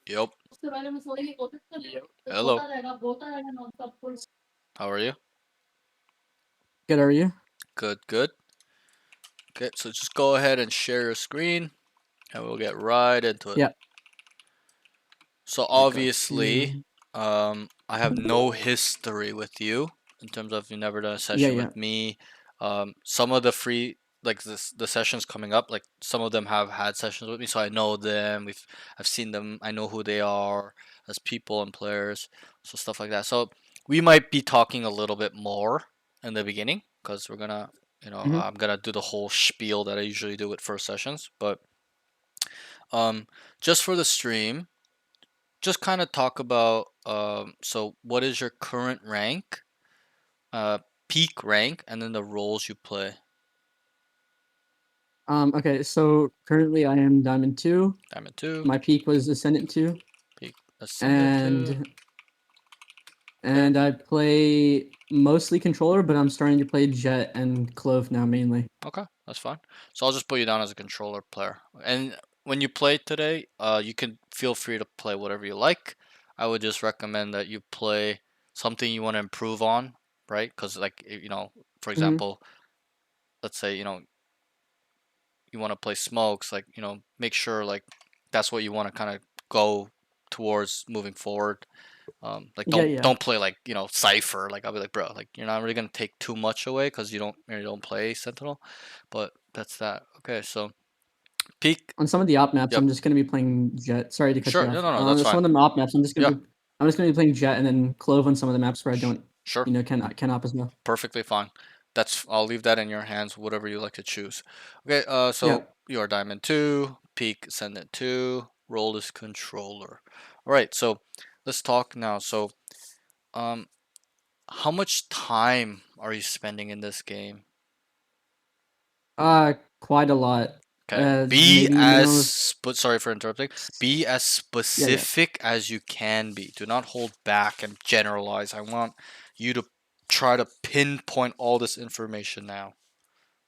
Yep. Hello. How are you? Good, are you? Good, good. Okay, so just go ahead and share your screen and we'll get right into it. Yeah, So I got obviously, you. I have no history with you in terms of you never done a Yeah, session yeah. with me. Some of the free like the sessions coming up, like some of them have had sessions with me, so I know them. I've seen them. I know who they are as people and players, so stuff like that. So we might be talking a little bit more in the beginning because we're gonna, hmm I'm gonna do the whole spiel that I usually do with first sessions, but um, just for the stream just kind of talk about so what is your current rank, uh, peak rank, and then the roles you play. Okay, so currently I am Diamond 2. Diamond 2, My peak was Ascendant 2, peak Ascendant 2. and Okay, I play mostly controller, but I'm starting to play Jet and Clove now mainly. okay, that's fine. So I'll just put you down as a controller player. And when you play today, you can feel free to play whatever you like. I would just recommend that you play something you want to improve on, right? Because like for hmm example, let's say you want to play smokes, like make sure like that's what you want to kind of go towards moving forward. Like Yeah, yeah. don't play like Cipher. Like I'll be like, bro, like you're not really gonna take too much away because you don't play Sentinel, but that's that. Okay, so peak. On some of the op maps, Yep. I'm just gonna be playing Jet. Sorry to cut you Sure. No, off. no, no. That's fine. Some of the op maps, Yeah. I'm just gonna be playing Jet and then Clove on some of the maps where I don't, Sure. can op as well. Perfectly fine. I'll leave that in your hands. Whatever you like to choose. Okay. Yeah. So you're Diamond 2, peak Ascendant 2, role is controller. All right. So let's talk now. So um, how much time are you spending in this game? Quite a lot. Okay. Be Maybe as minimum of sorry for interrupting. Be as yeah, yeah. specific as you can be. Do not hold back and generalize. I want you to try to pinpoint all this information now.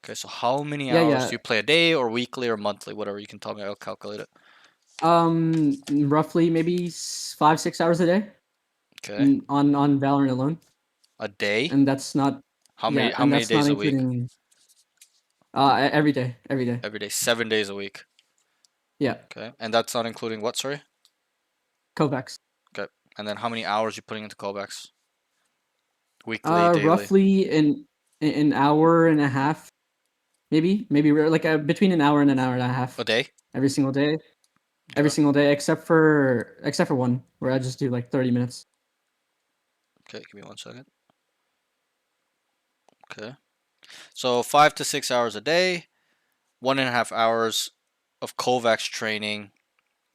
Okay, so how many Yeah, hours yeah. do you play a day or weekly or monthly? Whatever you can tell me, I'll calculate it. Roughly maybe 5, 6 hours a day Okay. on Valorant alone, A day? and that's not yeah, How and many that's not days a week? including every day, every day. Every day, 7 days a week. Yeah, Okay. And that's not including what, sorry? Kovacs. Okay. And then how many hours you putting into callbacks? Weekly, daily? Roughly an hour and a half, like between an hour and an hour and a half A day? every single day, Okay. except for one where I just do like 30 minutes. Okay, give me 1 second. Okay. So 5 to 6 hours a day, 1.5 hours of Kovacs training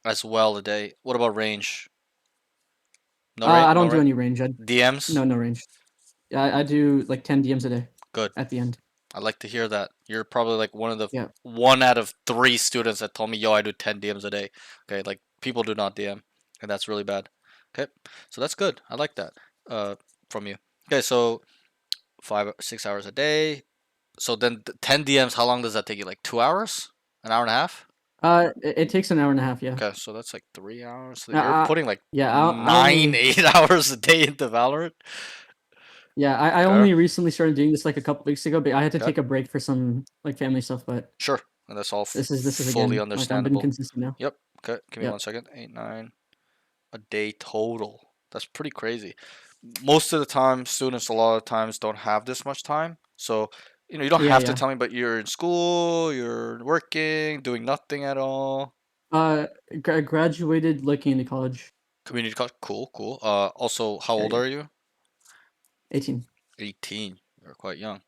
as well a day. What about range? No range? I No don't do range? any range. DMs? No range. Yeah, I do like 10 DMs a day Good. at the end. I'd like to hear that. You're probably like Yeah. one out of three students that told me, yo, I do 10 DMs a day. Okay, like people do not DM, and that's really bad. Okay, so that's good. I like that from you. Okay, so 5 6 hours a day. So then 10 DMs, how long does that take you? Like 2 hours? An hour and a half? It takes an hour and a half. Yeah. Okay, so that's like 3 hours. So you're Uh, putting like yeah. I nine, only 8 hours a day into Valorant. Yeah, I Okay, only recently started doing this like a couple weeks ago, but I had to okay, take a break for some like family stuff. But sure. And that's all this is fully again like I've been understandable. consistent now. Yep. Okay, give me Yep. 1 second. 8, 9 a day total. That's pretty crazy. Most of the time, students a lot of times don't have this much time. So, you don't Yeah, have to yeah. tell me, but you're in school, you're working, doing nothing at all. Graduated looking into college. Community college, cool, cool. Also, how Yeah, old yeah. are you? 18. 18. You're quite young.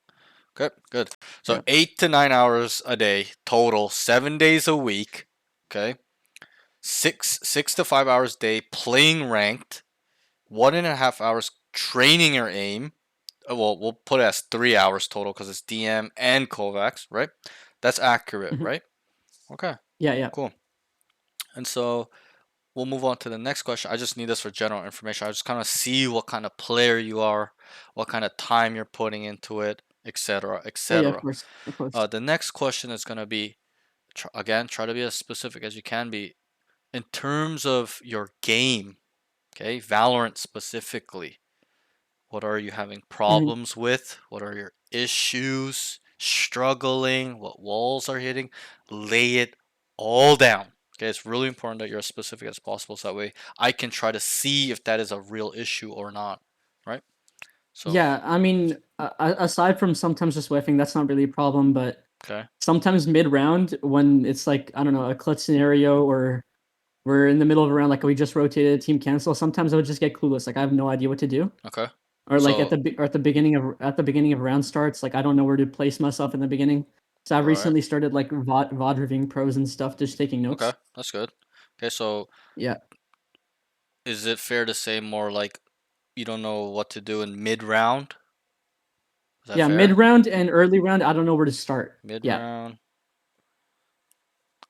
Okay, good. So Yeah. 8 to 9 hours a day total, 7 days a week. Okay, 6 to 5 hours a day playing ranked. 1.5 hours training your aim. Well, we'll put it as 3 hours total because it's DM and Kovacs, right? That's accurate, Mhm. right? Okay, Yeah, yeah. cool. And so we'll move on to the next question. I just need this for general information. I just kind of see what kind of player you are, what kind of time you're putting into it, etc., Yeah, yeah. Of etc. course, of course. The next question is going to be again, try to be as specific as you can be. in terms of your game, okay, Valorant specifically, what are you having Mhm. problems with? What are your issues? Struggling? What walls are hitting? Lay it all down. Okay, it's really important that you're as specific as possible so that way I can try to see if that is a real issue or not. Right? So, Yeah, I mean, aside from sometimes just whiffing, that's not really a problem. But okay, sometimes mid round, when it's like I don't know a clutch scenario or we're in the middle of a round, like we just rotated, team cancel. Sometimes I would just get clueless, like I have no idea what to do. okay. Or like So, at the beginning of round starts, like I don't know where to place myself in the beginning. So I've right. recently started like VOD reviewing pros and stuff, just taking Okay, notes. that's good. Okay, so Yeah, is it fair to say more like you don't know what to do in mid round? Is that yeah, mid fair? round and early round, I don't know where to start. Mid Yeah, round,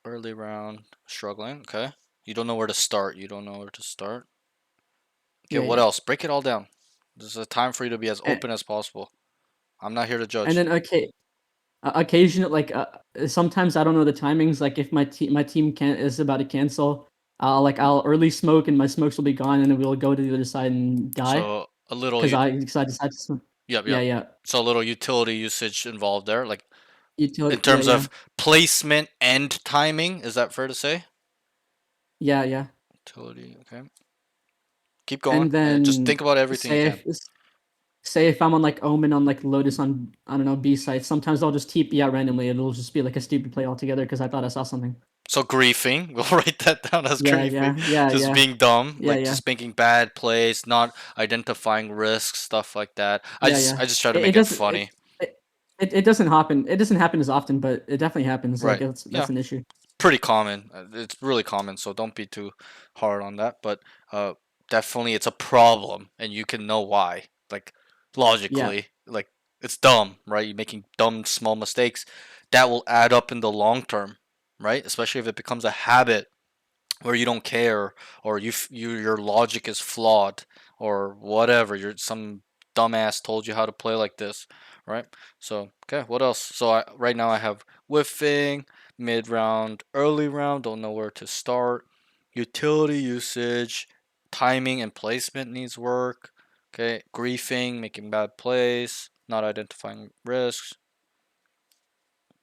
early round, struggling. Okay. You don't know where to start. You don't know where to start. Okay, yeah, what yeah. else? Break it all down. This is a time for you to be as And, open as possible. I'm not here to and judge. then okay, occasionally sometimes I don't know the timings. Like if my team can is about to cancel, I'll early smoke and my smokes will be gone, and then we'll go to the other side and die So a little because you I decide to smoke. yep, Yeah, yep. yeah, So a little utility usage involved there, like in utility. Yeah, terms yeah, of placement and timing, is that fair to say? yeah, yeah. Utility, okay. Keep going. And Just then think about everything you say can. if say if I'm on like Omen on like Lotus on I don't know B sites, sometimes I'll just TP out randomly. It'll just be like a stupid play altogether because I thought I saw something. So griefing, we'll write that down as Yeah, griefing. yeah, yeah, Just yeah, being dumb, yeah, like yeah, just making bad plays, not identifying risks, stuff like that. I yeah, just yeah. I just try to It, make it it doesn't funny. it doesn't happen. It doesn't happen as often, but it definitely happens. Like Right. that's Yeah. an issue. Pretty common. It's really common, so don't be too hard on that. But definitely it's a problem, and you can know why. Like Yeah. logically, like it's dumb, right? You're making dumb small mistakes that will add up in the long term, right? Especially if it becomes a habit where you don't care or your logic is flawed or whatever you're some dumbass told you how to play like this, right? So okay, what else? So right now I have whiffing, mid round, early round, don't know where to start, utility usage, timing and placement needs work, okay, griefing, making bad plays, not identifying risks.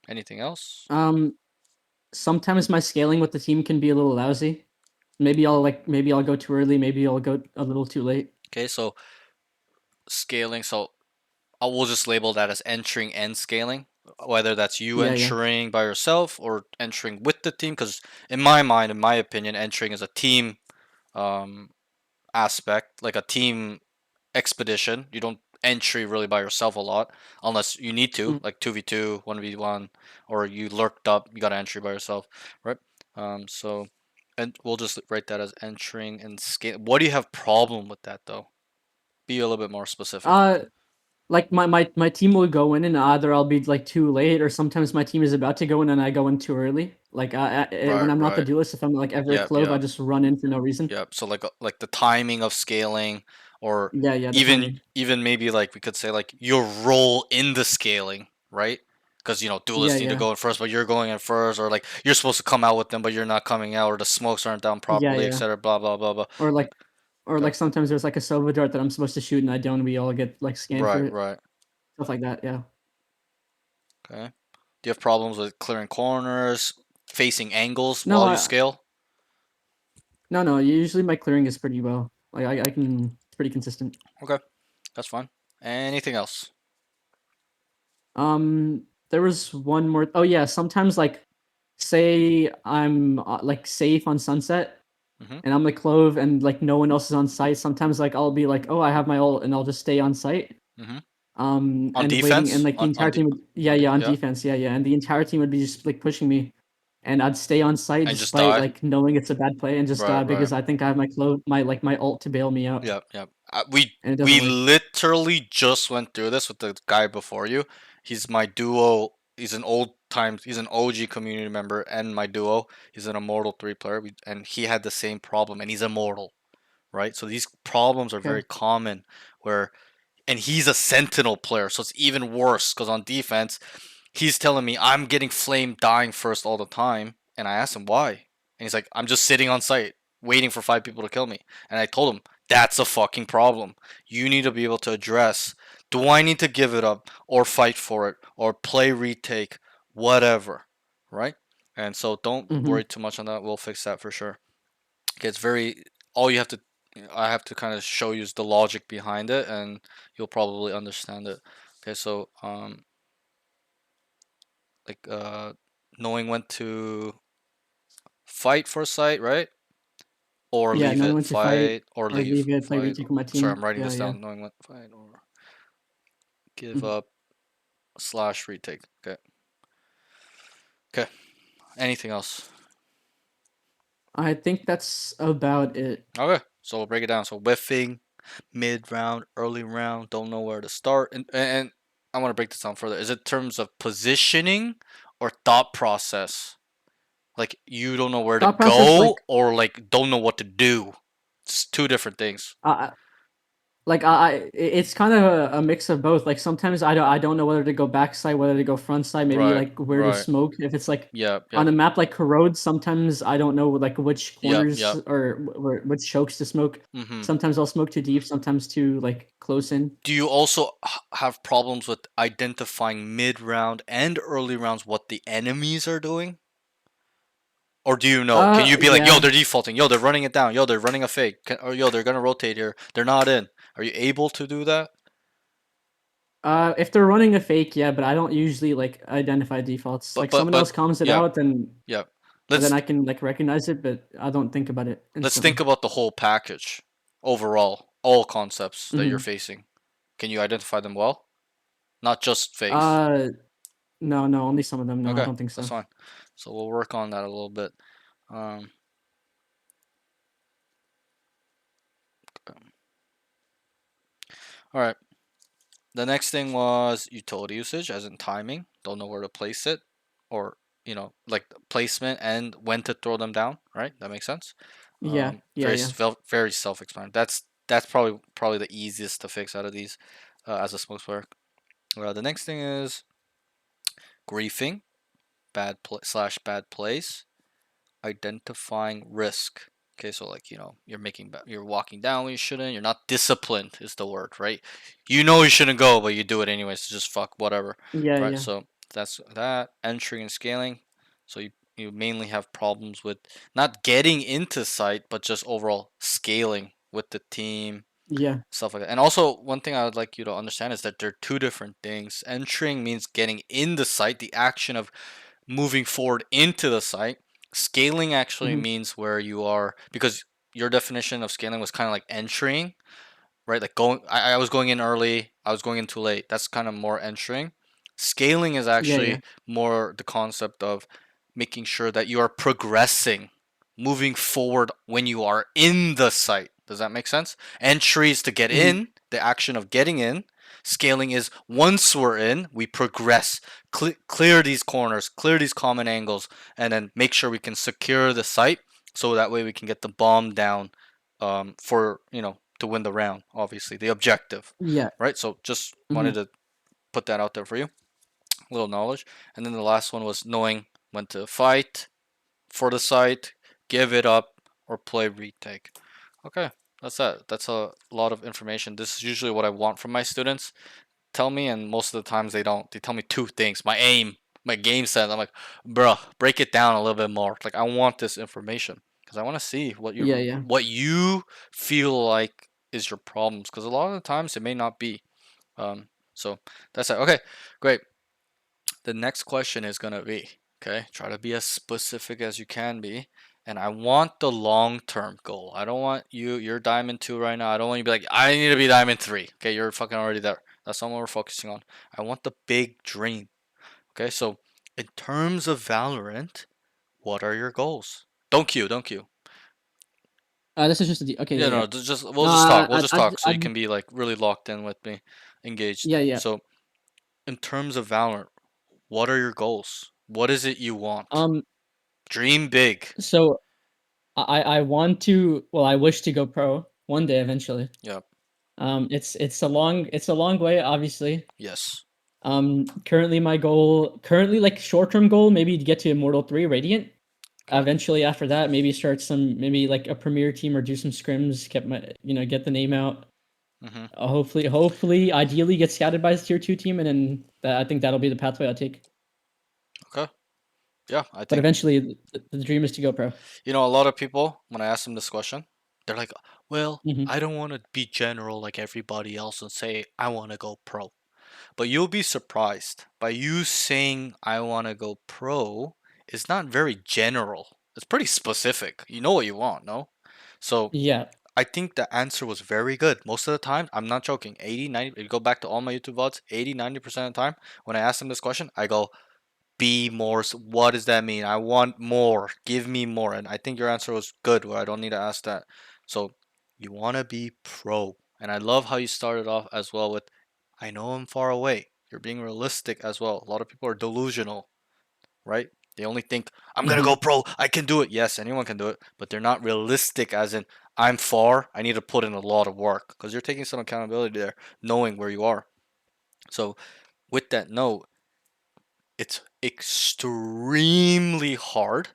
Anything else? Um. Sometimes my scaling with the team can be a little lousy. Maybe I'll go too early. Maybe I'll go a little too late. Okay, so scaling, so I will just label that as entering and scaling, whether that's you Yeah, yeah. entering by yourself or entering with the team. Because in my mind, in my opinion, entering is a team um, aspect, like a team expedition. You don't entry really by yourself a lot unless you need to, Mm. like 2v2, 1v1, or you lurked up, you got to entry by yourself, right? So, and we'll just write that as entering and scale. What do you have problem with that though? Be a little bit more specific. Uh, like my team will go in and either I'll be like too late or sometimes my team is about to go in and I go in too early. Like when Right, I'm not the right. duelist, if I'm like ever a Yep, clove, I yep. just run in for no reason. Yep. So like the timing of scaling, or Yeah, yeah, the even timing. even maybe like we could say like your role in the scaling, right? Because Yeah, duelists need to yeah, go in first, but you're going in first, or like you're supposed to come out with them, but you're not coming out, or the smokes aren't down yeah, properly, yeah. etc. Blah blah blah blah. Or like Okay. sometimes there's like a Sova dart that I'm supposed to shoot and I don't. We all get like scanned for Right, it, right. stuff like that. Yeah. Okay. Do you have problems with clearing corners, facing angles No, while you scale? no. Usually my clearing is pretty well. Like I can. It's pretty consistent. Okay, that's fine. Anything else? There was one more. Oh yeah, sometimes like, say I'm like safe on Sunset, Mm-hmm. and I'm the Clove, and like no one else is on site. Sometimes like I'll be like, oh, I have my ult, and I'll just stay on site. Mm-hmm. On And waiting, and defense? like the entire team would, yeah, On yeah, on yeah. defense, yeah, yeah, and the entire team would be just like pushing me, and I'd stay on site And just despite die. like knowing it's a bad play and just Right, right. because I think I have my Clove, my ult to bail me out, Yep, yep. We and it doesn't we work. literally just went through this with the guy before you. He's my duo. He's an old time. He's an OG community member and my duo. He's an Immortal 3 player, and he had the same problem, and he's immortal, right? So these problems are very Okay, common. Where and he's a Sentinel player, so it's even worse because on defense, he's telling me I'm getting flamed, dying first all the time, and I asked him why, And he's like, I'm just sitting on site waiting for 5 people to kill me. And I told him, that's a fucking problem. You need to be able to address, do I need to give it up or fight for it or play retake, whatever, right? And so don't Mhm. worry too much on that. We'll fix that for sure. It's very, all you have to, I have to kind of show you is the logic behind it, and you'll probably understand it. Okay, so like knowing when to fight for a site, right? Or Yeah, leave knowing it. when to fight Fight or or leave. leave it, play Fight. retake with my Sorry, team. I'm writing Yeah, this yeah. down. Knowing when to fight or give Mhm. up slash retake. Okay. Okay. Anything else? I think that's about it. Okay. So we'll break it down. So whiffing, mid round, early round, don't know where to start, and I want to break this down further. Is it terms of positioning or thought process? Like you don't know where to Thought process, go or like don't know what to do. It's two different things. uh, it's kind of a mix of both. Like sometimes I don't know whether to go backside, whether to go front side, maybe Right. like where to Right. smoke. If it's like Yep. on Yep. a map like Corrode, sometimes I don't know like which Yep. corners Yep. or which chokes to smoke. Mhm. Sometimes I'll smoke too deep, sometimes too like close in. Do you also have problems with identifying mid round and early rounds what the enemies are doing? Or do you know? Can you be like, yo, Yeah. they're defaulting. Yo, they're running it down. Yo, they're running a fake. Or yo, they're gonna rotate here. They're not in. Are you able to do that? If they're running a fake, yeah, but I don't usually like identify defaults. But Like but someone else but calms it yeah, out, yeah. and then Let's I can like recognize it, but I don't think about it let's think instantly. about the whole package overall, all concepts that you're Hmm. facing. Can you identify them well? Not just fakes. Uh, no, no, only some of them. No, I Okay, don't think that's so. fine. So we'll work on that a little bit. Um, all right. The next thing was utility usage, as in timing. Don't know where to place it, or like placement and when to throw them down. Right? That makes sense. Yeah, yeah, Very yeah. very self-explanatory. That's probably the easiest to fix out of these as a smoke player. The next thing is griefing, slash bad place, identifying risk. Okay, so like you're walking down when you shouldn't. You're not disciplined is the word, right? You know you shouldn't go, but you do it anyways. So just fuck whatever, Yeah, right? yeah. So that's that. Entering and scaling. So you mainly have problems with not getting into sight, but just overall scaling with the team, Yeah. stuff like that. And also, one thing I would like you to understand is that they're two different things. Entering means getting in the site, the action of moving forward into the site. Scaling actually Mhm. means where you are, because your definition of scaling was kind of like entering, right? Like I was going in early, I was going in too late. That's kind of more entering. Scaling is Yeah, yeah. actually more the concept of making sure that you are progressing, moving forward when you are in the site. Does that make sense? Entry is to get Mhm. in, the action of getting in. Scaling is once we're in, we progress, clear these corners, clear these common angles, and then make sure we can secure the site so that way we can get the bomb down for to win the round. Obviously, the objective, Yeah. right? So just wanted Mhm. to put that out there for you, a little knowledge. And then the last one was knowing when to fight for the site, give it up, or play retake. Okay, that's that. That's a lot of information. This is usually what I want from my students. Tell me, and most of the times they don't. They tell me two things: my aim, my game sense. I'm like, bruh, break it down a little bit more. Like I want this information because I want to see Yeah, yeah. what you feel like is your problems. Because a lot of the times it may not be. So that's it. Okay, great. The next question is gonna be, okay, try to be as specific as you can be. And I want the long term goal. I don't want you're diamond 2 right now. I don't want you to be like, I need to be diamond 3. Okay, you're fucking already there. That's not what we're focusing on. I want the big dream. Okay, so in terms of Valorant, what are your goals? Don't queue, don't queue. This is just a okay. Yeah, Yeah, no, yeah. just we'll No, just talk. We'll just talk so I you can be like really locked in with me, engaged. yeah, yeah. So in terms of Valorant, what are your goals? What is it you want? Um, Dream big. so I want to. Well, I wish to go pro one day eventually. Yep. It's a long way, obviously. Yes. Currently my goal, currently like short term goal, maybe to get to Immortal 3 Radiant. Okay. Eventually, after that, maybe start some maybe like a premier team or do some scrims. Get my get the name out. Mhm. Hopefully, ideally, get scouted by a tier two team, and then I think that'll be the pathway I'll take. Okay. Yeah, I But think eventually, the dream is to go pro. a lot of people when I ask them this question, they're like, "Well, Hmm. I don't want to be general like everybody else and say I want to go pro." But you'll be surprised by you saying I want to go pro is not very general. It's pretty specific. You know what you want, no? So Yeah. I think the answer was very good. Most of the time, I'm not joking. 80, 90, you go back to all my YouTube VODs, 80, 90% of the time, when I ask them this question, I go, be more. What does that mean? I want more. Give me more. And I think your answer was good, where I don't need to ask that. So you want to be pro. And I love how you started off as well with, I know I'm far away. You're being realistic as well. A lot of people are delusional, right? They only think, I'm going to Hmm. go pro. I can do it. Yes, anyone can do it. But they're not realistic, as in, I'm far. I need to put in a lot of work because you're taking some accountability there, knowing where you are. So, with that note, it's extremely hard.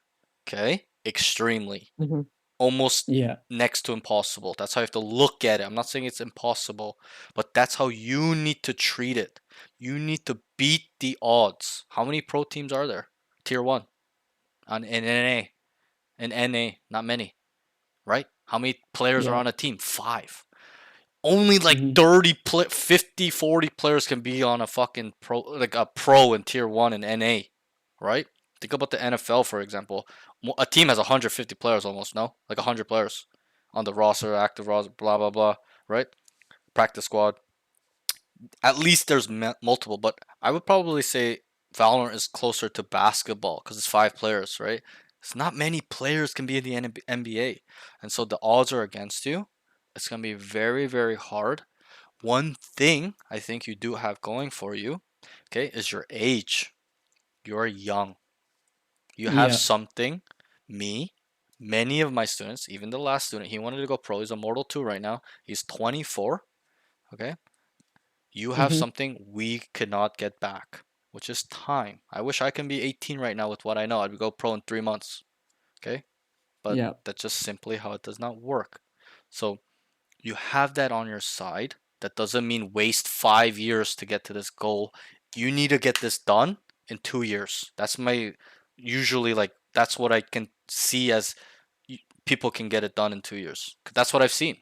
Okay? Extremely. Hmm. Almost Yeah. next to impossible. That's how you have to look at it. I'm not saying it's impossible, but that's how you need to treat it. You need to beat the odds. How many pro teams are there? Tier 1 on in NA. In NA, not many, right? How many players are Yeah. on a team? 5. Only like Hmm. 30 50 40 players can be on a fucking pro, like a pro in tier 1 in NA, right? Think about the NFL, for example. A team has 150 players almost, no? Like 100 players on the roster, active roster, blah blah blah, right? Practice squad. At least there's multiple, but I would probably say Valorant is closer to basketball because it's 5 players, right? It's not many players can be in the NBA, and so the odds are against you. It's gonna be very, very hard. One thing I think you do have going for you, okay, is your age. You're young. You have Yeah. something. Me, many of my students, even the last student, he wanted to go pro. He's a Mortal 2 right now. He's 24. Okay. You have Hmm. something we cannot get back, which is time. I wish I can be 18 right now with what I know. I'd go pro in 3 months. Okay. But Yeah. that's just simply how it does not work. So you have that on your side. That doesn't mean waste 5 years to get to this goal. You need to get this done in 2 years. That's my usually like that's what I can see as people can get it done in 2 years. That's what I've seen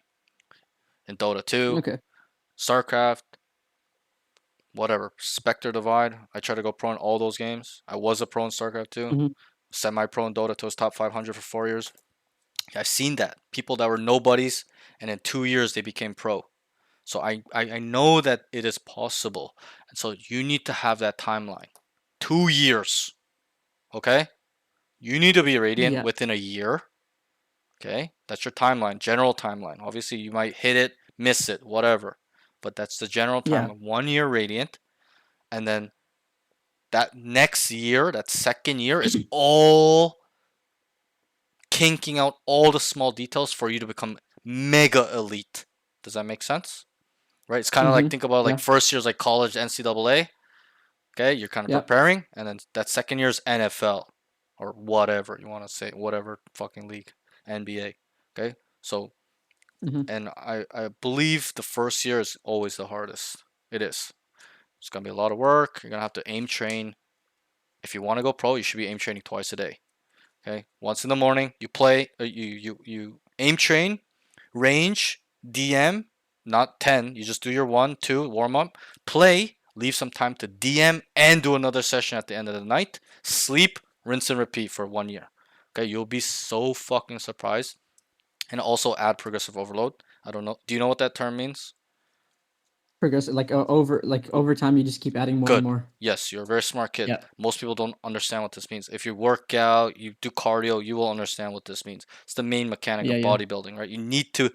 in Dota 2, Okay. StarCraft, whatever. Spectre Divide. I try to go pro in all those games. I was a pro in StarCraft 2, Hmm. semi pro in Dota 2 was top 500 for 4 years. I've seen that. People that were nobodies and in 2 years they became pro. So I know that it is possible. And so you need to have that timeline. 2 years. Okay? You need to be radiant Yeah. within a year. Okay? That's your timeline, general timeline. Obviously, you might hit it, miss it, whatever. But that's the general Yeah. timeline. 1 year radiant. And then that next year, that second year, is all kinking out all the small details for you to become mega elite. Does that make sense? Right? It's kind of Hmm. like think about like Yeah. first year's like college NCAA. Okay, you're kind of Yeah. preparing, and then that second year's NFL or whatever you want to say, whatever fucking league, NBA. Okay, so Hmm. and I believe the first year is always the hardest. It is. It's gonna be a lot of work. You're gonna have to aim train. If you want to go pro, you should be aim training twice a day. Okay, once in the morning, you play, you aim train, range, DM, not 10. You just do your 1, 2 warm up, play, leave some time to DM, and do another session at the end of the night. Sleep, rinse and repeat for 1 year. Okay, you'll be so fucking surprised. And also add progressive overload. I don't know. Do you know what that term means? Progress over time, you just keep adding more and Good. more. Yes, you're a very smart kid. Yeah. Most people don't understand what this means. If you work out, you do cardio, you will understand what this means. It's the main mechanic Yeah. of Yeah. bodybuilding, right? You need to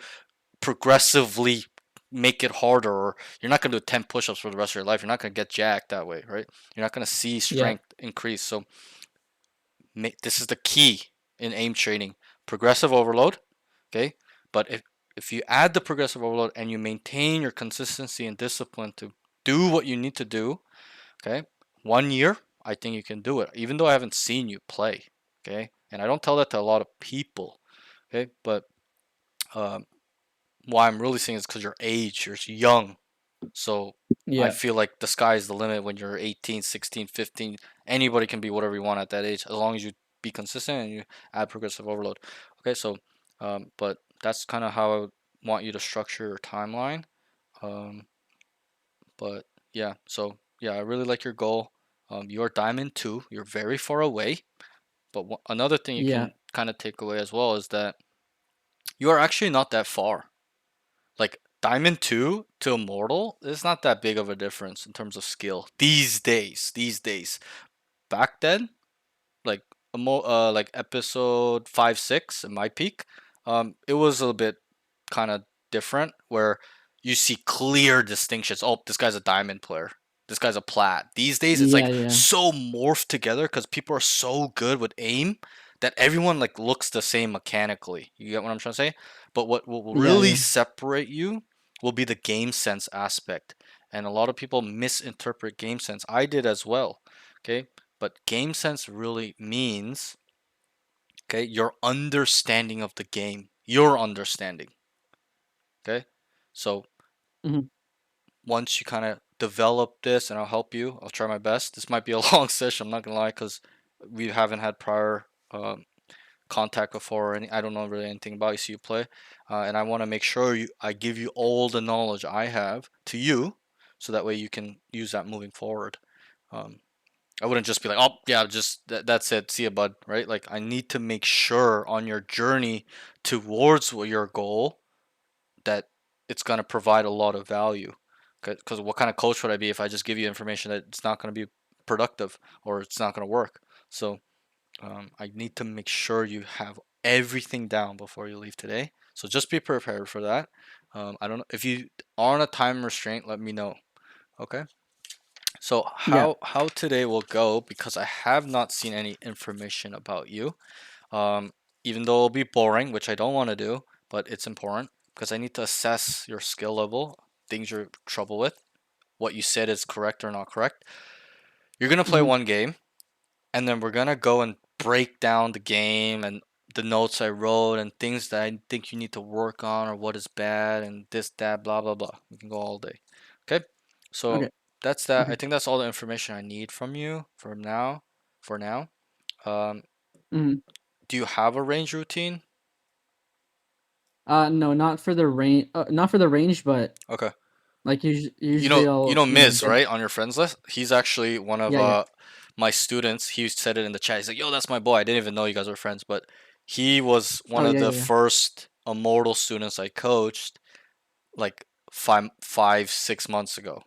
progressively make it harder, or you're not going to do 10 push-ups for the rest of your life. You're not going to get jacked that way, right? You're not going to see Yeah. strength increase. So this is the key in aim training. Progressive overload, okay? But if you add the progressive overload and you maintain your consistency and discipline to do what you need to do, okay? 1 year, I think you can do it. Even though I haven't seen you play, okay? And I don't tell that to a lot of people. Okay, but um, why I'm really saying is because your age, you're young. So I Yeah. feel like the sky is the limit when you're 18, 16, 15. Anybody can be whatever you want at that age as long as you be consistent and you add progressive overload. Okay, so but that's kind of how I would want you to structure your timeline. Um, but yeah, so yeah, I really like your goal. You're diamond two. You're very far away. But another thing you Yeah. can kind of take away as well is that you are actually not that far. Like Diamond 2 to Immortal is not that big of a difference in terms of skill these days. These days. Back then, like like episode 5 6 in my peak, it was a little bit kind of different where you see clear distinctions. Oh, this guy's a diamond player, this guy's a plat. These days it's Yeah. like Yeah. so morphed together because people are so good with aim that everyone like looks the same mechanically. You get what I'm trying to say? But what will Yeah. really Yeah. separate you will be the game sense aspect, and a lot of people misinterpret game sense. I did as well. Okay, but game sense really means, okay, your understanding of the game, your understanding. Okay, so Mhm. once you kind of develop this, and I'll help you, I'll try my best. This might be a long session, I'm not gonna lie, because we haven't had prior contact before, or any. I don't know really anything about you, so you play, and I want to make sure I give you all the knowledge I have to you, so that way you can use that moving forward. Um, I wouldn't just be like, oh yeah, just that's it. See ya, bud. Right? Like I need to make sure on your journey towards your goal that it's gonna provide a lot of value. Because what kind of coach would I be if I just give you information that it's not gonna be productive or it's not gonna work? So I need to make sure you have everything down before you leave today. So just be prepared for that. I don't know if you are on a time restraint. Let me know. Okay. So Yeah. how today will go, because I have not seen any information about you. Um, Even though it'll be boring, which I don't want to do, but it's important because I need to assess your skill level, things you're trouble with, what you said is correct or not correct. You're gonna play Mhm. one game, and then we're gonna go and break down the game and the notes I wrote and things that I think you need to work on or what is bad and this, that, blah, blah, blah. We can go all day. Okay? So Okay. that's that. I Okay. think that's all the information I need from you from now, for now. Um, Mhm. do you have a range routine? No, not for the range. Not for the range, but Okay. like You usually know, you I'll know Miz, get. right? On your friends list. He's actually one of Yeah. Yeah. my students. He said it in the chat. He's like, "Yo, that's my boy." I didn't even know you guys were friends, but he was one Oh of yeah. the Yeah. Yeah. first Immortal students I coached like 6 months ago.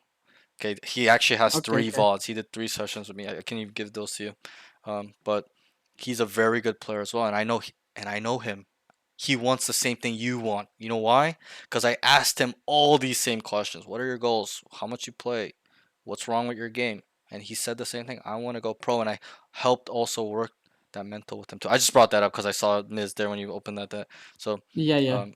Okay, he actually has Okay. three Okay. VODs. He did 3 sessions with me. I can even give those to you. But he's a very good player as well, and I know him. He wants the same thing you want. You know why? Because I asked him all these same questions. What are your goals? How much you play? What's wrong with your game? And he said the same thing. I want to go pro, and I helped also work that mental with him too. I just brought that up because I saw Miz there when you opened that. So, Yeah. Yeah. um,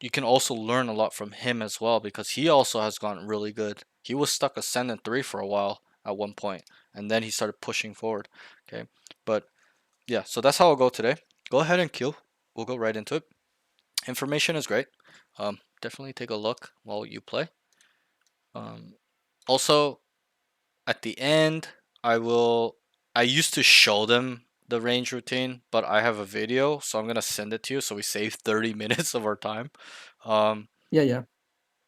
you can also learn a lot from him as well because he also has gotten really good. He was stuck ascendant 3 for a while at one point, and then he started pushing forward. Okay, but yeah, so that's how I'll go today. Go ahead and kill. We'll go right into it. Information is great. Definitely take a look while you play. Um, Also, at the end, I will. I used to show them the range routine, but I have a video, so I'm gonna send it to you so we save 30 minutes of our time. Um, Yeah. Yeah.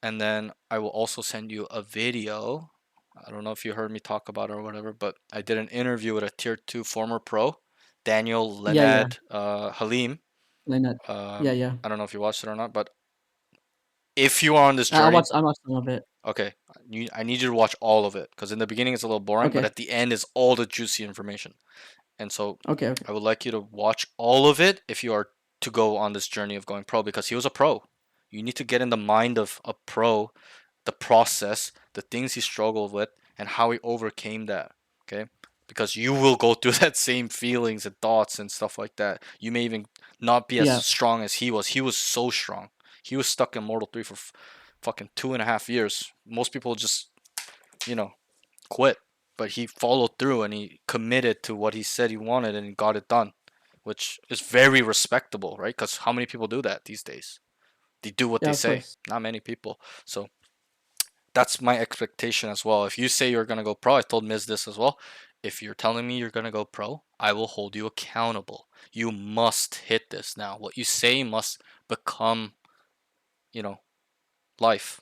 and then I will also send you a video. I don't know if you heard me talk about it or whatever, but I did an interview with a tier 2 former pro, Daniel Yeah. Yeah. Lenad Halim. Lynette. Yeah. Yeah. I don't know if you watched it or not, but if you are on this I journey, watched. I watched some of it. okay, I need you to watch all of it because in the beginning it's a little boring, but Okay. at the end is all the juicy information. And so Okay. Okay. I would like you to watch all of it if you are to go on this journey of going pro because he was a pro. You need to get in the mind of a pro, the process, the things he struggled with, and how he overcame that. Okay? Because you will go through that same feelings and thoughts and stuff like that. You may even not be as Yeah. strong as he was. He was so strong. He was stuck in Mortal 3 for fucking 2.5 years. Most people just, you know, quit. But he followed through and he committed to what he said he wanted and he got it done. which is very respectable, right? Because how many people do that these days? They do what Yeah, they of say. course. Not many people. So that's my expectation as well. If you say you're gonna go pro, I told Miz this as well. If you're telling me you're gonna go pro, I will hold you accountable. You must hit this now. What you say must become, you know, life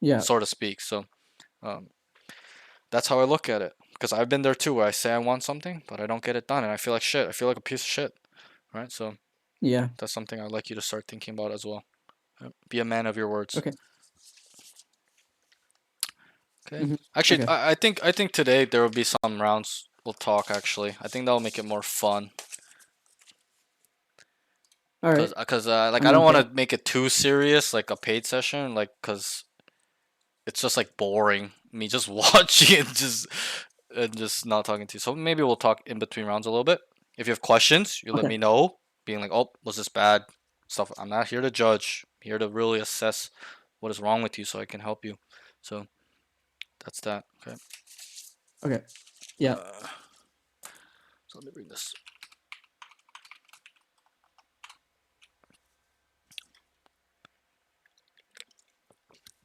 Yeah, so to speak. So um, that's how I look at it. Because I've been there too, where I say I want something, but I don't get it done, and I feel like shit. I feel like a piece of shit, right? So yeah. that's something I'd like you to start thinking about as well. Be a man of your words. Okay. Okay. Actually, Okay. I think today there will be some rounds. We'll talk actually. I think that'll make it more fun. All Cause, right. like I'm I don't on want pay. to make it too serious, like a paid session, like cause it's just like boring. Me just watching and just not talking to you. So maybe we'll talk in between rounds a little bit. If you have questions, you let Okay. me know. Being like, oh, was this bad? Stuff. I'm not here to judge. I'm here to really assess what is wrong with you, so I can help you. So that's that. Okay. Okay. Yeah. So let me bring this.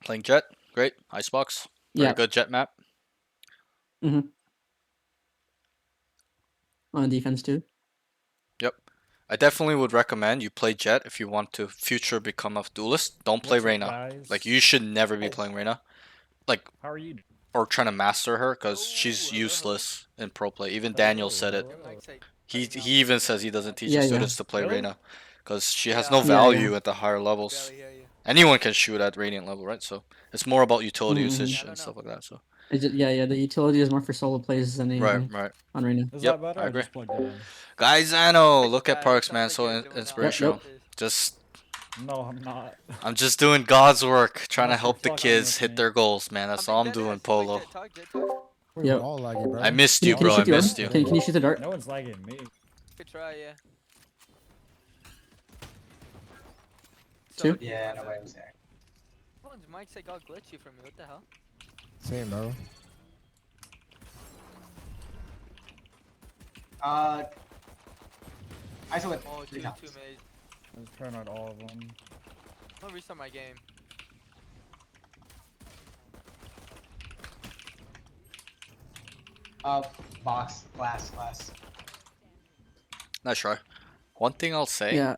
Playing Jet, great. Icebox, very Yeah. good Jet map. Mm-hmm. On defense too. Yep. I definitely would recommend you play Jet if you want to future become a duelist. Don't play What's up, Reyna. Like guys? you should never be playing Reyna. Like How are you? or trying to master her because Oh, she's hello, hello. useless in pro play. Even Daniel Hello, said it. Your hello. mic's like He cutting out he for even me says right he now. doesn't teach Yeah, his yeah. students to play Really? Reyna because she has no Yeah, Yeah, yeah. value at the higher I can levels. barely hear you. Anyone can shoot at Radiant level, right? So it's more about utility Mm-hmm. Yeah, usage I and don't know. stuff like that. So Yeah, yeah. The utility is more for solo plays than right, anything right. on Reyna. Is Yep, that better? I I agree. just plugged it in. Guys, I know. Look at Yeah, it Parks, sounds man. like So you're doing Yep. inspirational. Yep. this. Just No, I'm not. I'm just doing God's work, trying to Unless you're help the fucking kids with hit me. their goals, man. That's all I'm dead doing, ass. Wait, Polo. Jet talk. Wait, we're Yep. all laggy, bro. I missed Can you you, can you bro. I shoot the missed orb? you. Can you shoot the dart? No one's lagging me. Could try, yeah. So, Two. Yeah, nobody was there. Everyone's mic's like all glitchy for me. What the hell? Same, bro. Uh, I saw it Oh, 3 two times. mid. Let's turn out all of them. I'm gonna restart my game. Box, glass. Nice try. One thing I'll say, Yeah.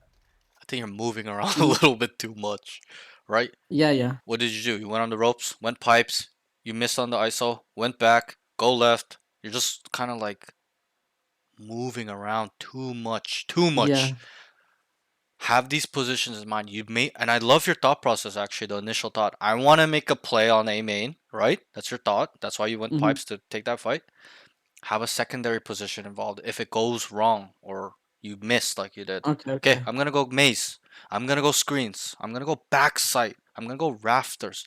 I think you're moving around a Mhm. little bit too much, right? Yeah, yeah. What did you do? You went on the ropes, went pipes, you missed on the ISO, went back, go left. You're just kind of like moving around too much, too much. Yeah. Have these positions in mind. You may, and I love your thought process actually. The initial thought, I want to make a play on A main, right? That's your thought. That's why you went Mm-hmm. pipes to take that fight. Have a secondary position involved. If it goes wrong or you miss like you did, Okay, okay, okay. I'm gonna go maze. I'm gonna go screens. I'm gonna go backside. I'm gonna go rafters.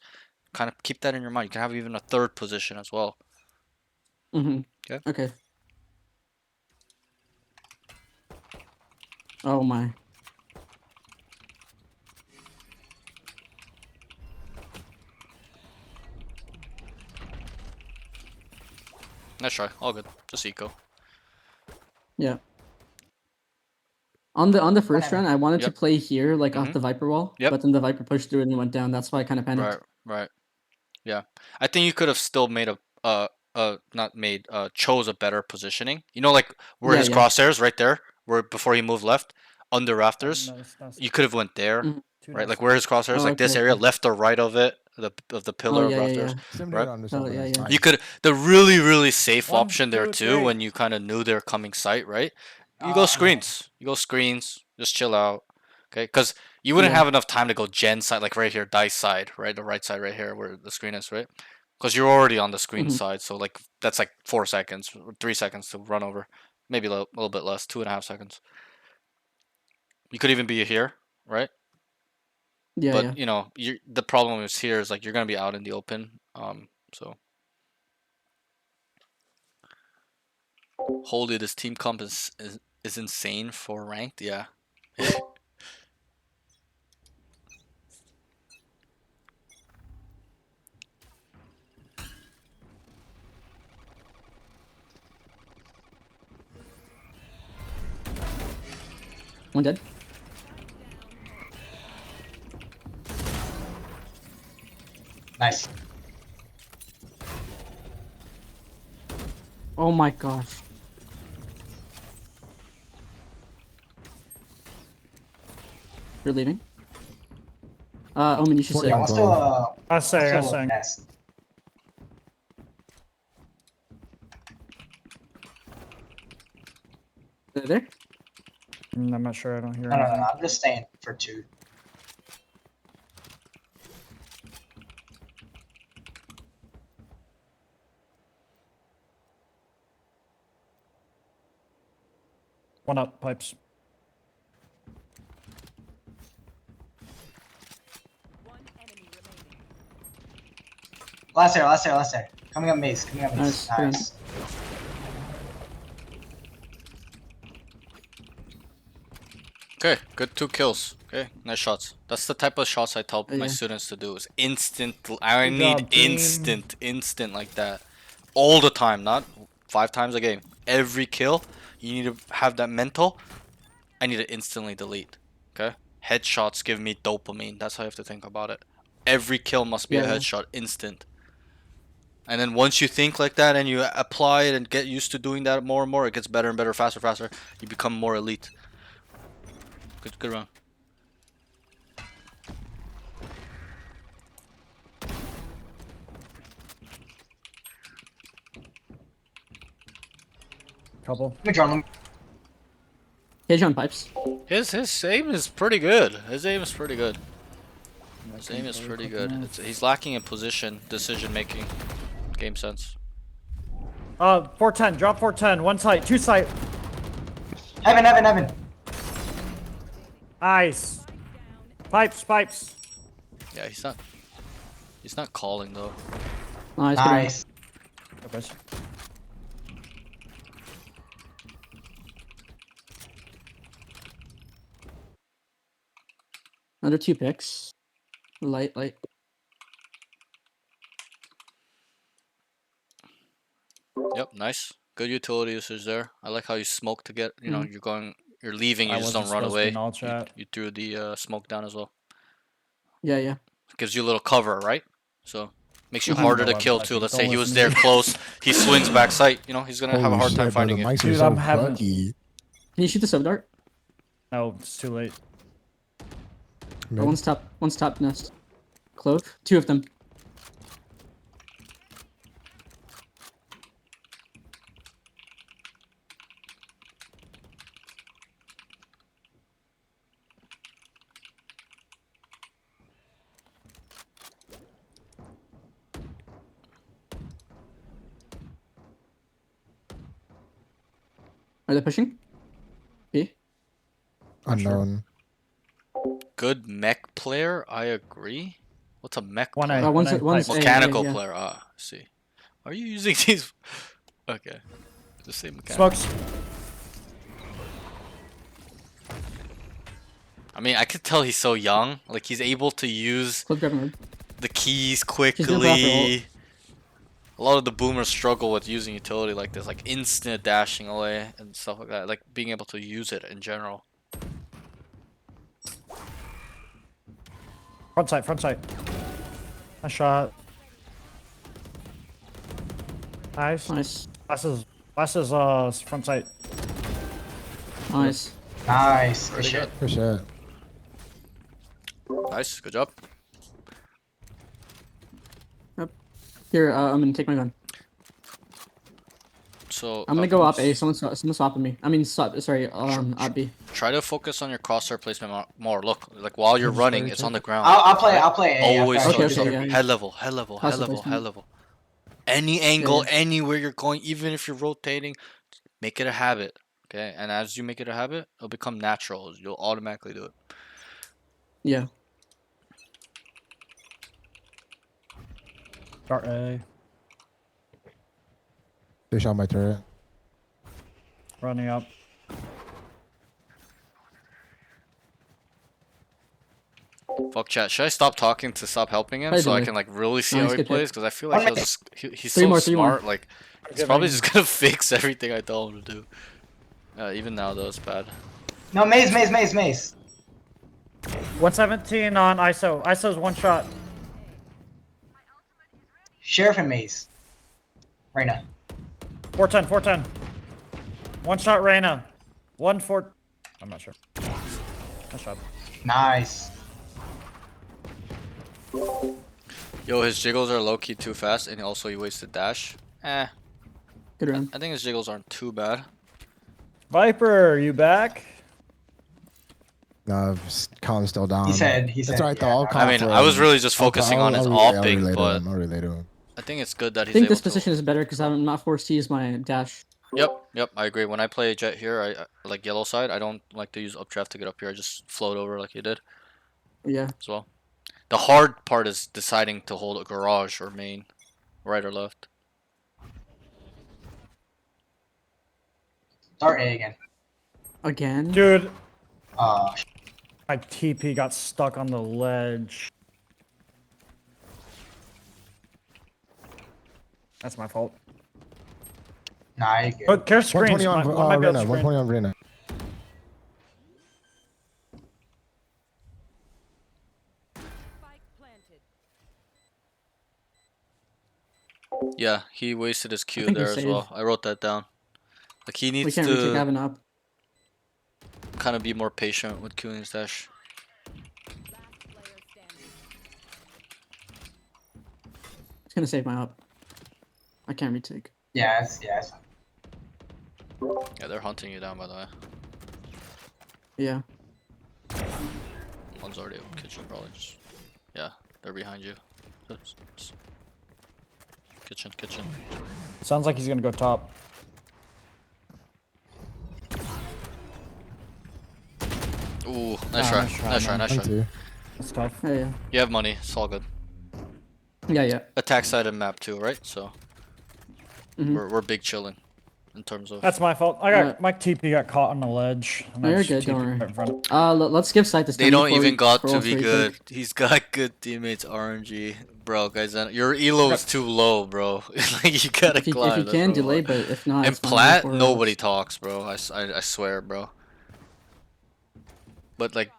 Kind of keep that in your mind. You can have even a third position as well. Mm-hmm. Okay. Okay. Oh my. Nice try. All good. Just eco. Yeah. On the first Okay. round, I wanted to Yep. play here, like off Mhm. the Viper wall, Yep. but then the Viper pushed through and it went down. That's why I kind of Right. panicked. Right. Yeah. I think you could have still made a not made chose a better positioning. You know, like where Yeah, his yeah. crosshairs right there, where before he moved left, under rafters. No, it's You could have went there, Mhm. too right? Like nice. where his crosshairs, Oh, like okay, this area, okay. left or right of it, of the Oh, pillar of yeah, yeah, rafters, yeah. Simulated right? on this Oh, one, yeah, it's yeah. nice. You could the really safe 1, option there 2, too 3. when you kind of knew their coming sight, right? You go Okay. screens. You go screens. Just chill out. Okay, because you wouldn't Yeah. have enough time to go gen side, like right here, dice side, right? The right side right here where the screen is, right? Because you're already on the screen Mm-hmm. side, so like that's like 4 seconds, 3 seconds to run over, maybe a little bit less, 2.5 seconds. You could even be here, right? Yeah, But yeah. the problem is here is like you're gonna be out in the open. So holy, this team comp is insane for ranked. Yeah. One dead. Nice. Oh my gosh. You're leaving. Omen, you should Forty sit. Yeah, on let's goal. do I say, I let's do say. nest. There. I'm not sure. I don't hear No, anything. I'm just staying for 2. One up, pipes. Last there. Coming up maze, coming up maze. Nice, good. Nice. Okay, good 2 kills. Okay, nice shots. That's the type of shots I tell my Yeah. students to do. Is instant. I Good need job, team. instant like that, all the time. Not 5 times a game. Every kill, you need to have that mental. I need to instantly delete. Okay, headshots give me dopamine. That's how you have to think about it. Every kill must be a Yeah. headshot, instant. And then once you think like that and you apply it and get used to doing that more and more, it gets better and better, faster. You become more elite. Good run. Couple. Let me draw. Cage on pipes. His aim is pretty good. His aim is pretty good. His aim is pretty good. He's lacking in position, decision making, game sense. 410. Drop 410. One site. 2 site. Heaven. Nice. Pipes. Yeah, he's not calling though. Nice. Good run. Nice. Okay. Another 2 picks. Light. Yep, nice. Good utility usage there. I like how you smoke to get, you know, you're leaving, you I just wasn't don't run supposed to be away. in all chat. You threw the smoke down as well. Yeah. Gives you a little cover, right? So makes you I harder know to I'm kill lucky. too. Let's Don't say he listen was to there me. close, he swings back sight, you know, he's gonna have a Holy hard shit, time bro, finding the you. mics Dude, are so I'm having- buggy. Can you shoot the sub dart? No, it's too late. Or one's top nest. Clove. 2 of them. Are they pushing? B. Unknown. Good mech player, I agree. What's a mech One player? A. One's One A, one's pipe. A, Mechanical yeah. player. Ah, I see. Are you using these? Okay, just say mechanical. Smokes. I mean, I could tell he's so young. Like he's able to use Clove grabbing red. the keys gonna go after quickly. A lot of the boomers struggle with using utility like this, like instant dashing away and stuff like that. Like being able to use it in general. Front site. Nice shot. Nice. Nice. Last is front site. Nice. Nice. Good Pretty shit. For sure. Nice, good job. Here, I'm gonna take my gun. So I'm gonna go up A. Someone's swapping me. I mean, sorry, up B. Try to focus on your crosshair placement more. Look, like while you're Just running, very it's cheap. on the ground. I'll play A. Always after I Okay, focus shoot on okay, it. yeah. head level, head level, head Crosshair level, head placement. level. Any angle, yeah. anywhere you're going, even if you're rotating, make it a habit. Okay, and as you make it a habit, it'll become natural. You'll automatically do it. Yeah. Start A. They shot my turret. Running up. Fuck chat. Should I stop talking to stop helping him Probably so I do. can like really see No, how he's he good, plays? good. Because I feel like Okay. he's Three so more, three more. smart. Like he's probably just gonna fix everything I tell him to do. Even now though, it's bad. No, maze. 117 on ISO. ISO's one shot. Sheriff and maze. Reyna. 410. One shot Reyna. 1-4. I'm not sure. Nice job. Nice. Yo, his jiggles are low-key too fast, and also he wasted dash. Good round. I think his jiggles aren't too bad. Viper, you back? No, Colin's still down. He said. That's right, though. yeah, I'll no, call I mean, for I was him. really just I'll- focusing on his I'll opping, relay to but him. I'll relay to him. I think it's good that I he's think able this position is better because I'm not forced to use my dash. Yep, I agree. When I play Jet here, I like yellow side, I don't like to use updraft to get up here. I just float over like you did Yeah. as well. The hard part is deciding to hold a garage or main, right or left. Start A again. Again. Dude, Uh, my TP got stuck on the ledge. That's my fault. nah, you're good. But care screens. 120 on One might be able to Reyna. screen. 120 on Reyna. Spike planted. Yeah, he wasted his Q think we there as saved. well. I wrote that down. Like he We needs can't retake to having up. kind of be more patient with Qing his dash. Last player standing. It's gonna save my up. I can't retake. Yeah, it's fine. Yeah, they're hunting you down by the way. Yeah. One's already in kitchen probably. Just, yeah, they're behind you. Kitchen. Sounds like he's gonna go top. Ooh, nice Ah, try. nice try, Nice try. man. Nice One, try. two. That's tough. Yeah. You have money. It's all good. Yeah. Attack side and map too, right? So Mhm. we're big chilling in terms of. That's my fault. My TP got caught on the ledge. And No, I you're just good, don't TP'd worry. right in front of- Let's give side to They Stanley don't before even we got to roll be for good. retake. He's got good teammates. RNG, bro, guys. Your elo is too low, bro. Like you gotta If you climb. can, that's delay, what- but if not, In it's fine, plat, go for it. nobody talks, bro. I swear, bro. But like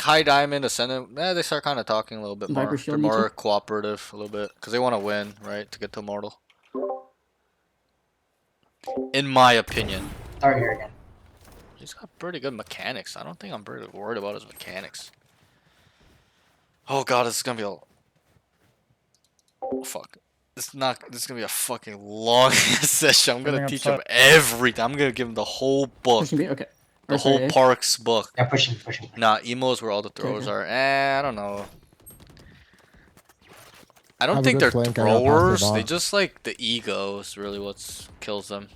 high diamond, ascendant, they start kind of talking a little bit Viper more. They're shield, me more too. cooperative a little bit because they want to win, right, to get to immortal. In my opinion, Start here again. he's got pretty good mechanics. I don't think I'm pretty worried about his mechanics. Oh god, this is gonna be a fuck. This is gonna be a fucking long session. I'm gonna Coming up teach him top. everything. I'm gonna give him the whole book, Pushing B? Okay. the Or sorry, whole A? Parks book. Yeah, pushing. Nah, emo is where all the throws okay. are. I don't know. I don't Have a think good they're flank, I gotta pass the throwers. ball. They just like the ego is really what kills them.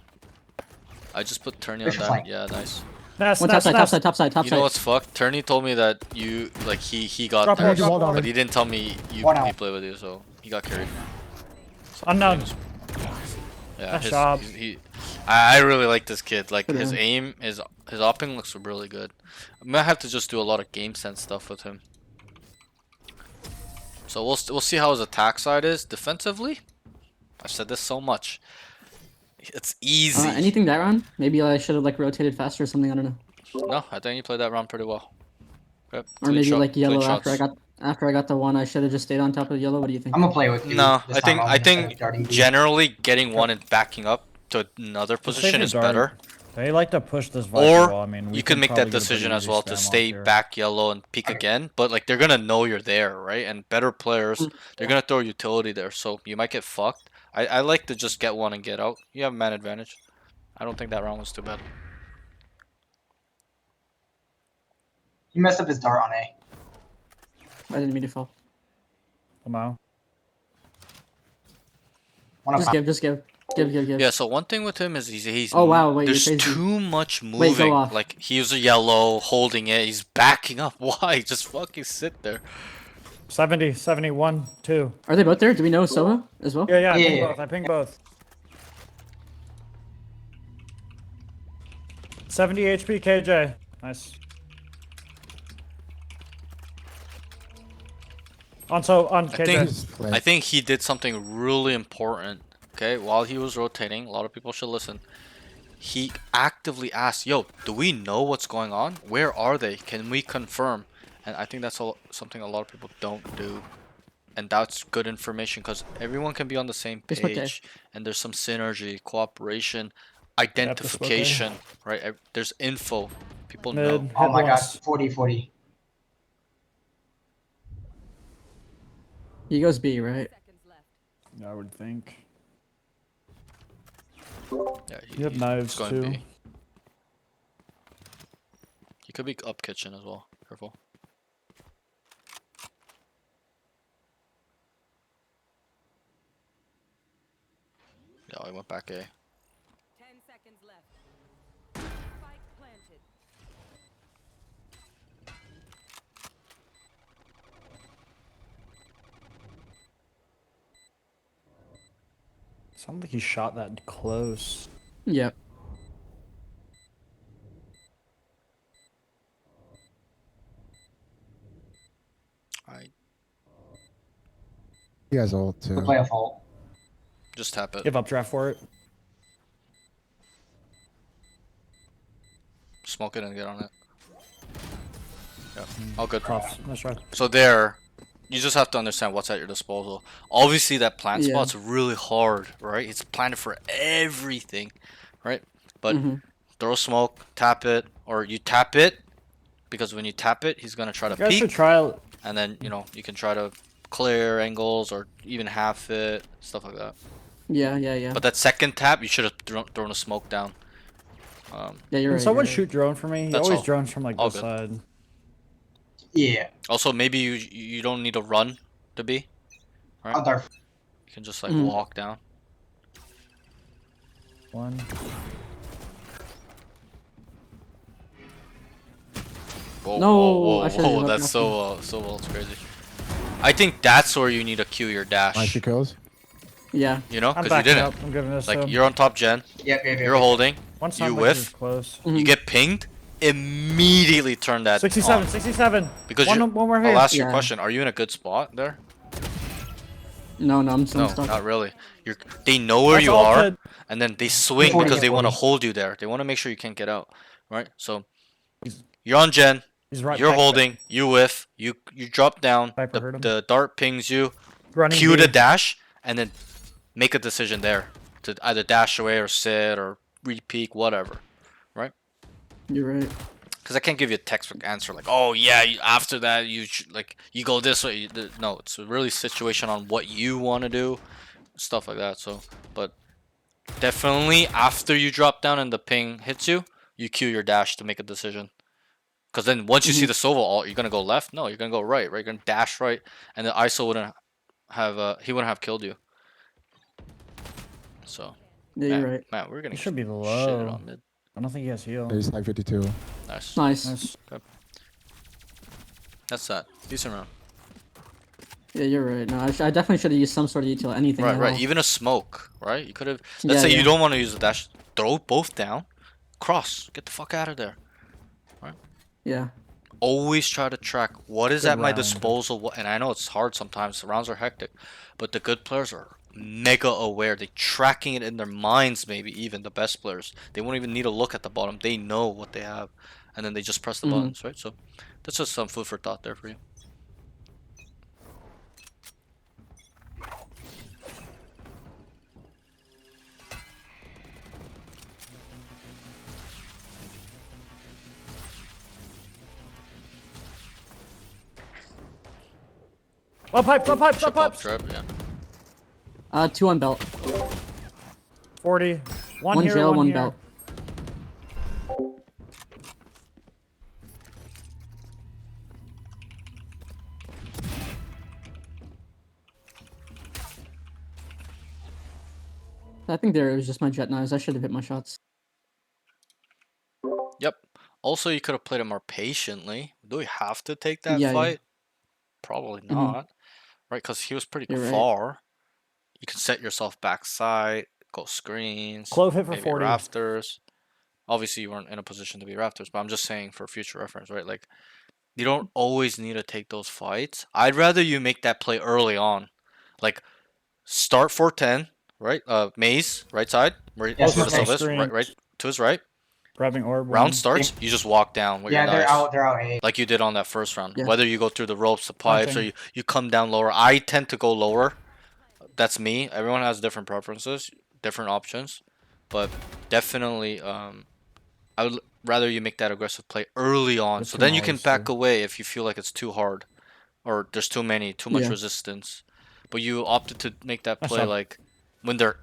I just put Turney on Push your diamond. flank. Yeah, nice. Nest, One nest, top nest. side, top side. You know what's fucked? Turney told me that you like he got Drop there, one, drop Hold on, one. but he didn't tell me One he out. played with you, so he got carried. Unknown. Yeah, Nice job. I really like this kid. Like Good his man. aim, his opping looks really good. I might have to just do a lot of game sense stuff with him. So we'll see how his attack side is defensively. I've said this so much. It's easy. Anything that round? Maybe I should have like rotated faster or something. I don't know. No, I think you played that round pretty well. Okay. Or clean maybe shot- like clean yellow shots. after I got the one. I should have just stayed on top of yellow. What do you think? I'm gonna play with you. No, this I think time I instead of think starting B. generally getting one and backing up to another Just save position your is dart. better. They like to push this Viper Or wall. I mean, we you can make probably that get a pretty decision as easy well spam to off stay here. back yellow and peek Okay. again, but like they're gonna know you're there, right? And better players, they're gonna throw utility there, so you might get fucked. I like to just get one and get out. You have man advantage. I don't think that round was too bad. He messed up his dart on A. I didn't mean to fall. Somehow. One Just up. give. Yeah, so one thing with him is he's Oh, wow, wait, you're there's crazy. too much Wait, go moving. off. Like he's a yellow holding it, he's backing up. Why? Just fucking sit there. 70, 71, 2. Are they both there? Do we know Sova as well? Yeah, I Yeah, ping yeah. both. I ping both. 70 HP KJ. Nice. On KJ. I think he did something really important. Okay, while he was rotating, a lot of people should listen. he actively asked, "Yo, do we know what's going on? Where are they? Can we confirm?" And I think that's something a lot of people don't do. And that's good information because everyone can be on the same It's okay. page, and there's some synergy, cooperation, Yep, this okay. identification, right? There's info. People Mid, know. hit Oh my god, once. 40. He goes B, right? Seconds left. I would think. Yeah, You have he's knives going too. B. He could be up kitchen as well. Careful. Yeah, he went back A. 10 seconds left. Spike planted. Sounds like he shot that close. Yep. I He has ult We too. play a fault. just tap it. Give up draft for it. Smoke it and get on it. Yeah, all good. Props. Nice try. So there, you just have to understand what's at your disposal. Obviously, that plant Yeah. spot's really hard, right? It's planted for everything, right? But Mhm. throw smoke, tap it, or you tap it, because when you tap it, he's gonna try to You guys should peek, try. and then you can try to clear angles or even half it, stuff like that. Yeah. But that second tap, you should have thrown a smoke down. Yeah, you're Can right. someone you're right. shoot drone for me? He That's always all. drones from like All this good. side. Yeah. Also, maybe you don't need to run to be. Right? I'll dart. You can just like Mhm. walk down. One. Whoa, No, whoa, I whoa, should've whoa, given up that's nothing. so well, it's crazy. I think that's where you need to cue your dash. Nice, he kills. Yeah. You know, I'm because you backing didn't. up. I'm giving this Like to him. you're on top gen, Yep. you're holding, One you sounded like he was whiff, close. you Mhm. get pinged, immediately turn that 67, on. 67. Because one more here. I'll ask you a Yeah. question. Are you in a good spot there? No, I'm No, stuck. not really. They know where That's you all are, good. and then they swing 40, because they want to 40. hold you there. They want to make sure you can't get out, right? So He's- you're on gen, He's right you're back holding, you whiff, you drop down, Viper heard him. the dart pings you, Running cue the B. dash, and then make a decision there to either dash away or sit or re-peek, whatever, right? You're right. Because I can't give you a textbook answer like, oh yeah, after that you go this way. No, it's a really situation on what you want to do, stuff like that. So, but definitely after you drop down and the ping hits you, you cue your dash to make a decision. Because then once you see the Sova ult, you're gonna go left. No, you're gonna go right. Right, you're gonna dash right, and the ISO wouldn't have he wouldn't have killed you. So, Yeah, man, you're right. man, we're gonna He should be shit low. on mid. I don't think he has heal. He's like 52. Nice. Nice. Nice. That's that. Decent round. Yeah, you're right. No, I definitely should have used some sort of util. Anything. Right, at right. all. Even a smoke, right? You could have. Let's Yeah, say you yeah. don't want to use the dash. Throw both down. Cross. Get the fuck out of there. Yeah. Always try to track what is Good at my round. disposal. And I know it's hard sometimes. Rounds are hectic, but the good players are mega aware. They're tracking it in their minds. Maybe even the best players. They won't even need to look at the bottom. They know what they have, and then they just press the Mhm. buttons, right? So that's just some food for thought there for you. One pipe, one pipe, one Ship pop pipe. trap, yeah. 2 on belt. 40. One, One here, jail, one here. belt. I think there it was just my jet knives. I should have hit my shots. Yep. Also, you could have played it more patiently. Do we have to take that Yeah, yeah. fight? Probably Mhm. not. Right? Because he was pretty You're right. far. You can set yourself backside, go screens, Clove hit for maybe 40. rafters. Obviously, you weren't in a position to be rafters, but I'm just saying for future reference, right? Like, you don't always need to take those fights. I'd rather you make that play early on. Like, start 410, right? Maze, right side, where Yes, where the okay. stuff is, right, Screens. right to his right. Grabbing orb. Round starts, you just walk down with Yeah, your they're knives. out. They're out A. Like you did on that first round. Yeah. Whether you go through the ropes, the pipes, or Planting. you come down lower. I tend to go lower. That's me. Everyone has different preferences, different options. But definitely, I would rather you make that aggressive play early on. There's So two then you can mollies, back too. away if you feel like it's too hard. Or there's too much Yeah. resistance. But you opted to make that Nice play job. like when they're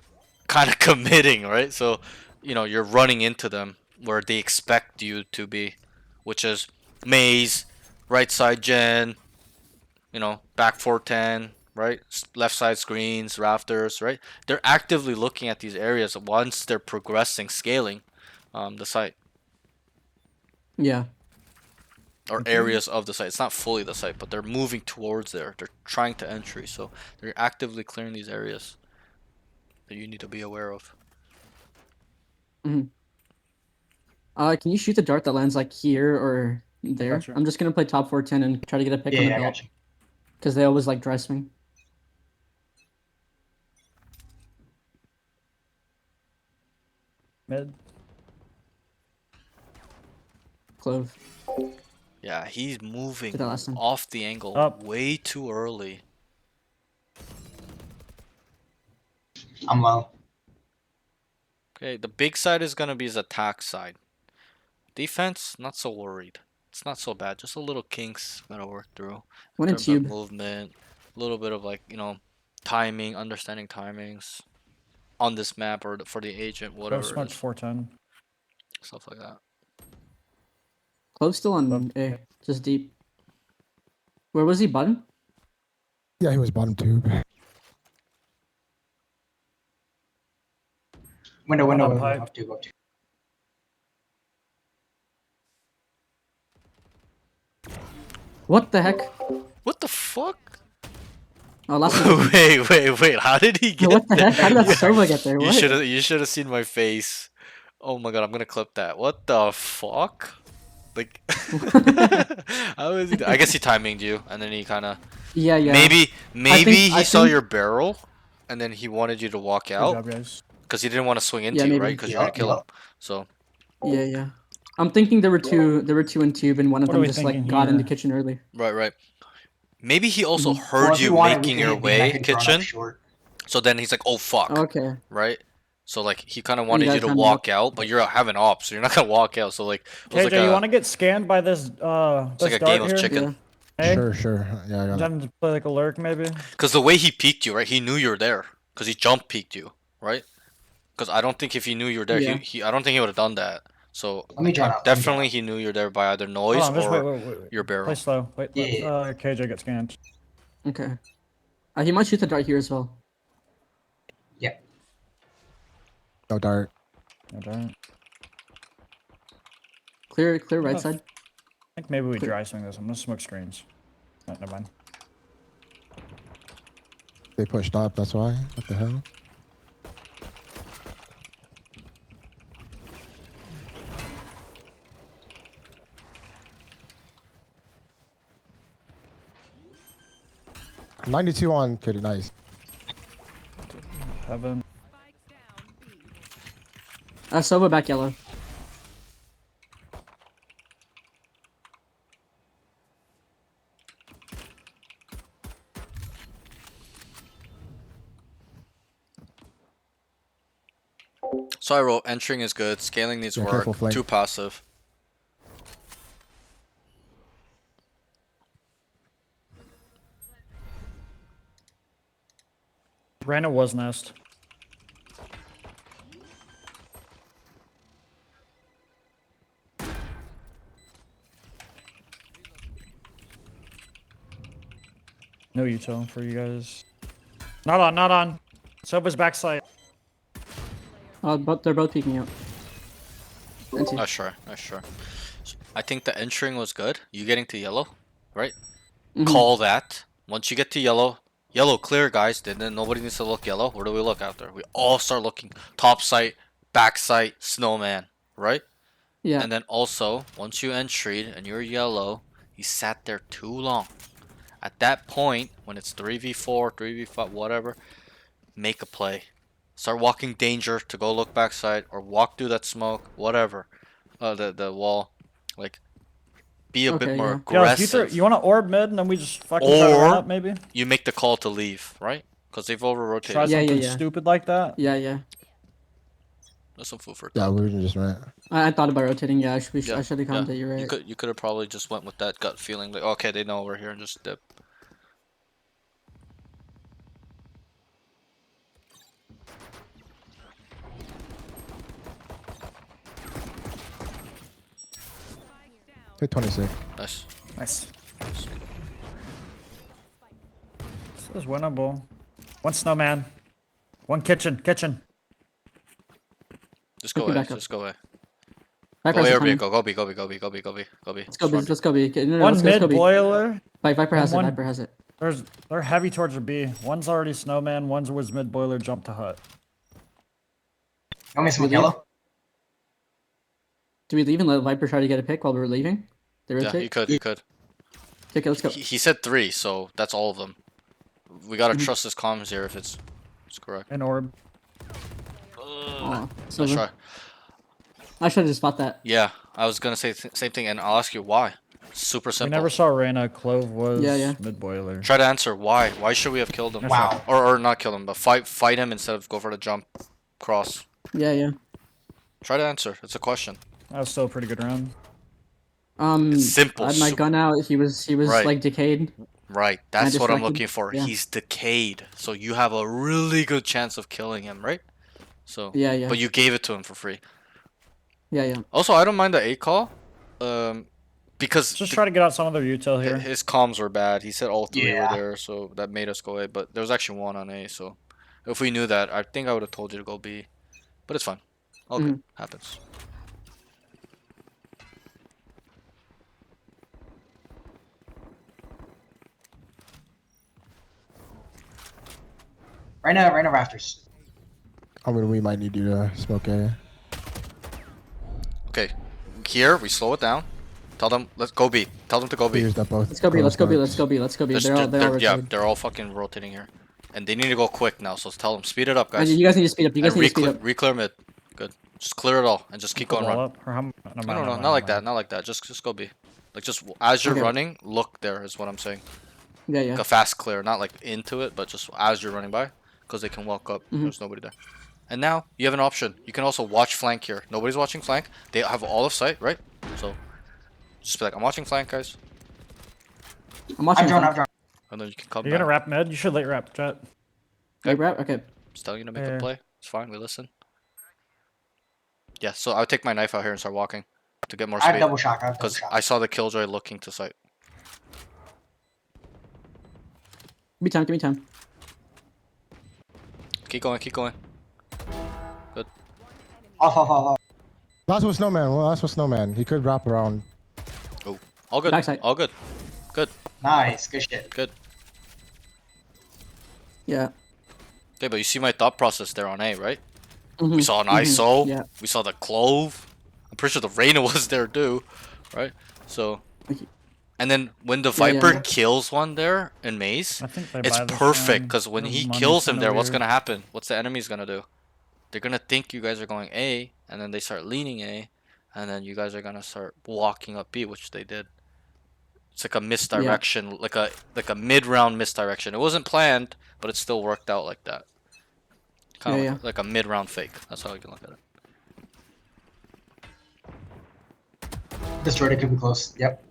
kind of committing, right? So, you're running into them where they expect you to be, which is maze, right side gen, back 410, right? Left side screens, rafters, right? They're actively looking at these areas once they're progressing, scaling the site Yeah. or areas of the site. It's not fully the site, but they're moving towards there. They're trying to entry, so they're actively clearing these areas that you need to be aware of. Can you shoot the dart that lands like here or there? Gotcha. I'm just gonna play top 410 and try to get a pick Yeah, on the yeah, I belt got you. because they always like dry swing. Mid. Clove. Yeah, he's moving Did that last time. off the angle Up. way too early. I'm low. Okay, the big side is gonna be his attack side. Defense, not so worried. It's not so bad. Just a little kinks gotta work through. One In in terms of tube. movement, a little bit of like, timing, understanding timings on this map or for the agent, Go whatever it smoked is. 410. Stuff like that. Clove still on Clove, A, yeah. just deep. Where was he? Button? Yeah, he was bottom tube. Window, One window, up pipe. up two, up two. What the heck? What the fuck? Oh, last one. Wait. How did he get What the there? heck? How did that Sova get there? You What? should have seen my face. Oh my god, I'm gonna clip that. What the fuck? Like, how is he? I guess he timinged you, and then he kind of Yeah, yeah. maybe I he saw think- your barrel, and then he wanted you to walk Good out job, guys. because he didn't want to swing into Yeah, you, maybe. right? Because you're gonna Yup, kill him. yup. So Yeah, yeah. I'm thinking there were two in tube, and one of What are them we just like thinking got in the here? kitchen early. right. Maybe he also Mhm. Well, heard if you wanted, we making could your hit B and I way could drone up kitchen. short. So then he's like, oh fuck, Okay. right? So like he kind of wanted you guys to timed walk out, but you're having ops, so you're not gonna walk out. So like it was KJ, like you a want to get scanned by this like this a dart game of here? chicken. Yeah. Hey? Sure. Yeah, I got it. Time to play like a lurk, maybe? Because the way he peeked you, right? He knew you were there. Because he jump peeked you, right? Because I don't think if he knew you were there, Yeah. I don't think he would have done that. So Let me drone out. let me drone definitely out. he knew you're there by either Hold noise on, just or wait. your barrel. Play slow. Wait, let Yeah. KJ get scanned. Okay. He might shoot the dart here as well. Yeah. No dart. No dart. Clear right Oh. side. I think maybe we Clear. dry swing this. I'm gonna smoke screens. No, never mind. They pushed up, that's why. What the hell? $92 on Kitty, nice. Heaven. Sova back yellow. So I wrote entering is good, scaling needs Yeah, work, careful, flank. too passive. Rana was nest. No util for you guys. Not on. Soba's backside. But they're both peeking out. Into. Nice try. I think the entering was good. You getting to yellow, right? Mhm. Call that. Once you get to yellow clear, guys. Then nobody needs to look yellow. Where do we look after? We all start looking top sight, back sight, snowman, right? Yeah. And then also, once you entried and you're yellow, you sat there too long. At that point, when it's 3v4, 3v5, whatever, make a play. start walking danger to go look backside or walk through that smoke, whatever. The wall, like be a bit Okay, more yeah. Yo, if aggressive. you want to orb mid and then we just fucking try to run Or up maybe? you make the call to leave, right? Because they've over Try rotated. Yeah, something yeah. stupid like that? Yeah. That's some food for Yeah, thought. we can just rent. I thought about rotating. Yeah, I should. Yeah, I should have yeah. commented. You're You right. could have probably just went with that gut feeling, like okay, they know we're here, and just dip. Hit 26. Nice. Nice. This is winnable. One snowman. One kitchen. Just go Quickly away. back up. Just go away. Viper Go has A the or B. timing. Go B. Go B. Go B. Go B. Go B. Go B. Let's go B. Just run. Let's go B. Okay, no, One let's go mid B. boiler. Viper has it. and one- Viper has it. They're heavy towards the B. One's already snowman. One's was mid boiler. Jump to hut. Want me to smoke We leave? yellow? Do we leave and let Viper try to get a pick while we're leaving? They Yeah, rotate. you could. You could. Okay, let's go. He said 3, so that's all of them. We gotta Mhm. trust his comms here if it's correct. An orb. Aw, Let's silver. try. I should have just spot that. Yeah, I was gonna say same thing, and I'll ask you why. Super We simple. never saw Reyna. Clove was Yeah. mid boiler. Try to answer why. Why should we have killed him? Wow. Or not kill him, but fight him instead of go for the jump cross. Yeah. Try to answer. It's a question. That was still a pretty good round. It's simple. I had my gun out. He was Right. like decayed. Right. That's what I'm distracted. looking for. Yeah. He's decayed, so you have a really good chance of killing him, right? So. Yeah. But you gave it to him for free. Yeah. Also, I don't mind the A call, because Just try to get out some other util here. his comms were bad. He said all 3 Yeah. were there, so that made us go A. But there was actually 1 on A, so if we knew that, I think I would have told you to go B. But it's fine. All good. Happens. Right now, rafters. I mean, we might need you to smoke A. Okay. Here, we slow it down. Tell them, let's go B. Tell them to go We B. used up both. Let's go B. Let's go B. close Let's go B. Let's go B. There's- They're all yeah, rotated. they're all fucking rotating here. And they need to go quick now, so tell them, speed it up, And guys. you guys need to speed up. You guys And need to speed up. re-clear mid. Good. Just clear it all, and just keep going Wall run. up, or how, No, not like that, not like that. Just go B. Like, just as you're Okay. running, look there is what I'm saying. Yeah. Like a fast clear, not like into it, but just as you're running by, because they can walk up. There's nobody there. And now you have an option. You can also watch flank here. Nobody's watching flank. They have all of sight, right? So just be like, I'm watching flank, guys, I'm watching. I've drawn. and then you can come You're back. gonna wrap mid? You should late wrap, Jet. Hey, Brad. Okay. Just telling you to make Yeah. a play. It's fine. We listen. Yeah. So I would take my knife out here and start walking to get more I have speed. double shock. I have double Because shock. I saw the killjoy looking to sight. Give me time. Keep going. Keep going. Off. Last was snowman. Well, last was snowman. He could wrap around. All good. Backside. All good. Good. Nice. Good shit. Good. Yeah. Okay, but you see my thought process there on A, right? Mhm, We saw an mhm, ISO. Yeah. We saw the clove. I'm pretty sure the Reyna was there too, right? So, Okay. and then when the Yeah, yeah, Viper yeah. kills one there in Maze, I think they it's buy this perfect round. because when There's he money kills him kinda there, what's weird. gonna happen? What's the enemy's gonna do? They're gonna think you guys are going A, and then they start leaning A, and then you guys are gonna start walking up B, which they did. It's like a misdirection, like a mid-round misdirection. It wasn't planned, but it still worked out like that. Kind of Yeah, like a mid-round fake. That's how I can look at it. Destroyed. It could be close. Yep.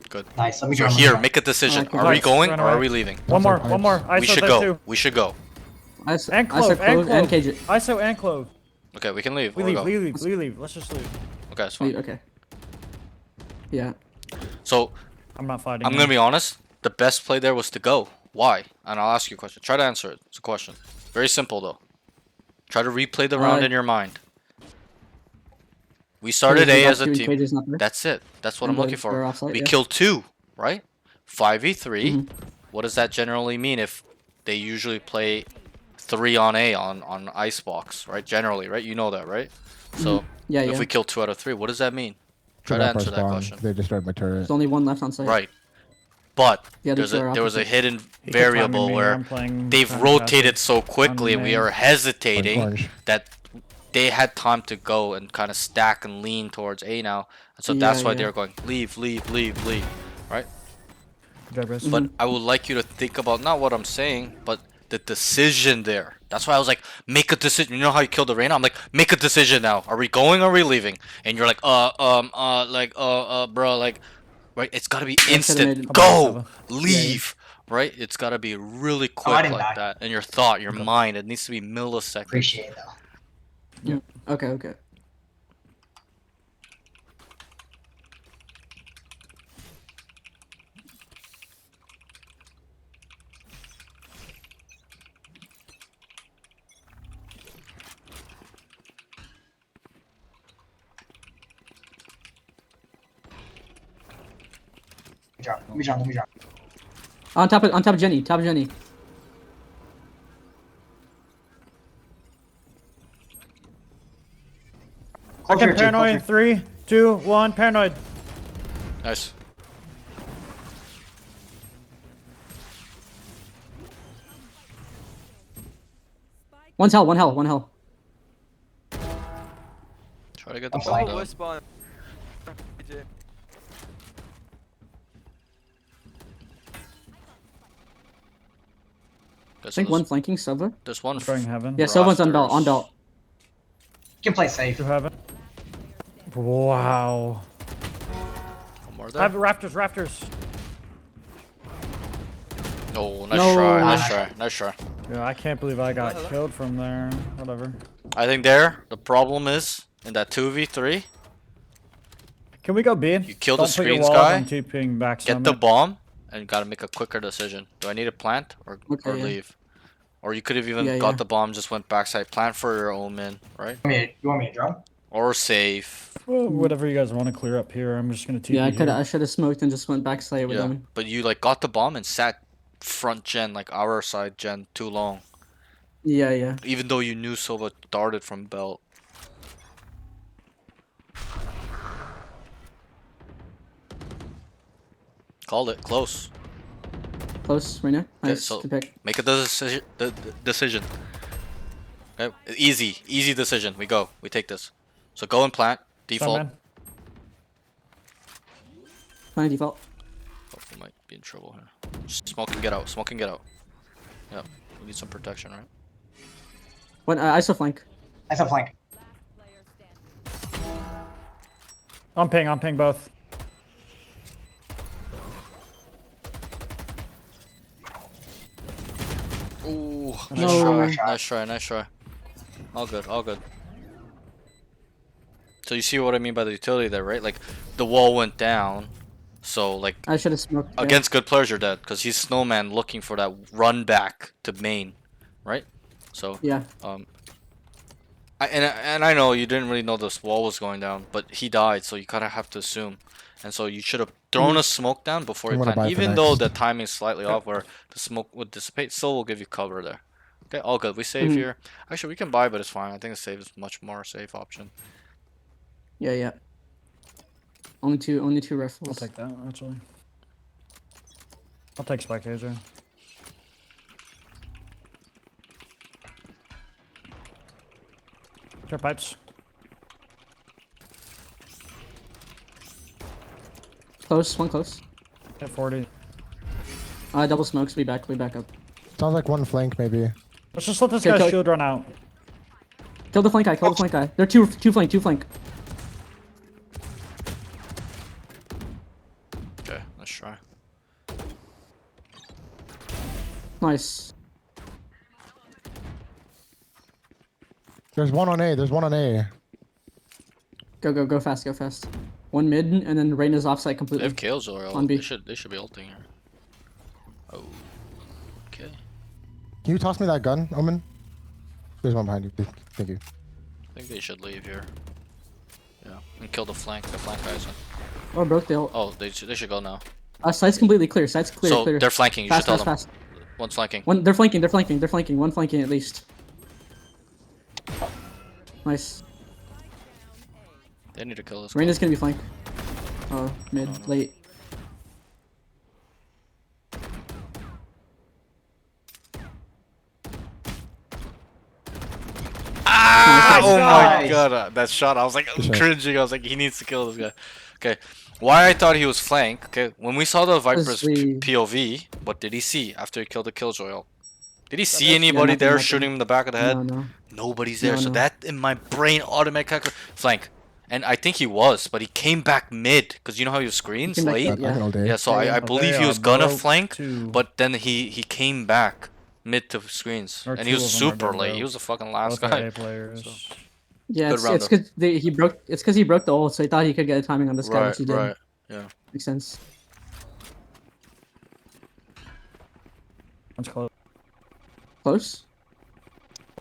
Good. Nice. Let me So draw. here, make a decision. Alright, Are we nice. going Run or are away. we leaving? One more. We ISO should there go. too. We should go. And And clove, and cage it. ISO and clove. Okay, we can leave. We or leave, go. we leave. Let's just leave. Okay, that's fine. Okay. Yeah. So I'm not fighting. I'm him. gonna be honest. The best play there was to go. Why? And I'll ask you a question. Try to answer it. It's a question. Very simple though. Try to replay the round in your mind. We started A as a team. Cage's not there. That's it. That's what And I'm looking they're for. offside, We yeah. killed 2, right? 5v3. What does that generally mean if they usually play 3 on A on Icebox, right? Generally, right? You know that, right? So Yeah, if yeah. we kill 2 out of 3, what does that mean? Try Could to wrap our answer that spawn. question. They destroyed my turret. There's only one left on site. Right. But The other two are there was a opposite. hidden He kept timing variable me, where I'm playing they've fantastic. rotated so quickly and we main. are hesitating Orange. that they had time to go and kind of stack and lean towards A now. And so Yeah, that's why yeah. they're going leave, leave, leave, leave, right? Good job, guys. But I would like you to think about not what I'm saying, but the decision there. That's why I was like, make a decision. You know how you killed the Reyna? I'm like, make a decision now. Are we going or are we leaving? And you're like, bro, like, right? It's gotta be I should've instant. made- Go, Sava. leave, right? It's gotta be really Oh, I quick didn't like die. that. And your thought, your mind, it needs to be milliseconds. Appreciate it though. Okay, okay. Let me drop. On top of Jenny, top of Jenny. Hold your Okay, Jake, hold paranoid. your- 3, 2, 1. Paranoid. Nice. One's hell, one hell, one hell. Try to get the I'm bomb flying. Oh, down. we're spawn. AJ. I think one flanking Sova. There's one. Trying heaven. Yeah, Sova's on belt, on Rafters. belt. You can play safe. 2 heaven. Wow. One more I there. have rafters. Oh, nice No. try, nice try, nice try. Yeah, I can't believe I got Hello? killed from there. Whatever. I think there, the problem is, in that 2v3, Can we go B? You kill the Don't put your screens walls, guy, I'm TPing back get the bomb, and you gotta make a quicker decision. Do I need to plant or Okay, yeah. leave? Or you could have even Yeah, got yeah. the bomb, just went backside, plant for your own min, right? You want me to drum? Or safe. Well, whatever you guys want to clear up here, I'm just gonna TP Yeah, here. I should have smoked and just went backside with Yeah. them. But you like got the bomb and sat front gen, like our side gen, too long. Yeah, yeah. Even though you knew Sova darted from belt. Called it, close. Close right now. Nice so- to pick. Make a decision. The decision. Okay, easy decision. We go. We take this. So go and plant. Default. Sunman. Fine default. Oh, we might be in trouble here. Just smoke and get out. Smoke and get out. Yeah, we need some protection, right? One ISO flank. I said flank. Player standing. I'm ping both. Ooh, nice No. try. Nice try. All good, all good. So you see what I mean by the utility there, right? Like, the wall went down, so like, I should have smoked. Yeah. against good players you're dead, because he's Snowman looking for that run back to main, right? So, Yeah. and I know you didn't really know this wall was going down, but he died, so you kind of have to assume. And so you should have thrown a smoke down before I'm you gonna plant, buy for even though next. the timing's slightly off where the smoke would dissipate, still will give you cover there. Okay, all good. We save Mhm. here. Actually, we can buy, but it's fine. I think the save is much more safe option. Yeah, yeah. Only two I'll rifles. take that, actually. I'll take Spike AJ. Sure pipes. Close, one close. Hit 40. Double smokes. We back up. Sounds like one flank maybe. Let's just let this Okay, guy's kill- shield run out. Kill the flank guy. Kill the flank guy. They're two flank. Okay, let's try. Nice. There's one on A. Go fast. One mid and then Reyna's offside They completely. have Killjoy. On B. They should be ulting here. Oh, okay. Can you toss me that gun, Omen? There's one behind you. Thank you. I think they should leave here. Yeah, and kill the flank. The flank guys. Oh, broke the ult. Oh, they should go now. Side's completely clear. Side's clear. So clear. they're flanking. You Fast, should tell fast, them. fast. One's flanking. One. They're flanking. One flanking at least. Nice. They need to kill this guy. Reyna's gonna be flank. Oh, mid, late. Oh my Nice. god, that shot! I was like Good shot. cringing. I was like, he needs to kill this guy. Okay, why I thought he was flank? Okay, when we saw the Viper's we- POV, what did he see after he killed the Killjoy ult? Did he see that's- anybody nothing, there nothing. shooting him in the back of the head? No, no. Nobody's there. No, So no. that in my brain automatic flank, and I think he was, but he came back mid because you know how you screens came back late. mid, I can all day. Yeah, so Yeah, I yeah. believe They he are was gonna broke flank, too. but then he came back mid to screens, Or and he two was of them are super dead, late. bro. He was the fucking last Both are guy. A players. So. Yeah, Good it's round, because he broke. It's because he broke the ult, so he thought he could get a timing on this guy, Right, which he did. right, yeah. Makes sense. One's close. Close.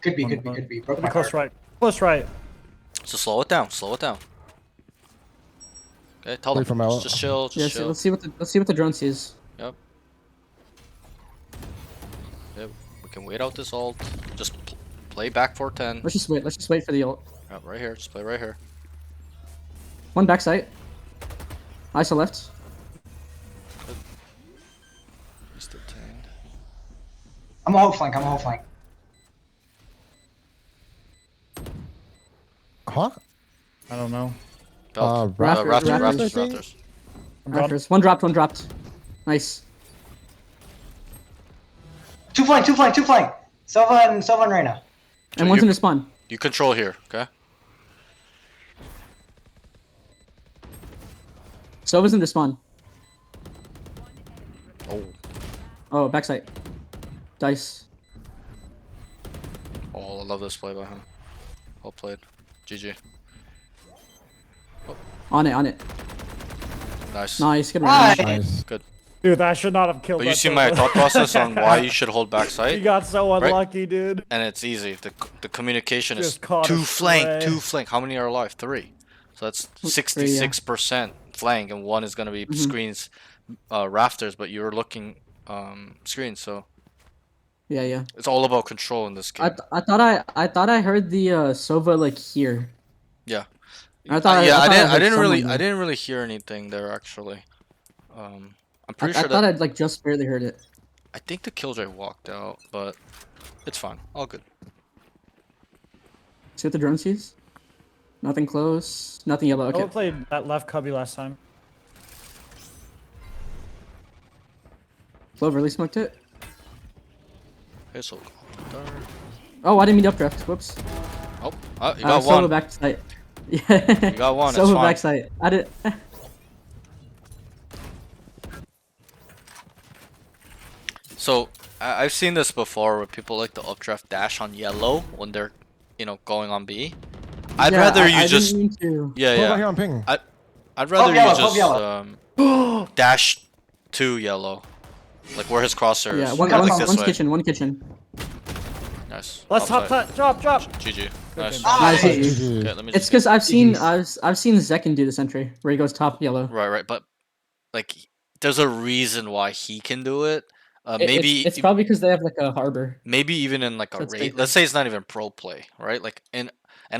Could be, One could be, close. could be. Broke Could my be close heart. right. Close right. So slow it down, slow it down. Okay, tell Wait them. for Mel. Just chill, Yeah. just chill. Let's see what the drone sees. Yep. Yep. We can wait out this ult. Just play back for 10. Let's just wait. Let's just wait for the ult. Yep, right here. Just play right here. One backside. ISO left. He's the 10. I'm a whole flank. I'm a whole flank. Huh? I don't know. Belt. Rafters, Rafters, rafters, rafters, I think. rafters. I'm gone. Rafters. One dropped. One dropped. Nice. Two flank, two flank, two flank. Sova and Reyna. And So one's you- in the spawn. You control here, okay? Sova's in the spawn. Oh. Oh, backside. Dice. Oh, I love this play by him. Well played. GG. On it. Nice. Nice. Good Nice. round. Nice. Dude, I should not have killed But that you see my Sova. thought process on why you should hold back You sight? got so Right? unlucky, dude. And it's easy. The communication is Just caught two a flank, stray. two flank. How many are alive? 3. So that's 66% flank, and one is gonna be screens, rafters. But you're looking screens, so Yeah, yeah. it's all about control in this game. I thought I heard the Sova like here. Yeah. I thought yeah, I I heard didn't really, someone I there. didn't really hear anything there actually. I'm I pretty sure thought that I'd like just barely heard it. I think the Killjoy walked out, but it's fine, all good. See what the drone sees? Nothing close. Nothing yellow. Okay. Okay. Played that left cubby last time. Clove really smoked it. Okay, so dart. Oh, I didn't mean to updraft. Whoops. Oh, you got Sova one. backside. Yeah. You got one. It's Sova fine. backside. I did. So I've seen this before where people like to updraft dash on yellow when they're, going on B. I'd Yeah, rather I you just didn't mean to. yeah Go right here yeah. on ping. I'd rather yellow, you just yellow. dash to yellow, like where his crosshair Yeah, is. one, Yeah, Come like on, this one's way. kitchen. One kitchen. Nice. Let's top Upside. that. Drop. GG. Nice. Nice. Nice. GG. Okay, let me It's just because I've seen GG's. I've seen Zekin do the sentry where he goes top yellow. right, but like there's a reason why he can do it. It's probably because they have like a harbor. Maybe even in like So a it's raid. safer. Let's say it's not even pro play, right? Like and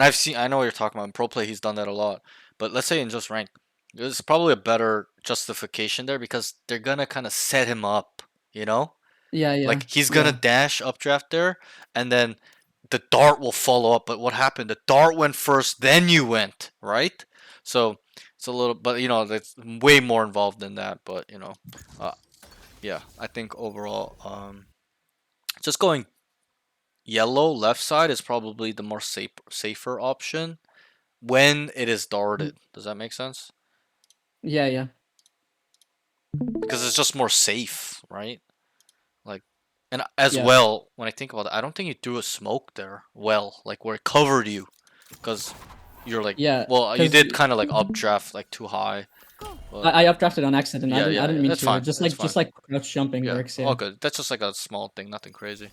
I know what you're talking about. In pro play, he's done that a lot. But let's say in just rank, there's probably a better justification there because they're gonna kind of set him up, Yeah, yeah. Like he's gonna yeah. dash updraft there, and then the dart will follow up. But what happened? The dart went first, then you went, right? So it's a little, but that's way more involved than that. But yeah, I think overall, just going yellow left side is probably the more safer option when it is darted. Does that make sense? Yeah, yeah. Because it's just more safe, right? Like, and as Yeah. well, when I think about it, I don't think you threw a smoke there well, like where it covered you, because you're like, Yeah, well, you 'cause did kind of like updraft like too high. But I updrafted on accident. Yeah, I yeah, didn't mean that's to. fine, Just that's like crouch jumping yeah, works. Yeah. all good. That's just like a small thing, nothing crazy.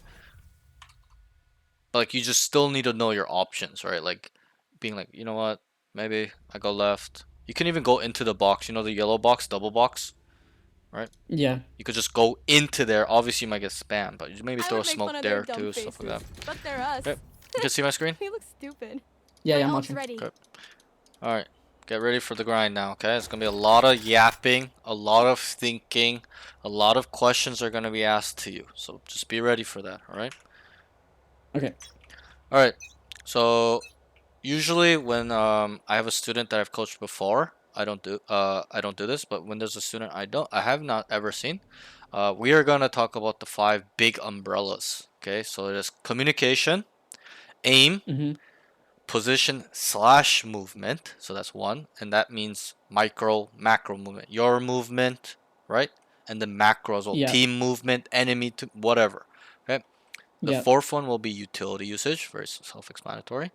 But like, you just still need to know your options, right? Like, being like, you know what, maybe I go left. You can even go into the box. You know the yellow box, double box. Yeah. You could just go into there. Obviously, you might get spammed, but you maybe I throw a would make fun smoke of there their too, dumb stuff like that. faces, But they're us. Yep. You can see my screen? We look stupid. Yeah, yeah. I'm My ult's watching. ready. Okay. Alright. Get ready for the grind now, okay? It's gonna be a lot of yapping, a lot of thinking, a lot of questions are gonna be asked to you. So just be ready for that, alright? Okay. Alright. So Usually when I have a student that I've coached before, I don't do this, but when there's a student I have not ever seen, we are gonna talk about the five big umbrellas. Okay, so it is communication, aim, Mm-hmm. position slash movement. So that's one, and that means micro, macro movement. Your movement, right? And the macro as well. Yeah. Team movement, enemy to whatever. Okay. The Yeah. fourth one will be utility usage, very self-explanatory.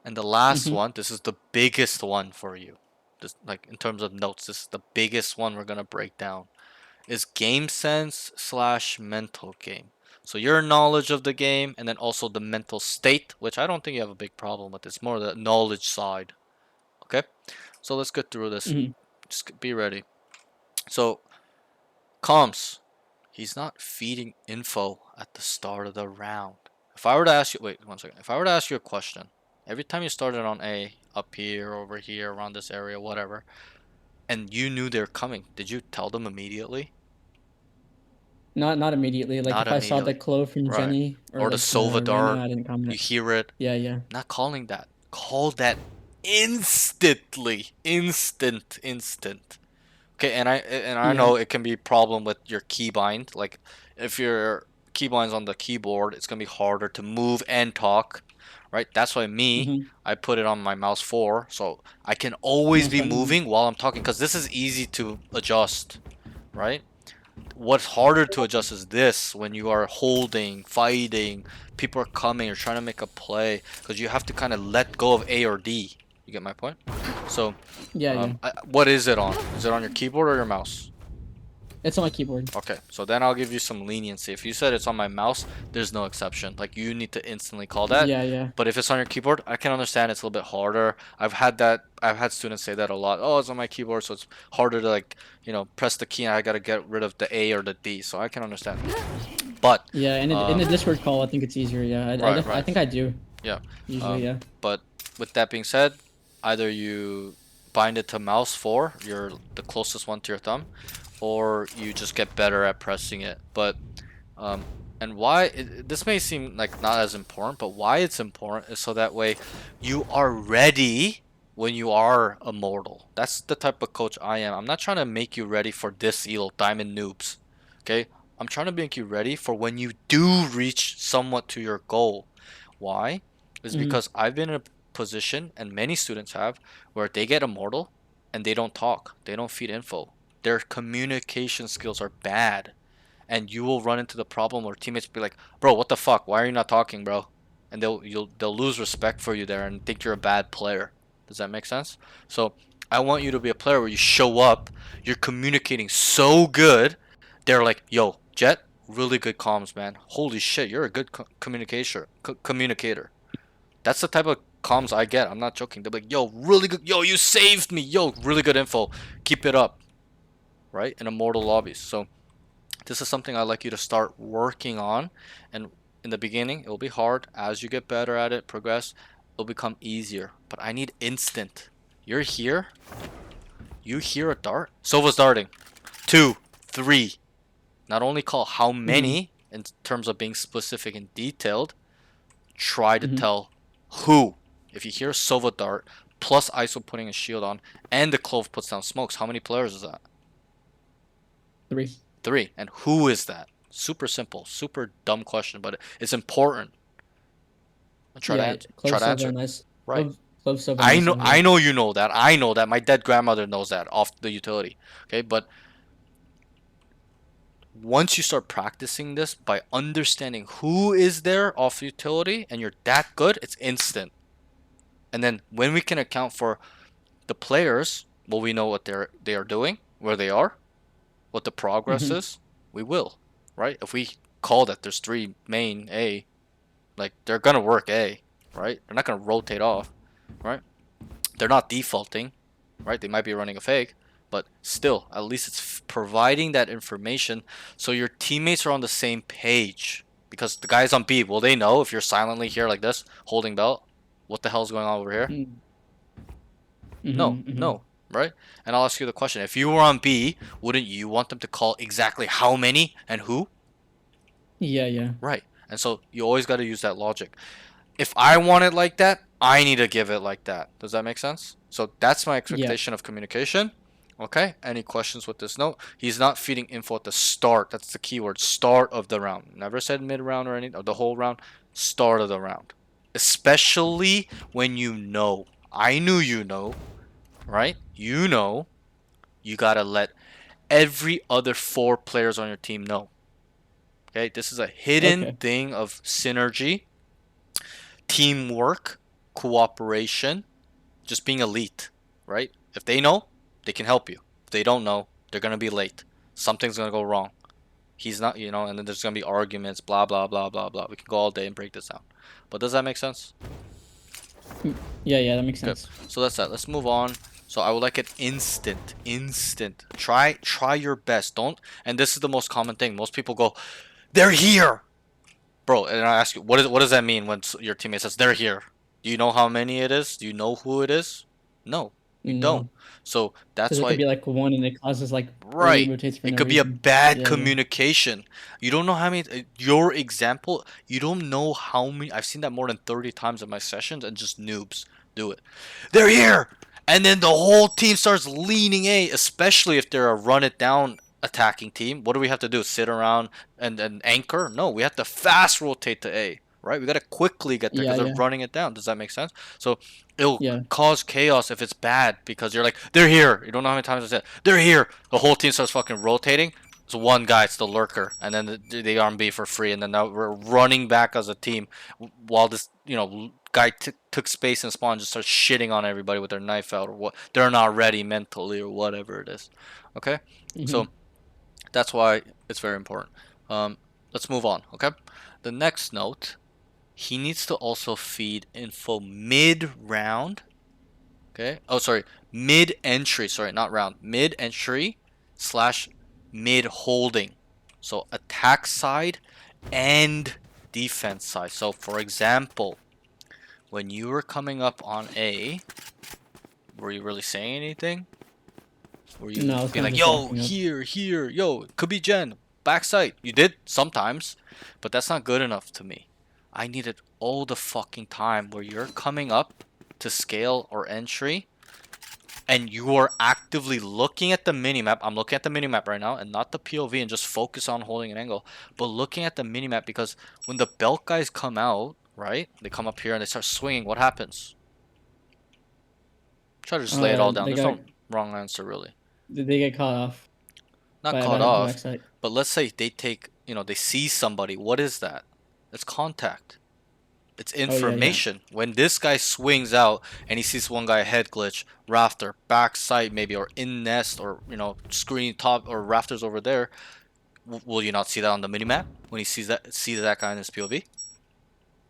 And the last Mm-hmm. one, this is the biggest one for you. Just like in terms of notes, this is the biggest one we're gonna break down. Is game sense slash mental game. So your knowledge of the game and then also the mental state, which I don't think you have a big problem with. It's more the knowledge side. Okay? So let's get through this. Mm-hmm. Just be ready. So comms. He's not feeding info at the start of the round. If I were to ask you, wait 1 second. If I were to ask you a question, every time you started on A, up here, over here, around this area, whatever, and you knew they're coming, did you tell them immediately? Not immediately. Like Not if I saw the immediately. clove from Right. Jenny or Or the like Sova dart, Reyna, I didn't you comment. hear it, Yeah, yeah. not calling that. Call that instantly. Instant. Okay, and I Yeah. know it can be a problem with your keybind. Like if your keybind's on the keyboard, it's gonna be harder to move and talk, right? That's why Mm-hmm. I put it on my mouse 4, so I can always That's be fine. Mm-hmm. moving while I'm talking, because this is easy to adjust, right? What's harder to adjust is this, when you are holding, fighting, people are coming, you're trying to make a play, because you have to kind of let go of A or D. You get my point? So, Yeah, yeah. what is it on? Is it on your keyboard or your mouse? It's on my keyboard. Okay, so then I'll give you some leniency. If you said it's on my mouse, there's no exception. Like, you need to instantly call that. Yeah, yeah. But if it's on your keyboard, I can understand it's a little bit harder. I've had students say that a lot. Oh, it's on my keyboard, so it's harder to, like, press the key and I gotta get rid of the A or the D. So I can understand. But Yeah, and in the Discord call, I think it's easier. Yeah, Right, I right. think I do. yeah. Usually, yeah. But with that being said, either you bind it to mouse 4, you're the closest one to your thumb, or you just get better at pressing it. But and why this may seem like not as important, but why it's important is so that way you are ready when you are immortal. That's the type of coach I am. I'm not trying to make you ready for this elo diamond noobs. Okay? I'm trying to make you ready for when you do reach somewhat to your goal. Why? Is Mhm. because I've been in a position, and many students have, where they get immortal and they don't talk. They don't feed info. Their communication skills are bad. And you will run into the problem where teammates will be like, "Bro, what the fuck? Why are you not talking, bro?" And they'll lose respect for you there and think you're a bad player. Does that make sense? So I want you to be a player where you show up, you're communicating so good, they're like, "Yo, Jet, really good comms, man. Holy shit, you're a good communicator." That's the type of comms I get. I'm not joking. They're like, "Yo, really good. Yo, you saved me. Yo, really good info. Keep it up." Right? In Immortal lobbies. So this is something I'd like you to start working on. And in the beginning, it will be hard. As you get better at it, progress, it'll become easier. But I need instant. You're here. You hear a dart. Sova's darting. 2, 3. Not only call how many in terms of being specific and detailed, try to Mhm. tell who. If you hear Sova dart plus ISO putting a shield on and the clove puts down smokes, how many players is that? 3. 3. And who is that? Super simple, super dumb question, but it's important. Try to Yeah, answer. clove Try to Sova, answer. nice. Right. Clove Sova, I nice know. one, I yeah. know you know that. I know that. My dead grandmother knows that off the utility. Okay, but once you start practicing this by understanding who is there off utility, and you're that good, it's instant. And then when we can account for the players, well, we know what they are doing, where they are, what the progress Mhm. is. We will, right? If we call that there's 3 main A, like they're gonna work A, right? They're not gonna rotate off, right? They're not defaulting, right? They might be running a fake, but still, at least it's providing that information so your teammates are on the same page. Because the guys on B, will they know if you're silently here like this, holding belt? What the hell's going on over here? Mhm. No, Mhm. no, right? And I'll ask you the question: if you were on B, wouldn't you want them to call exactly how many and who? Yeah, yeah. Right. And so you always got to use that logic. If I want it like that, I need to give it like that. Does that make sense? So that's my Yeah. expectation of communication. Okay, any questions with this note? He's not feeding info at the start. That's the keyword. Start of the round. Never said mid round or anything, or the whole round. Start of the round. Especially when you know. I knew you know, right? You know. You gotta let every other 4 players on your team know. Okay, this is a hidden Okay. thing of synergy, teamwork, cooperation, just being elite, right? If they know, they can help you. If they don't know, they're gonna be late. Something's gonna go wrong. He's not, and then there's gonna be arguments, blah blah blah blah blah. We can go all day and break this down. But does that make sense? Yeah, that makes Good. sense. So that's that. Let's move on. So I would like it instant. Try your best. Don't. And this is the most common thing. Most people go, "They're here." Bro, and I ask you, what does that mean when your teammate says they're here? Do you know how many it is? Do you know who it is? No, you don't. No, So that's because it could why, be like one and it causes like early right? rotates for It no could be a reason. bad Yeah. communication. You don't know how many. Your example, you don't know how many. I've seen that more than 30 times in my sessions, and just noobs do it. They're here, and then the whole team starts leaning A, especially if they're a run it down attacking team. What do we have to do? Sit around and anchor? No, we have to fast rotate to A, right? We got to quickly get there because Yeah. they're running it down. Does that make sense? So it'll Yeah. cause chaos if it's bad because you're like, they're here. You don't know how many times I said, they're here. The whole team starts fucking rotating. So one guy, it's the lurker, and then they arm B for free, and then now we're running back as a team while this, guy took space and spawn just starts shitting on everybody with their knife out or what. They're not ready mentally or whatever it is. Okay? So that's why it's very important. Let's move on, okay? The next note, he needs to also feed info mid-round. Okay? Oh, sorry. Mid-entry. Sorry, not round. Mid-entry / mid-holding. So attack side and defense side. So for example, when you were coming up on A, were you really saying anything? Were you No, I was being kinda like, just yo, walking up. here, yo, could be Jen, backside. You did sometimes, but that's not good enough to me. I need it all the fucking time where you're coming up to scale or entry and you are actively looking at the minimap. I'm looking at the minimap right now and not the POV and just focus on holding an angle, but looking at the minimap because when the belt guys come out, right? They come up here and they start swinging. What happens? Try to just lay it all down. They There's got no wrong answer really. they get caught off Not by caught the off, backside. but let's say they take, they see somebody. What is that? It's contact. It's yeah. information. When this guy swings out and he sees one guy head glitch, rafter, backside maybe, or in nest, or screen top or rafters over there, will you not see that on the minimap when he sees that guy in his POV?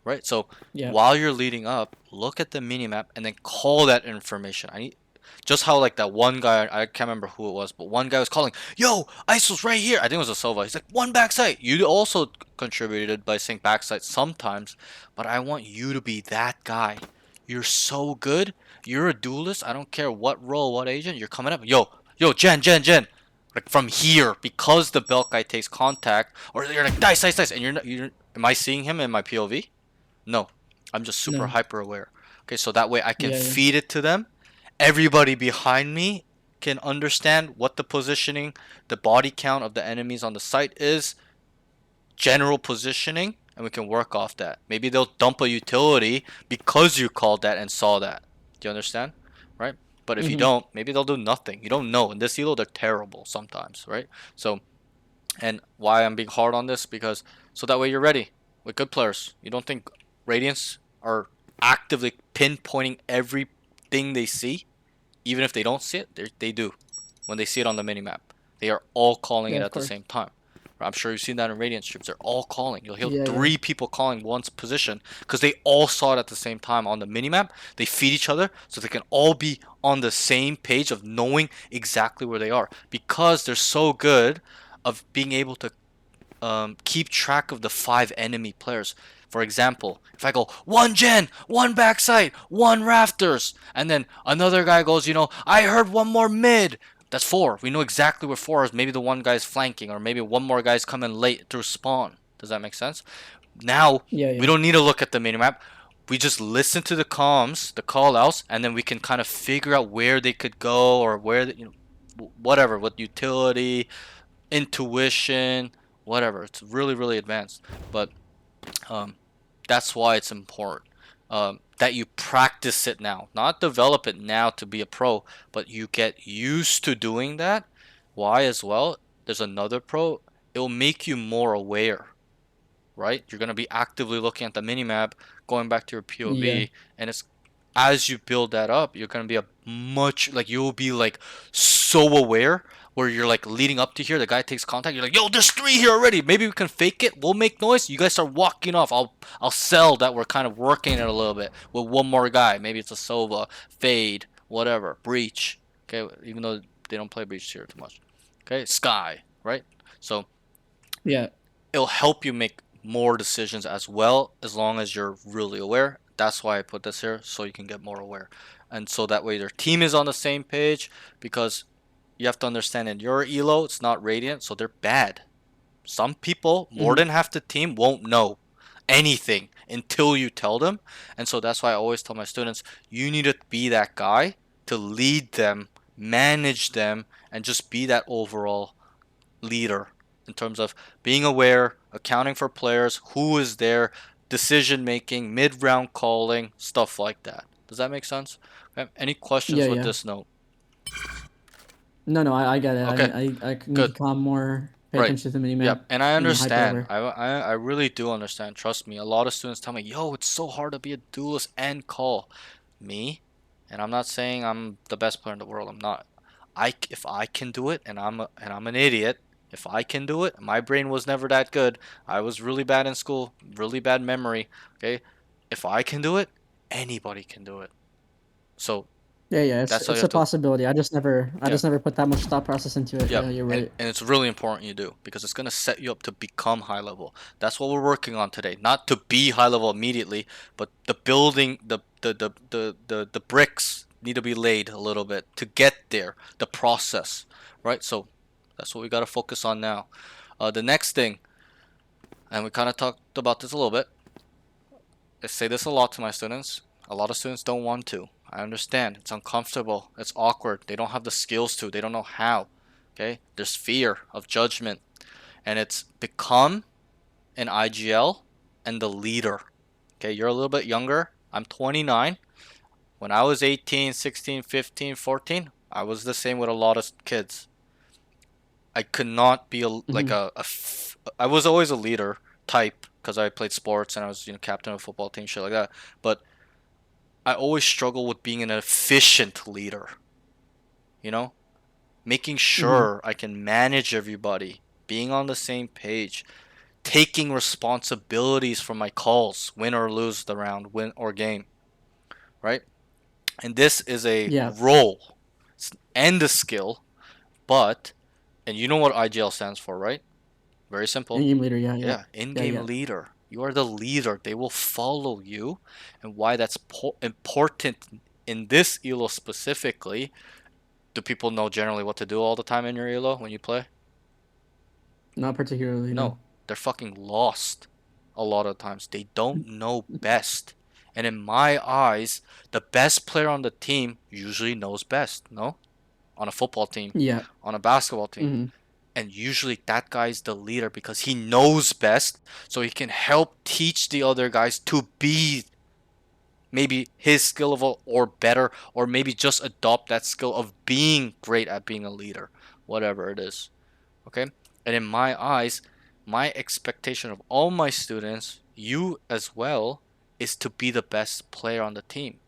Right. So Yeah. while you're leading up, look at the minimap and then call that information. I need just how like that one guy, I can't remember who it was, but one guy was calling, "Yo, ISO's right here." I think it was a Sova. He's like, "One backside." You also contributed by saying backside sometimes, but I want you to be that guy. You're so good. You're a duelist. I don't care what role, what agent. You're coming up. Yo, Jen. Like from here, because the belt guy takes contact, or you're like dice, and you're not. Am I seeing him in my POV? No, I'm just super No. hyper aware. Okay, so that way I can Yeah. feed it to them. Everybody behind me can understand what the positioning, the body count of the enemies on the site is, general positioning, and we can work off that. Maybe they'll dump a utility because you called that and saw that. Do you understand? Right? But if you don't, maybe they'll do nothing. You don't know. In this elo, they're terrible sometimes, right? So, and why I'm being hard on this, because so that way you're ready with good players. You don't think Radiants are actively pinpointing everything they see? Even if they don't see it, they do. When they see it on the minimap, they are all calling Yeah, it of at the course. same time. I'm sure you've seen that in Radiant streams. They're all calling. You'll hear Yeah. 3 people calling one's position because they all saw it at the same time on the minimap. They feed each other so they can all be on the same page of knowing exactly where they are, because they're so good of being able to keep track of the 5 enemy players. For example, if I go 1 gen, 1 backside, 1 rafters, and then another guy goes, I heard 1 more mid. That's 4. We know exactly where 4 is. Maybe the one guy's flanking, or maybe 1 more guy's coming late through spawn. Does that make sense? Now, Yeah. we don't need to look at the minimap. we just listen to the comms, the call outs, and then we can kind of figure out where they could go or where whatever, with utility, intuition, whatever. It's really, really advanced. But um, that's why it's important that you practice it now, not develop it now to be a pro, but you get used to doing that. Why as well? There's another pro. It'll make you more aware, right? You're gonna be actively looking at the minimap, going back to your Yeah. POV, and it's as you build that up, you're gonna be a much like you'll be like so aware where you're like leading up to here, the guy takes contact, you're like, yo, there's 3 here already. Maybe we can fake it. We'll make noise. You guys start walking off. I'll sell that we're kind of working it a little bit with one more guy. Maybe it's a Sova, Fade, whatever, Breach. Okay, even though they don't play Breach here too much. Okay, Sky, right? So Yeah. it'll help you make more decisions as well as long as you're really aware. That's why I put this here, so you can get more aware. And so that way their team is on the same page, because you have to understand in your elo, it's not Radiant, so they're bad. Some people, more than half the team, won't know anything until you tell them. And so that's why I always tell my students, you need to be that guy to lead them, manage them, and just be that overall leader in terms of being aware, accounting for players, who is there, decision making, mid round calling, stuff like that. Does that make sense? Okay. Any questions Yeah. with Yeah. this note? No, I get it. Okay, I need to good. calm more, pay Right. attention to the Yep. minimap, And I hyper understand. aware. I really do understand. Trust me. A lot of students tell me, yo, it's so hard to be a duelist and call. Me? And I'm not saying I'm the best player in the world. I'm not. If I can do it, and I'm an idiot. If I can do it, my brain was never that good. I was really bad in school, really bad memory. Okay, if I can do it, anybody can do it. So Yeah, yeah, that's how you it's have a to. possibility. I Yeah. just never put that much thought process into it. Yep. Yeah, you're And right. it's really important you do, because it's gonna set you up to become high level. That's what we're working on today. Not to be high level immediately, but the building, the bricks need to be laid a little bit to get there. The process, right? So that's what we gotta focus on now. The next thing, and we kind of talked about this a little bit. I say this a lot to my students. A lot of students don't want to. I understand. It's uncomfortable. It's awkward. They don't have the skills to. They don't know how. Okay? There's fear of judgment. And it's become an IGL and the leader. Okay? You're a little bit younger. I'm 29. When I was 18, 16, 15, 14, I was the same with a lot of kids. I could not be Hmm. I was always a leader type because I played sports and I was, captain of a football team, shit like that. But I always struggle with being an efficient leader. You know, making Hmm. sure I can manage everybody, being on the same page, taking responsibilities for my calls, win or lose the round, win or game, right? And this is a Yeah, role and a skill, but, and you know what IGL stands for, right? Very simple. in-game leader. Yeah, yeah, Yeah, yeah, in-game yeah. leader. You are the leader. They will follow you. And why that's important in this elo specifically, do people know generally what to do all the time in your elo when you play? Not particularly, no. No, they're fucking lost a lot of times. They don't know best. And in my eyes, the best player on the team usually knows best, no? On a football team, Yeah. on a basketball team. Hmm. And usually that guy's the leader because he knows best, so he can help teach the other guys to be maybe his skill level or better, or maybe just adopt that skill of being great at being a leader, whatever it is. Okay? And in my eyes, my expectation of all my students, you as well, is to be the best player on the team.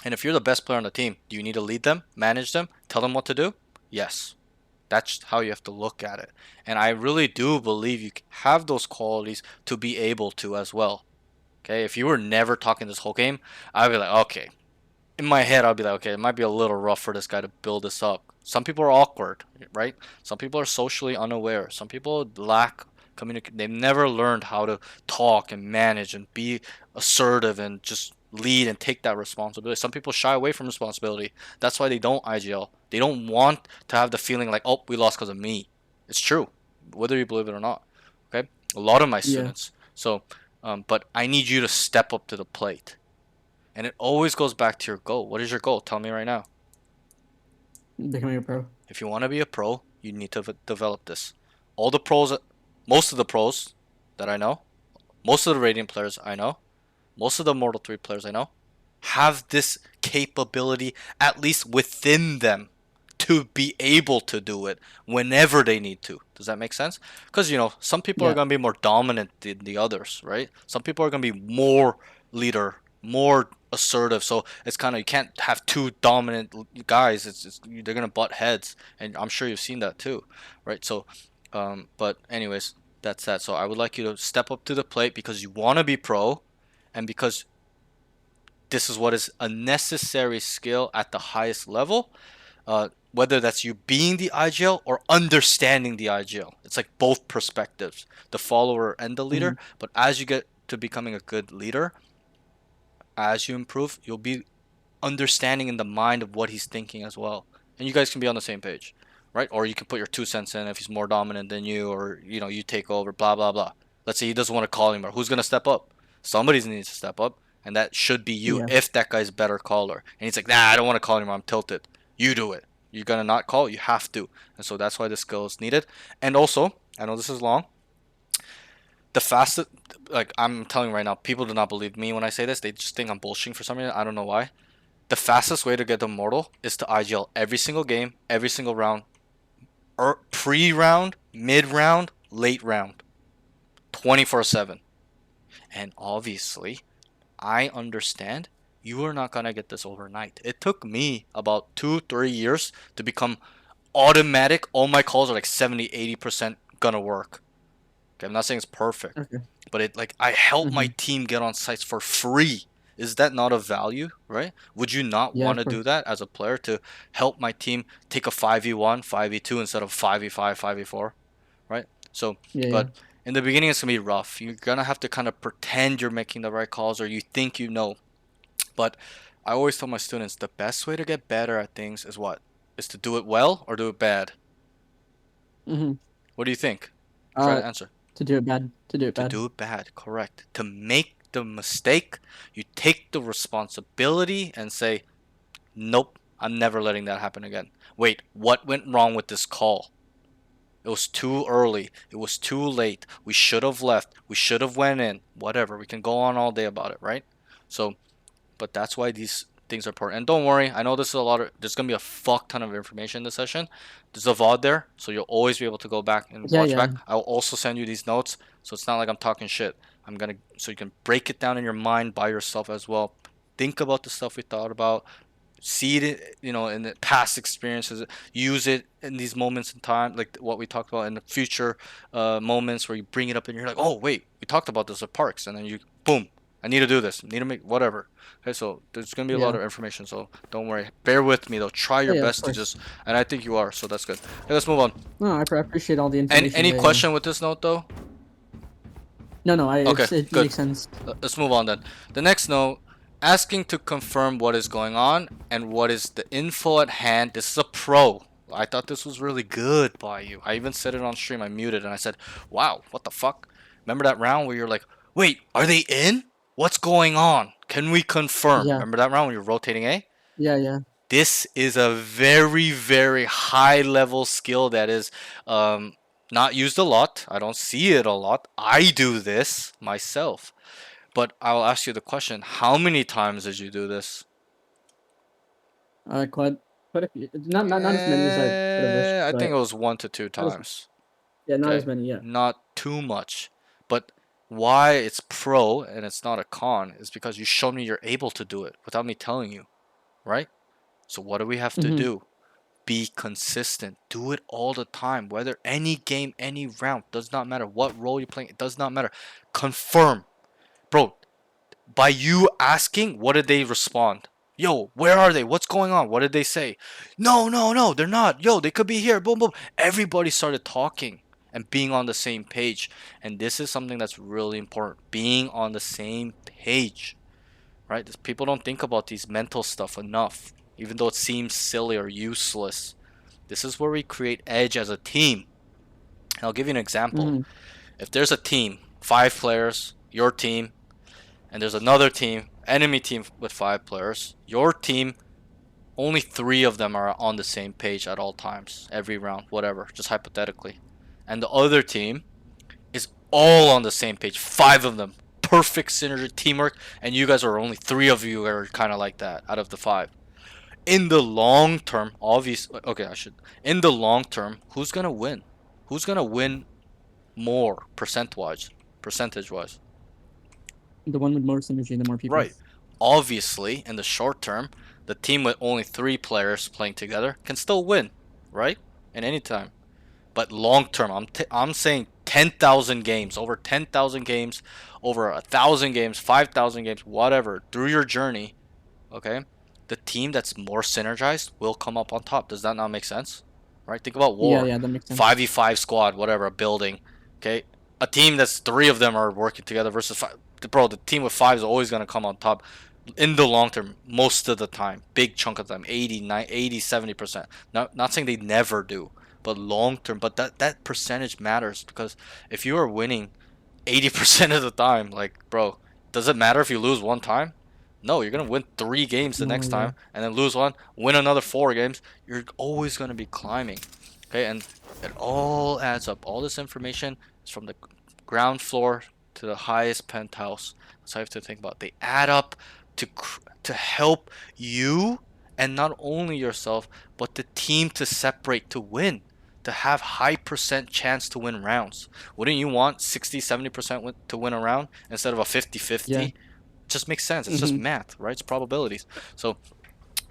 And if you're the best player on the team, do you need to lead them, manage them, tell them what to do? Yes. That's how you have to look at it. And I really do believe you have those qualities to be able to as well. Okay, if you were never talking this whole game, I'd be like, okay. In my head, I'd be like, okay, it might be a little rough for this guy to build this up. Some people are awkward, right? Some people are socially unaware. Some people lack communication. They've never learned how to talk and manage and be assertive and just lead and take that responsibility. Some people shy away from responsibility. That's why they don't IGL. They don't want to have the feeling like, oh, we lost because of me. It's true, whether you believe it or not. Okay, a lot of my Yeah. students. So, but I need you to step up to the plate. And it always goes back to your goal. What is your goal? Tell me right now. Becoming a pro. If you want to be a pro, you need to develop this. All the pros, most of the pros that I know, most of the Radiant players I know, most of the Mortal 3 players I know, have this capability at least within them to be able to do it whenever they need to. Does that make sense? Because, some people are Yeah. going to be more dominant than the others, right? Some people are going to be more leader, more assertive. So it's kind of, you can't have two dominant guys. They're going to butt heads. And I'm sure you've seen that too, right? So, but anyways, that's that. So I would like you to step up to the plate because you want to be pro and because this is what is a necessary skill at the highest level. Whether that's you being the IGL or understanding the IGL. It's like both perspectives, the follower and the leader. But as you get to becoming a good leader, as you improve, you'll be understanding in the mind of what he's thinking as well. And you guys can be on the same page, right? Or you can put your 2 cents in if he's more dominant than you, or you take over, blah blah blah. Let's say he doesn't want to call anymore. Who's gonna step up? Somebody needs to step up, and that should be you Yeah. if that guy's a better caller. And he's like, nah, I don't want to call anymore. I'm tilted. You do it. You're gonna not call. You have to. And so that's why this skill is needed. And also, I know this is long. The fastest, like I'm telling you right now, people do not believe me when I say this. They just think I'm bullshitting for some reason. I don't know why. The fastest way to get Immortal is to IGL every single game, every single round, pre-round, mid-round, late round, 24/7. And obviously, I understand you are not gonna get this overnight. It took me about 2-3 years to become automatic. All my calls are like 70-80% gonna work. Okay, I'm not saying it's perfect, Okay. but I help my Mhm. team get on sites for free. Is that not of value, right? Would you not Yeah, want of to do course. that as a player to help my team take a 5v1, 5v2 instead of 5v5, 5v4, right? So, Yeah, yeah. but in the beginning it's gonna be rough. You're gonna have to kind of pretend you're making the right calls or you think you know. But I always tell my students the best way to get better at things is what? Is to do it well or do it bad? Mhm. What do you think? Try Uh, to answer. to do it bad. To do it To bad. do it bad, correct. To make the mistake, you take the responsibility and say, nope, I'm never letting that happen again. Wait, what went wrong with this call? It was too early. It was too late. We should have left. We should have went in. Whatever. We can go on all day about it, right? So, but that's why these things are important. And don't worry, I know this is there's gonna be a fuck ton of information in this session. There's a VOD there, so you'll always be able to go back and Yeah, watch yeah. back. I'll also send you these notes, so it's not like I'm talking shit. So you can break it down in your mind by yourself as well. Think about the stuff we thought about, see it in the past experiences, use it in these moments in time like what we talked about in the future moments where you bring it up and you're like, oh wait, we talked about this at parks, and then you boom, I need to do this, I need to make whatever. Okay, so there's gonna be a lot Yeah. of information, so don't worry, bear with me though, try Yeah, your yeah, of best to course. just, and I think you are, so that's good. Okay, let's move on. No, I appreciate all the Any information. any Yeah, yeah. question with this note though? No, Okay, it good. makes sense. Let's move on then. The next note, asking to confirm what is going on and what is the info at hand. This is a pro. I thought this was really good by you. I even said it on stream. I muted and I said, wow, what the fuck? Remember that round where you're like, wait, are they in? What's going on? Can we confirm? Yeah. Remember that round when you're rotating A? Yeah, yeah. This is a very, very high level skill that is not used a lot. I don't see it a lot. I do this myself. But I'll ask you the question, how many times did you do this? Quite a few. Not as many as I could have wished, I think it but was 1 to 2 not as, times. yeah, not as Okay? many. Yeah. Not too much. But why it's pro and it's not a con is because you showed me you're able to do it without me telling you, right? So what do we have to Mhm. do? Be consistent. Do it all the time. Whether any game, any round, does not matter what role you're playing, it does not matter. Confirm. Bro, by you asking, what did they respond? Yo, where are they? What's going on? What did they say? No, no, no, they're not. Yo, they could be here. Boom, boom. Everybody started talking and being on the same page. And this is something that's really important. Being on the same page, right? People don't think about these mental stuff enough, even though it seems silly or useless. This is where we create edge as a team. And I'll give you an example. Mhm. If there's a team, 5 players, your team, and there's another team enemy team with 5 players, your team, only 3 of them are on the same page at all times, every round, whatever, just hypothetically. And the other team is all on the same page, 5 of them, perfect synergy, teamwork, and you guys are only 3 of you are kind of like that out of the 5. In the long term, obviously, okay, in the long term, who's gonna win? Who's gonna win more percentage wise? The one with more synergy, the more people. Right. Obviously, in the short term, the team with only 3 players playing together can still win, right? In any time. But long term, I'm saying 10,000 games, over 10,000 games, over 1,000 games, 5,000 games, whatever, through your journey, okay? The team that's more synergized will come up on top. Does that not make sense? Right? Think about Yeah, war. yeah, that makes sense. 5v5 squad, whatever, a building. Okay? A team that's 3 of them are working together versus 5. Bro, the team with 5 is always going to come on top in the long term, most of the time. Big chunk of them, 70%. Not saying they never do, but long term. But that percentage matters because if you are winning 80% of the time, like, bro, does it matter if you lose one time? No, you're gonna win 3 games the No, next yeah. time, and then lose one, win another 4 games. You're always gonna be climbing, okay? And it all adds up. All this information is from the ground floor to the highest penthouse. So I have to think about. They add up to help you, and not only yourself, but the team to separate to win, to have high percent chance to win rounds. Wouldn't you want 60-70% to win a round instead of a 50-50? Yeah. Just makes sense. It's just math, right? It's probabilities. So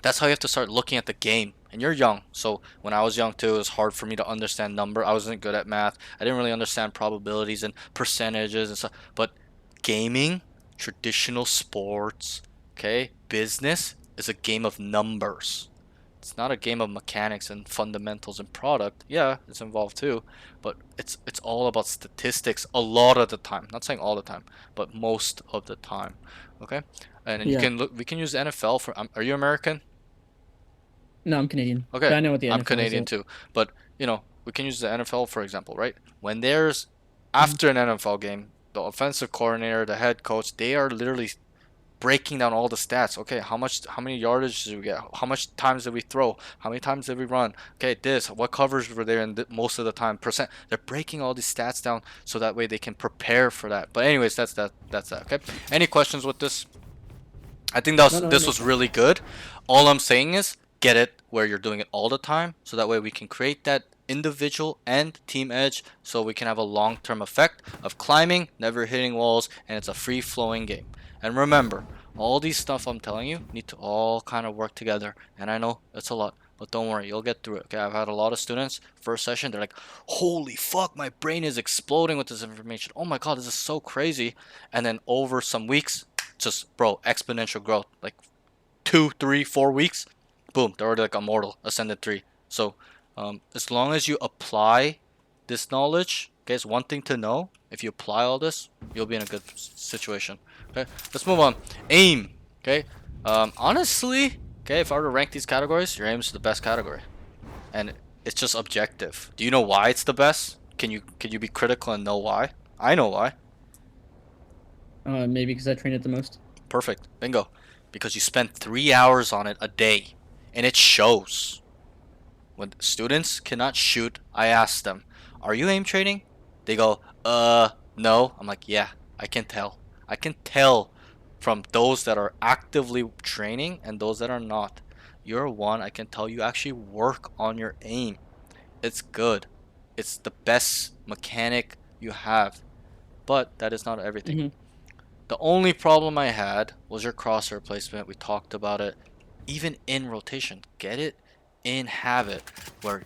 that's how you have to start looking at the game. And you're young, so when I was young too, it was hard for me to understand number. I wasn't good at math. I didn't really understand probabilities and percentages and stuff. But gaming, traditional sports, okay, business is a game of numbers. It's not a game of mechanics and fundamentals and product. Yeah, it's involved too, but it's all about statistics a lot of the time. Not saying all the time, but most of the time. Okay, and then you Yeah. can look. We can use NFL for. Are you American? No, I'm Canadian. Okay, But I know what the I'm NFL is. Canadian too, but we can use the NFL for example, right? When there's Mhm. after an NFL game, the offensive coordinator, the head coach, they are literally breaking down all the stats. Okay, how many yardage did we get? How much times did we throw? How many times did we run? Okay, what covers were there in most of the time? Percent. They're breaking all these stats down so that way they can prepare for that. But anyways, that's that. That's that. Okay. Any questions with this? I think No, no, it this makes was sense. really good. All I'm saying is get it where you're doing it all the time, so that way we can create that individual and team edge, so we can have a long-term effect of climbing, never hitting walls, and it's a free-flowing game. And remember, all these stuff I'm telling you need to all kind of work together. And I know it's a lot, but don't worry, you'll get through it. Okay, I've had a lot of students first session, they're like, "Holy fuck, my brain is exploding with this information. Oh my god, this is so crazy." And then over some weeks, just bro, exponential growth. Like 2, 3, 4 weeks, boom, they're already like immortal, ascended 3. So as long as you apply this knowledge, okay, it's one thing to know. If you apply all this, you'll be in a good situation. Okay, let's move on. Aim. Okay, honestly, okay, if I were to rank these categories, your aim is the best category, and it's just objective. Do you know why it's the best? Can you be critical and know why? I know why. Maybe because I train it the most. Perfect. Bingo. Because you spend 3 hours on it a day. And it shows. When students cannot shoot, I ask them, "Are you aim training?" They go, no. I'm like, "Yeah, I can tell. I can tell from those that are actively training and those that are not. You're one, I can tell you actually work on your aim. It's good. It's the best mechanic you have. But that is not everything. Mhm. The only problem I had was your crosshair placement. We talked about it. Even in rotation, get it in habit where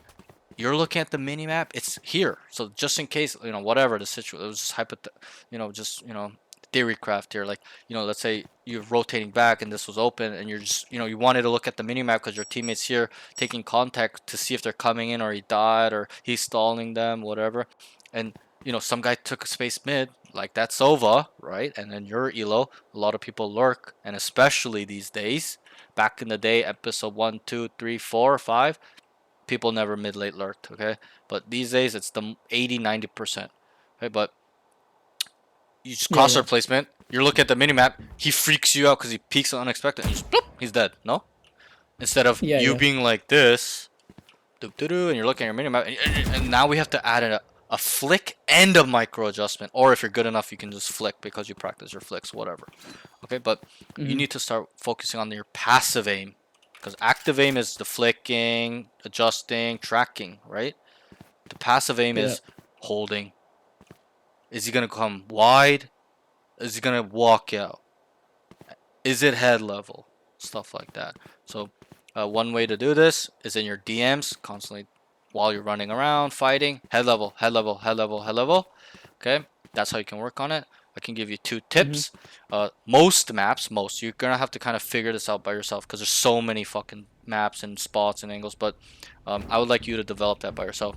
you're looking at the mini map. It's here, so just in case whatever the situation, it was just theory craft here. Like let's say you're rotating back and this was open, and you're just you wanted to look at the mini map because your teammates here taking contact to see if they're coming in or he died or he's stalling them, whatever, and some guy took a space mid, like that's Sova, right? And then your elo, a lot of people lurk, and especially these days. Back in the day, episode 1, 2, 3, 4, 5, people never mid late lurked, okay? But these days it's the 80-90%. Okay, but you just Yeah, crosshair yeah. placement, you look at the minimap, he freaks you out because he peeks unexpected, and just bloop, he's dead. No, instead of Yeah, you yeah. being like this, and you're looking at your minimap, and now we have to add a flick and a micro adjustment. Or if you're good enough, you can just flick because you practice your flicks, whatever. Okay, but you need to start focusing on your passive aim, because active aim is the flicking, adjusting, tracking, right? The passive aim Yeah. is holding. Is he gonna come wide? Is he gonna walk out? Is it head level? Stuff like that. So one way to do this is in your DMs, constantly while you're running around fighting, head level, head level, head level, head level. Okay, that's how you can work on it. I can give you 2 tips. Most maps, you're gonna have to kind of figure this out by yourself because there's so many fucking maps and spots and angles. But I would like you to develop that by yourself.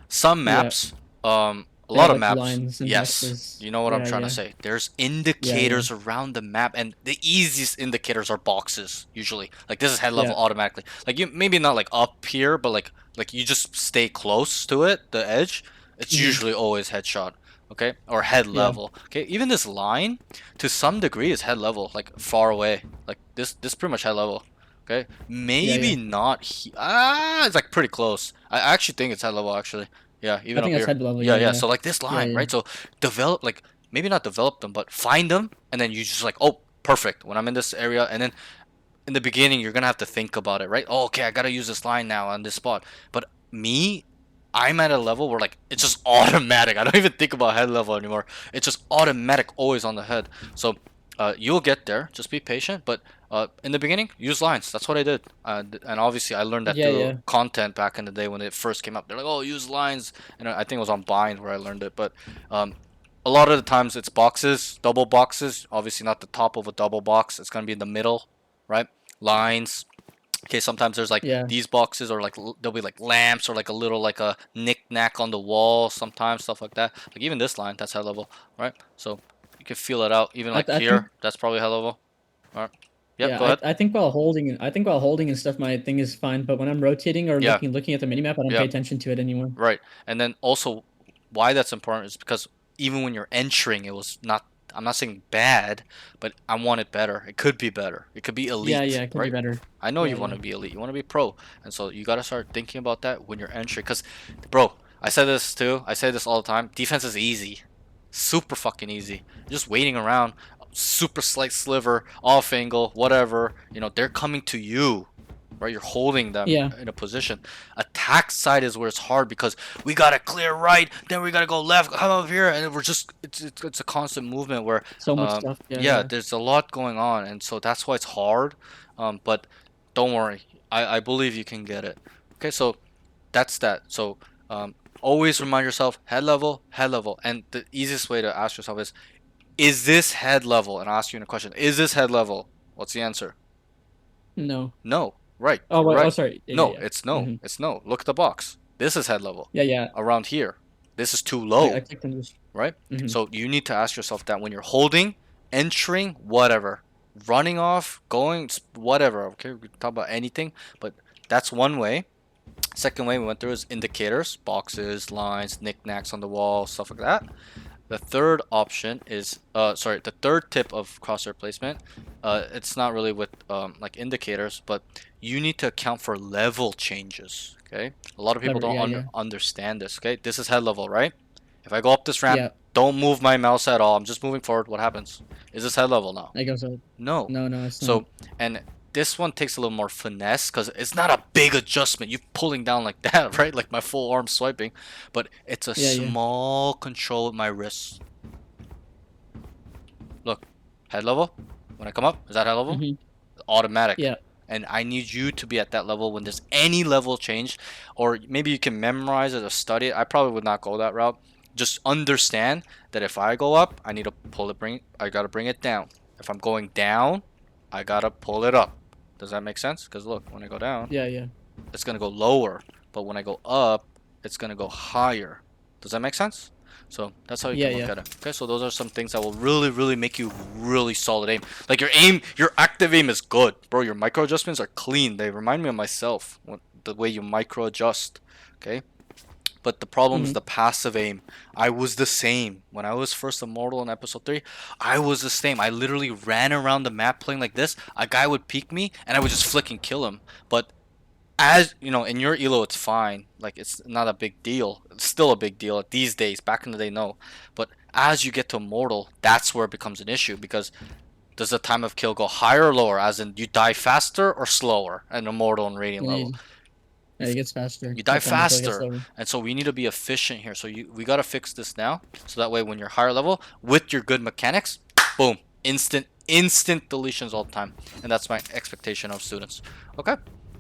Some Yeah. maps, a They lot have, of like, maps, lines and yes, hexes. you know what I'm Yeah, trying to yeah. say. There's indicators around the map, and the easiest indicators are boxes usually. Like this is head level Yeah. automatically. Like you maybe not like up here, but like you just stay close to it, the edge. It's usually always headshot, okay, or head Yeah. level. Okay, even this line to some degree is head level, like far away. Like this pretty much head level. Okay, maybe yeah. not. It's like pretty close. I actually think it's head level actually. Yeah, I even think up that's here. head level. Yeah, Yeah, yeah. yeah. So like this Yeah, line, yeah. right? So develop like maybe not develop them, but find them, and then you just like, oh, perfect. When I'm in this area, and then in the beginning, you're gonna have to think about it, right? Oh, okay, I gotta use this line now on this spot. But me, I'm at a level where like it's just automatic. I don't even think about head level anymore. It's just automatic, always on the head. So you'll get there. Just be patient. But in the beginning, use lines. That's what I did. And obviously, I learned that Yeah, through yeah. content back in the day when it first came up. They're like, "Oh, use lines," and I think it was on Bind where I learned it. But a lot of the times, it's boxes, double boxes. Obviously, not the top of a double box. It's gonna be in the middle, right? Lines. Okay, sometimes there's like Yeah. these boxes, or like there'll be like lamps, or like a little like a knick-knack on the wall. Sometimes stuff like that. Like even this line, that's high level, right? So you can feel it out. Even like I think. here, that's probably high level. All right. Yep. Yeah, Go ahead. I think while holding and stuff, my thing is fine. But when I'm rotating or Yeah. looking at the minimap, I don't Yeah. pay attention to it anymore. Right. And then also, why that's important is because even when you're entering, it was not. I'm not saying bad, but I want it better. It could be better. It could be elite, Yeah, yeah, it could be right? better. I know Yeah, you want yeah. to be elite. You want to be pro, and so you gotta start thinking about that when you're entering. Cause, bro, I said this too. I say this all the time. Defense is easy, super fucking easy. You're just waiting around, super slight sliver, off angle, whatever. You know they're coming to you, right? You're holding them Yeah. in a position. Attack side is where it's hard because we gotta clear right, then we gotta go left, come up here, and we're just it's a constant movement where So much stuff. Yeah, yeah, yeah. there's a lot going on, and so that's why it's hard. But don't worry, I believe you can get it. Okay, so that's that. So always remind yourself head level, and the easiest way to ask yourself is this head level? And I'll ask you in a question: is this head level? What's the answer? No. No. Right. Oh, You're wait. Oh, right. sorry. Yeah, No, yeah. it's no. Mm-hmm. It's no. Look at the box. This is head level. Yeah, yeah. Around here. This is too I low, clicked on this. right? Mm-hmm. So you need to ask yourself that when you're holding, entering, whatever, running off, going, whatever. Okay, we can talk about anything, but that's one way. Second way we went through is indicators, boxes, lines, knickknacks on the wall, stuff like that. The third option is, the third tip of crosshair placement. It's not really with like indicators, but you need to account for level changes. Okay, a lot of people Lever, don't yeah, yeah. understand this. Okay, this is head level, right? If I go up this ramp, Yeah. don't move my mouse at all. I'm just moving forward. What happens? Is this head level now? I guess so. No. No, no, it's So, not. and this one takes a little more finesse because it's not a big adjustment. You pulling down like that, right? Like my full arm swiping, but it's a Yeah, yeah. small control with my wrist. Look, head level. When I come up, is that head level? Mhm. Automatic. Yeah. And I need you to be at that level when there's any level change, or maybe you can memorize it or study it. I probably would not go that route. Just understand that if I go up, I need to pull it, I gotta bring it down. If I'm going down, I gotta pull it up. Does that make sense? Because look, when I go down, Yeah, yeah. it's gonna go lower, but when I go up, it's gonna go higher. Does that make sense? So that's how you Yeah, can look yeah. at it. Okay, so those are some things that will really, really make you really solid aim. Like your aim, your active aim is good, bro. Your micro adjustments are clean. They remind me of myself, the way you micro adjust. Okay, But the problem is Mhm. the passive aim. I was the same. When I was first immortal in episode 3, I was the same. I literally ran around the map playing like this. A guy would peek me and I would just flick and kill him. But as you know, in your elo it's fine. Like it's not a big deal. It's still a big deal these days. Back in the day, no. But as you get to immortal, that's where it becomes an issue because does the time of kill go higher or lower? As in you die faster or slower in immortal and radiant And level? yeah, it gets faster. You die The time until it gets faster, lower. and so we need to be efficient here. So we gotta fix this now, so that way when you're higher level with your good mechanics, boom, instant deletions all the time, and that's my expectation of students. Okay,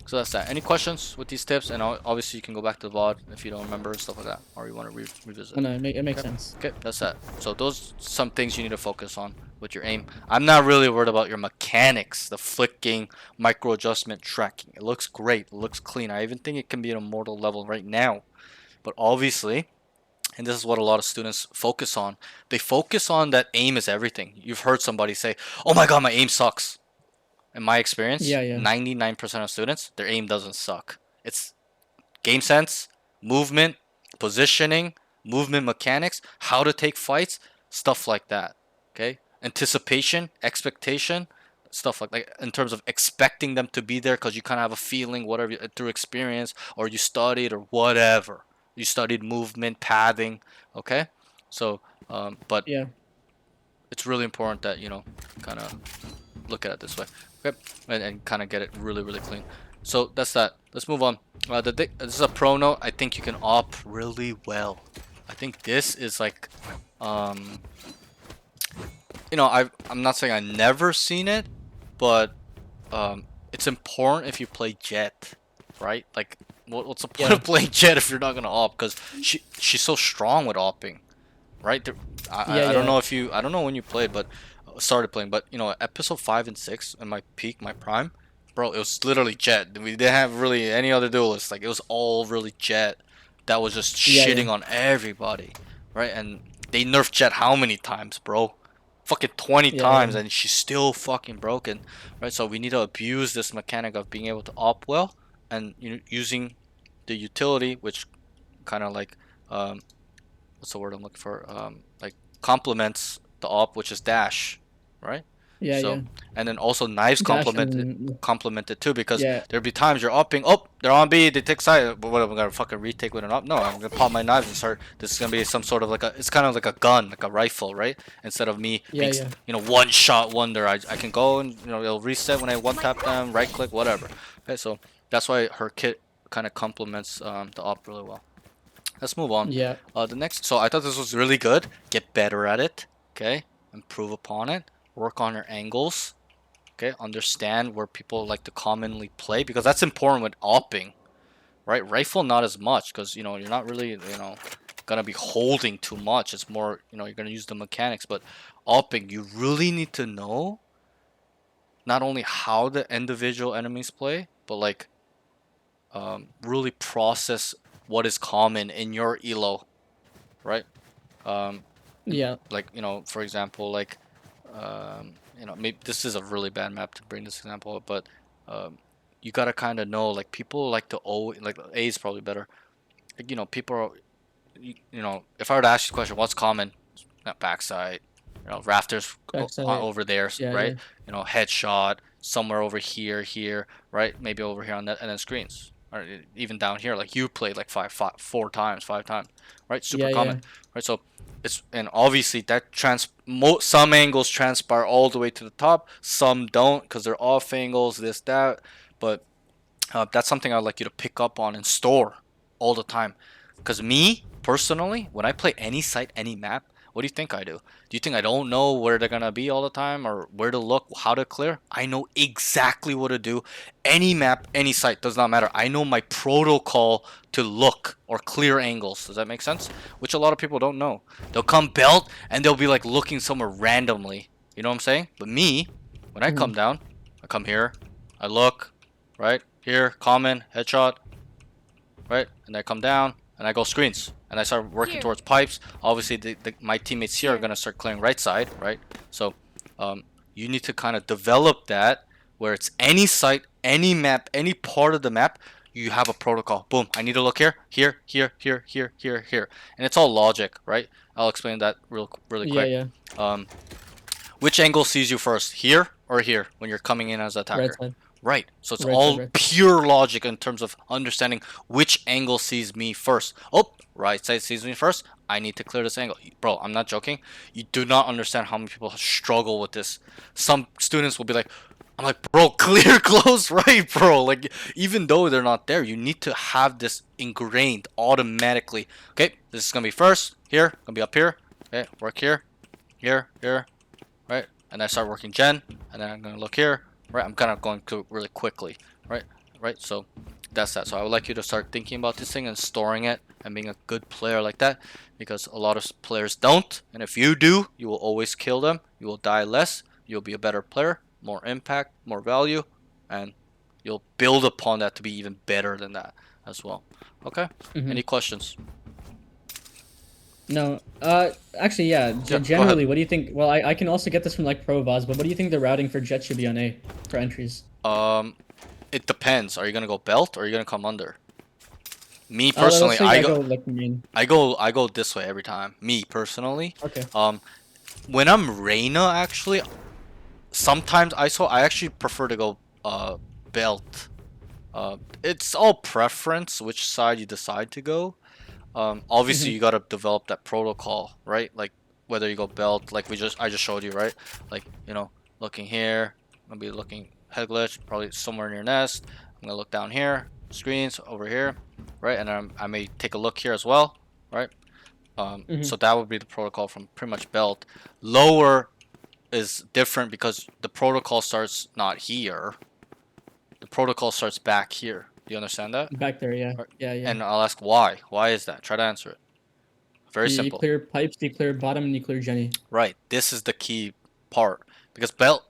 so that's that. Any questions with these tips? And obviously you can go back to the VOD if you don't remember and stuff like that, or you want to revisit. Oh, no, it makes Okay. sense. Okay, that's that. So those some things you need to focus on with your aim. I'm not really worried about your mechanics, the flicking, micro adjustment, tracking. It looks great, it looks clean. I even think it can be an immortal level right now. But obviously, and this is what a lot of students focus on. They focus on that aim is everything. You've heard somebody say, "Oh my god, my aim sucks." In my experience, Yeah, yeah. 99% of students, their aim doesn't suck. It's game sense, movement, positioning, movement mechanics, how to take fights, stuff like that. Okay? Anticipation, expectation, stuff like in terms of expecting them to be there because you kind of have a feeling, whatever, through experience, or you studied, or whatever. You studied movement, pathing. Okay? So, but Yeah. it's really important that, kind of look at it this way. Okay? And kind of get it really, really clean. So that's that. Let's move on. This is a pro note. I think you can op really well. I think this is like, I'm not saying I never seen it, but it's important if you play Jet, right? Like, what's the point Yeah. of playing Jet if you're not gonna op? Because she's so strong with opping, right? I don't Yeah. know if you, I don't know when you played, but started playing, but episode 5 and 6 in my peak, my prime, bro, it was literally Jet. We didn't have really any other duelists. Like, it was all really Jet that was just Yeah, shitting yeah. on everybody, right? And they nerfed Jet how many times, bro? Fucking 20 Yeah, times, yeah. and she's still fucking broken, right? So we need to abuse this mechanic of being able to op well, and using the utility, which kind of like, what's the word I'm looking for? Like, complements the op, which is dash, right? Yeah, So, yeah. and then also knives Dash complement it too, because yeah. there'd be times you're upping, oh, they're on B, they take side, but what am I gonna fucking retake with an up? No, I'm gonna pop my knives and start. This is gonna be some sort of like it's kind of like a gun, like a rifle, right? Instead of me Yeah, being, yeah. one shot wonder, I can go and it'll reset when I one tap them, right click, whatever. Okay, so that's why her kit kind of complements the op really well. Let's move on. Yeah. The next, so I thought this was really good. Get better at it, okay? Improve upon it. Work on your angles, okay? Understand where people like to commonly play, because that's important with opping, right? Rifle, not as much, because, you're not really, gonna be holding too much. It's more, you're gonna use the mechanics, but opping, you really need to know not only how the individual enemies play, but like, really process what is common in your elo, right? Um, Yeah. like, for example, like, maybe this is a really bad map to bring this example up, but you gotta kind of know, like, people like to always, like, A is probably better. Like, people are, if I were to ask you a question, what's common? Backside, rafters Backside. over there, Yeah, right? yeah. Headshot somewhere over here, right? Maybe over here on that, and then screens, or even down here, like you played like 5 times, right? Super Yeah, common, yeah. right? So and obviously that some angles transpire all the way to the top, some don't because they're off angles, this that, but that's something I'd like you to pick up on and store all the time. Because me, personally, when I play any site, any map, what do you think I do? Do you think I don't know where they're going to be all the time, or where to look, how to clear? I know exactly what to do. Any map, any site, does not matter. I know my protocol to look or clear angles. Does that make sense? Which a lot of people don't know. They'll come belt and they'll be like looking somewhere randomly. You know what I'm saying? But me, when I come down, I come here, I look, right? Here, common, headshot, right? And I come down and I go screens and I start working Here. towards pipes. Obviously, my teammates here are Here. gonna start clearing right side, right? So, you need to kind of develop that where it's any site, any map, any part of the map. you have a protocol. Boom, I need to look here, here, here, here, here, here, here, and it's all logic, right? I'll explain that really Yeah, quick. yeah. Which angle sees you first, here or here, when you're coming in as an Right attacker? side. Right. So it's Right side. all Right. pure logic in terms of understanding which angle sees me first. Oh, right side sees me first. I need to clear this angle. Bro, I'm not joking. You do not understand how many people struggle with this. Some students will be like, I'm like, bro, clear close right, bro. Like, even though they're not there, you need to have this ingrained automatically. Okay, this is gonna be first, here, gonna be up here. Okay, work here, here, right? And I start working gen, and then I'm gonna look here, right? I'm kind of going to really quickly, right? So that's that. So I would like you to start thinking about this thing and storing it and being a good player like that, because a lot of players don't. And if you do, you will always kill them. You will die less. You'll be a better player, more impact, more value, and you'll build upon that to be even better than that as well. Okay. Mhm. Any questions? No. Actually, yeah. Yeah, go ahead. Generally, what do you think? Well, I can also get this from like Pro Vaz, but what do you think the routing for Jet should be on A for entries? It depends. Are you gonna go belt or are you gonna come under? Me Let's personally, say I go like main. I go this way every time. Me personally. Okay. When I'm Reyna, actually, sometimes I actually prefer to go belt. It's all preference which side you decide to go. Obviously Mhm. you gotta develop that protocol, right? Like whether you go belt, like I just showed you, right? Like, you know, looking here, I'm gonna be looking head glitch, probably somewhere near nest. I'm gonna look down here, screens over here, right? And I may take a look here as well, right? So that would be the protocol from pretty much belt. Lower is different because the protocol starts not here. The protocol starts back here. Do you understand that? Back there, yeah. Right. Yeah, yeah. And I'll ask why. Why is that? Try to answer it. Very You simple. clear pipes, you clear bottom, and you clear Jenny. Right. This is the key part because belt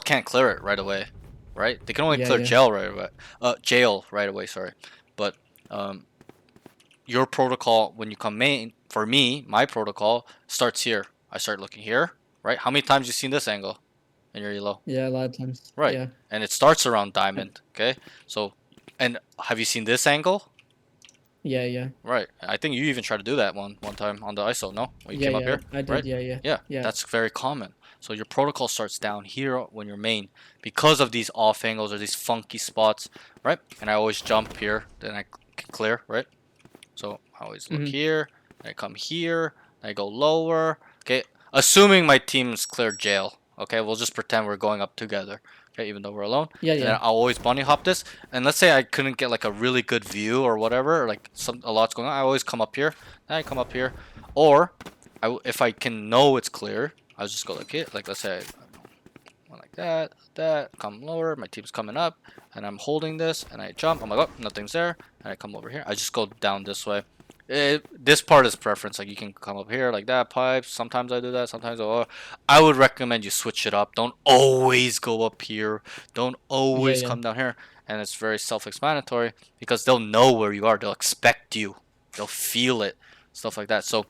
can't clear it right away, right? They can only Yeah, clear yeah. jail right away. Jail right away. Sorry, but your protocol when you come main for me, my protocol starts here. I start looking here, right? How many times you seen this angle in your elo? Yeah, a lot of times. Right. Yeah. And it starts around diamond. Okay. So, and have you seen this angle? Yeah, yeah. Right. I think you even tried to do that one time on the ISO, no? When you Yeah, came up yeah. here? I did. Right? Yeah, yeah. Yeah, Yeah. that's very common. So your protocol starts down here when you're main because of these off angles or these funky spots, right? And I always jump here, then I clear, right? So I always look Mhm. here, I come here, I go lower. Okay, assuming my team's cleared jail. Okay, we'll just pretend we're going up together. Okay, even though we're alone. Yeah, And then yeah. I'll always bunny hop this. And let's say I couldn't get like a really good view or whatever, or like a lot's going on. I always come up here. Then I come up here, or if I can know it's clear, I'll just go like it. Like let's say I like that. Come lower. My team's coming up, and I'm holding this, and I jump. I'm like, oh, nothing's there, and I come over here. I just go down this way. This part is preference. Like you can come up here like that. Pipes. Sometimes I do that. Sometimes I would recommend you switch it up. Don't always go up here. Don't Yeah, always yeah. come down here. And it's very self-explanatory because they'll know where you are. They'll expect you. They'll feel it. Stuff like that. So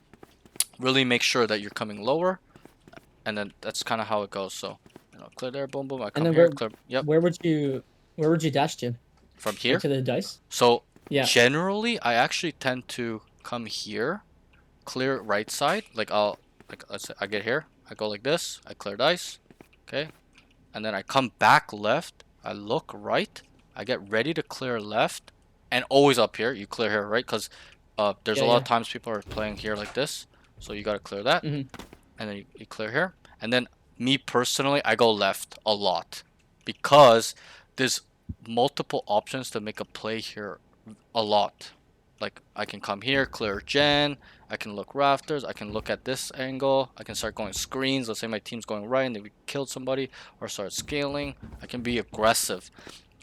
really make sure that you're coming lower, and then that's kind of how it goes. So clear there, boom, boom. I And come then here, clear. Yep, where would you dash to? from Like here. to the dice? So Yeah. generally, I actually tend to come here, clear right side. Let's say I get here, I go like this, I clear dice, okay, and then I come back left. I look right. I get ready to clear left, and always up here. You clear here, right? Because there's Yeah, a lot yeah. of times people are playing here like this, so you gotta clear that, Mhm. and then you clear here, and then me personally, I go left a lot because there's multiple options to make a play here a lot. Like I can come here, clear gen, I can look rafters, I can look at this angle, I can start going screens. Let's say my team's going right and we killed somebody, or start scaling. I can be aggressive.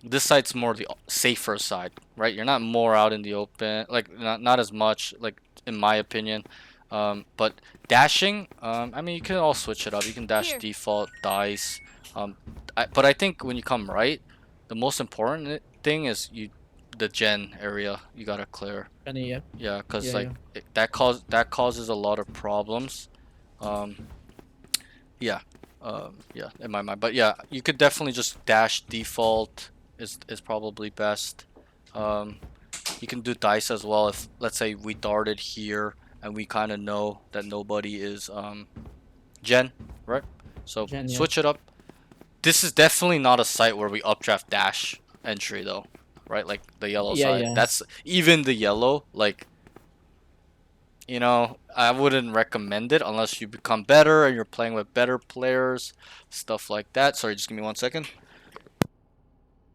This side's more the safer side, right? You're not more out in the open, like not as much, like in my opinion. But dashing, I mean, you can all switch it up. You can dash Here. default dice. But I think when you come right, the most important thing is the gen area you gotta clear. Jenny, yeah. Yeah, cause Yeah, like yeah. that causes a lot of problems. Um, yeah, yeah, in my mind. But yeah, you could definitely just dash default is probably best. You can do dice as well if, let's say, we darted here and we kind of know that nobody is Gen, right? So Gen, yeah. switch it up. This is definitely not a site where we updraft dash entry though, right? Like the yellow Yeah, side. yeah. That's even the yellow, like, you know, I wouldn't recommend it unless you become better and you're playing with better players, stuff like that. Sorry, just give me 1 second.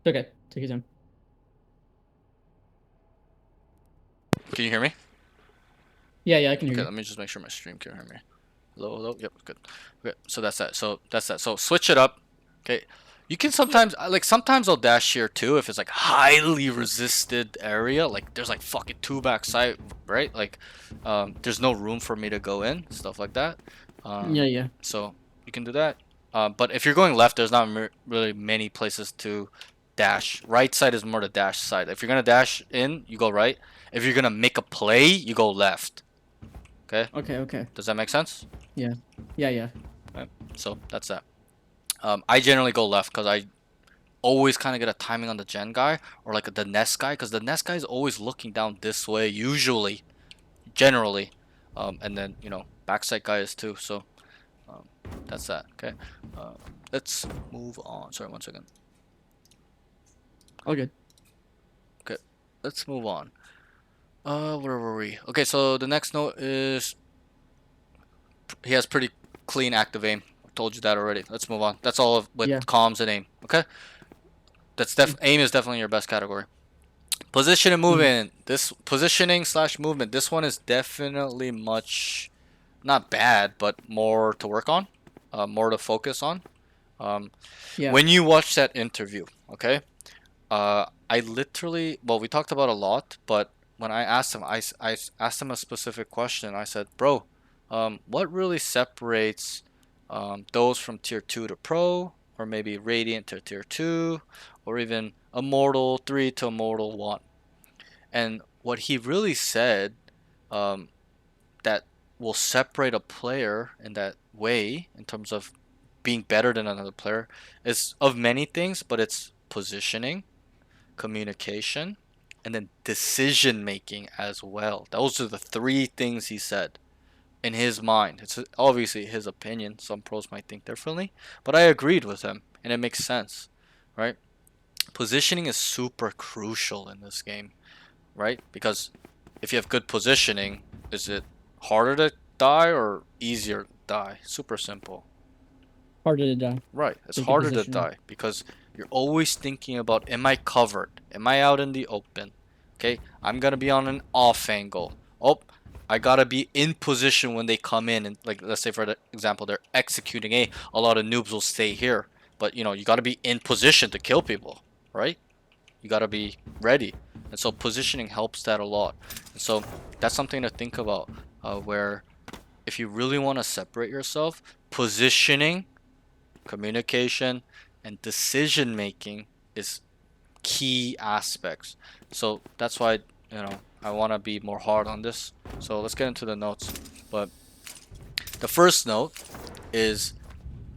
Okay, take your time. Can you hear me? Yeah, yeah, I can hear Okay, you. let me just make sure my stream can hear me. Hello, hello. Yep, good. Okay, so that's that. So that's that. So switch it up. Okay, you can sometimes like sometimes I'll dash here too if it's like highly resisted area. Like there's like fucking two back side, right? Like, there's no room for me to go in, stuff like that. Yeah, yeah. So you can do that. But if you're going left, there's not really many places to dash. Right side is more the dash side. If you're gonna dash in, you go right. If you're gonna make a play, you go left. Okay, Okay, okay. does that make sense? Yeah. Yeah, yeah. Right. So that's that. I generally go left because I always kind of get a timing on the gen guy or like the nest guy because the nest guy is always looking down this way usually, generally, and then backside guy is too. So um, that's that. Okay, uh, let's move on. Sorry, 1 second. All good. Okay, let's move on. Where were we? Okay, so the next note is he has pretty clean active aim. I told you that already. Let's move on. That's all with Yeah. comms and aim. Okay. That's aim is definitely your best category. Position and Mhm. movement. This positioning slash movement. This one is definitely much not bad, but more to work on, more to focus on. Um, Yeah. when you watch that interview, okay? I literally, well, we talked about a lot, but when I asked him, I asked him a specific question. I said, bro, what really separates those from tier 2 to pro, or maybe Radiant to tier 2, or even Immortal 3 to Immortal 1? And what he really said um, that will separate a player in that way, in terms of being better than another player, is of many things, but it's positioning, communication, and then decision making as well. Those are the three things he said in his mind. It's obviously his opinion. Some pros might think differently, but I agreed with him, and it makes sense, right? Positioning is super crucial in this game, right? Because if you have good positioning, is it harder to die or easier to die? Super simple. Harder to die. Right, it's With good harder to positioning. die because you're always thinking about, am I covered? Am I out in the open? Okay, I'm gonna be on an off angle. Oh, I gotta be in position when they come in, and like let's say for the example they're executing a lot of noobs will stay here, but you gotta be in position to kill people, right? You gotta be ready, and so positioning helps that a lot. And so that's something to think about, where if you really want to separate yourself, positioning, communication, and decision making is key aspects. So that's why I want to be more hard on this. So let's get into the notes. But the first note is